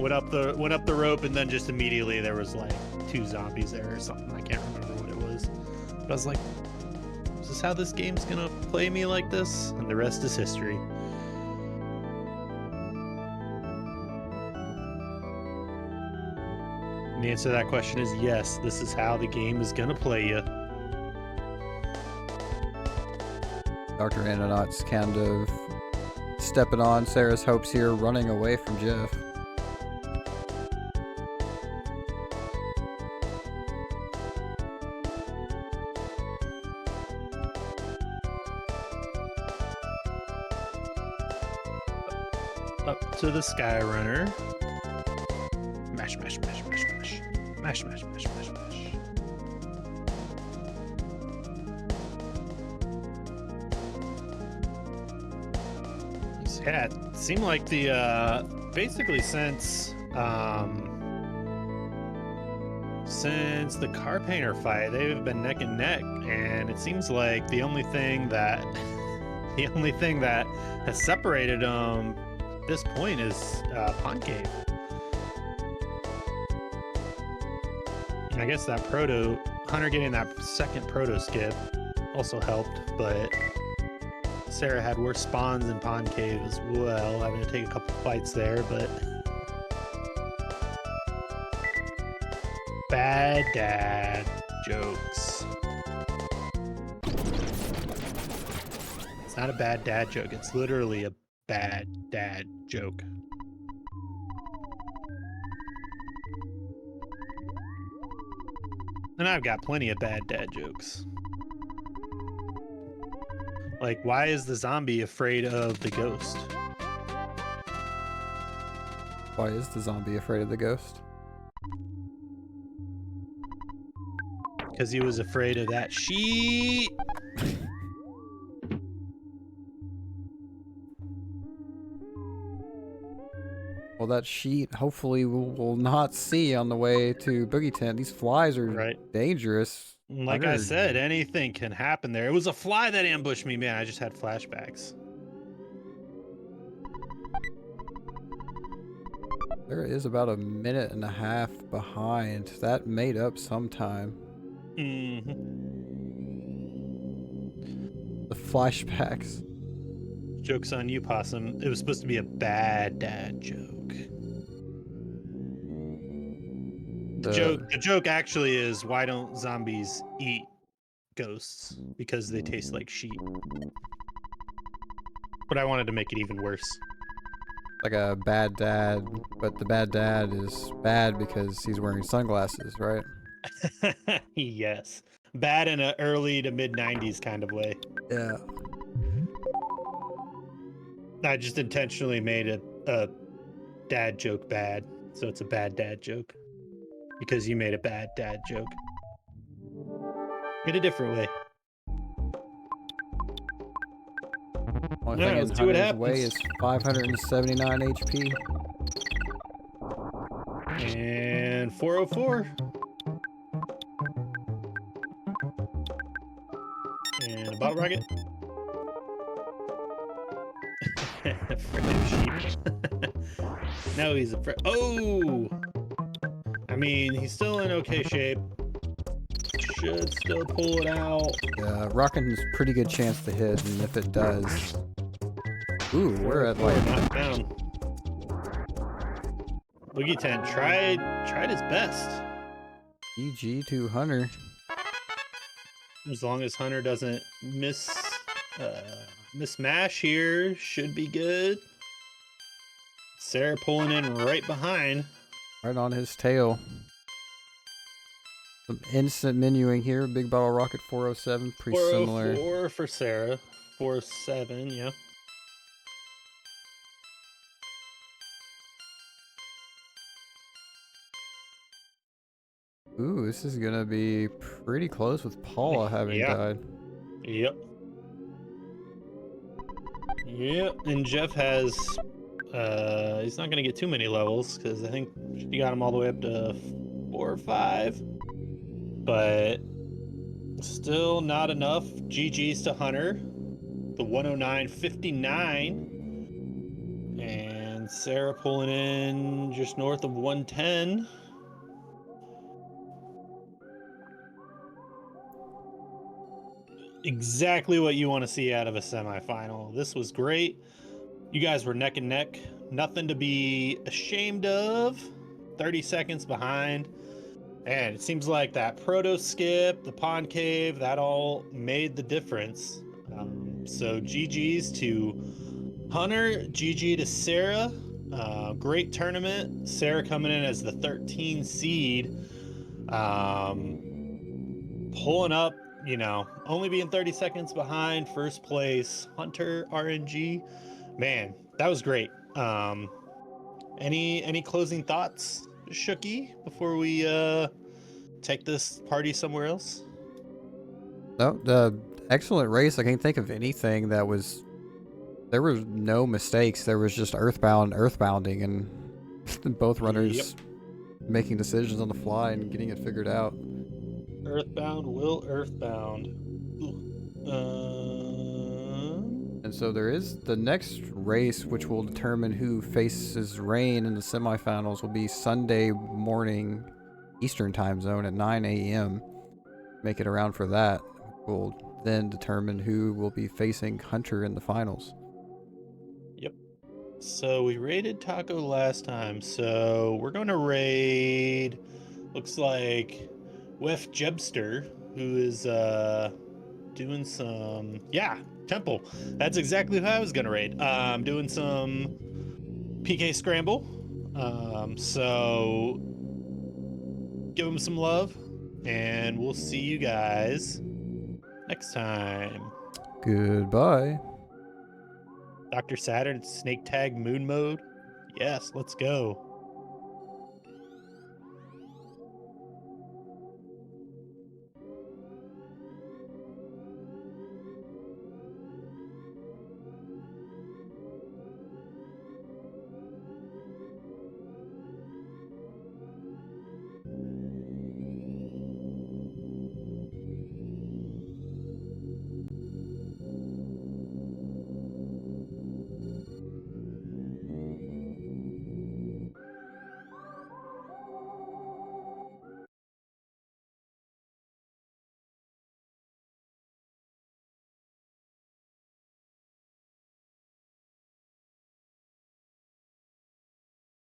Went up the rope, and then just immediately there was like 2 zombies there or something. I can't remember what it was. But I was like, is this how this game's gonna play me like this? And the rest is history. And the answer to that question is yes, this is how the game is gonna play you.
Dr. Ananot's kind of stepping on Sarah's hopes here, running away from Jeff.
Up to the Sky Runner. Mash. Mash. Yeah, it seemed like the basically since the car painter fight, they've been neck and neck, and it seems like the only thing that has separated them at this point is Pond Cave. And I guess that Hunter getting that second proto skip also helped, but Sarah had worse spawns in Pond Cave as well, having to take a couple fights there, but bad dad jokes. It's not a bad dad joke, it's literally a bad dad joke. And I've got plenty of bad dad jokes. Like, why is the zombie afraid of the ghost?
Why is the zombie afraid of the ghost?
Because he was afraid of that sheet.
Well, that sheet hopefully we'll not see on the way to Boogie Tent. These flies are
Right.
dangerous.
Like I said, anything can happen there. It was a fly that ambushed me, man. I just had flashbacks.
There is about a minute and a half behind. That made up some time.
Mm-hmm.
The flashbacks.
Joke's on you, Possum. It was supposed to be a bad dad joke. The joke actually is, why don't zombies eat ghosts? Because they taste like sheep. But I wanted to make it even worse.
Like a bad dad, but the bad dad is bad because he's wearing sunglasses, right?
Yes. Bad in an early to mid 90s kind of way.
Yeah.
I just intentionally made a dad joke bad, so it's a bad dad joke. Because you made a bad dad joke. In a different way.
Only thing in Hunter's way is 579 HP.
And 404. And a bottle rocket. Afraid of sheep. No, he's afraid. Oh! I mean, he's still in okay shape. Should still pull it out.
Yeah, rocking is pretty good chance to hit, and if it does... Ooh, we're at like...
Knocked down. Boogey Tent tried his best.
GG to Hunter.
As long as Hunter doesn't miss mash here, should be good. Serra pulling in right behind.
Right on his tail. Some instant menuing here. Big bottle rocket 407, pretty similar.
404 for Serra. 407, yeah.
Ooh, this is gonna be pretty close with Paula having died.
Yep. Yep, and Jeff has he's not gonna get too many levels because I think she got him all the way up to 4 or 5. But still not enough. GG's to Hunter. The 109.59. And Serra pulling in just north of 110. Exactly what you want to see out of a semifinal. This was great. You guys were neck and neck. Nothing to be ashamed of. 30 seconds behind. And it seems like that proto skip, the pond cave, that all made the difference. So GG's to Hunter, GG to Serra. Great tournament. Serra coming in as the 13 seed. Pulling up, you know, only being 30 seconds behind first place, HunterRNG. Man, that was great. Any closing thoughts, Shooky, before we take this party somewhere else?
No, the excellent race. I can't think of anything that was... There was no mistakes. There was just earthbounding, and both runners making decisions on the fly and getting it figured out.
Earthbound will earthbound.
And so there is the next race, which will determine who faces rain in the semifinals, will be Sunday morning Eastern time zone at 9 a.m. Make it around for that. Will then determine who will be facing Hunter in the finals.
Yep. So we raided Taco last time, so we're going to raid, looks like Wef Jebster, who is doing some, Temple. That's exactly who I was gonna raid. Doing some PK scramble. So give him some love, and we'll see you guys next time.
Goodbye.
Dr. Saturn, snake tag moon mode. Yes, let's go.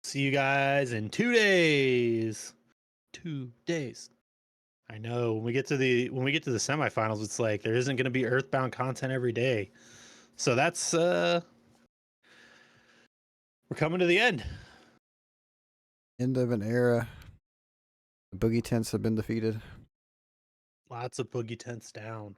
See you guys in 2 days. 2 days. I know when we get to the semifinals, it's like there isn't going to be Earthbound content every day. So that's we're coming to the end.
End of an era. The Boogey tents have been defeated.
Lots of boogie tents down.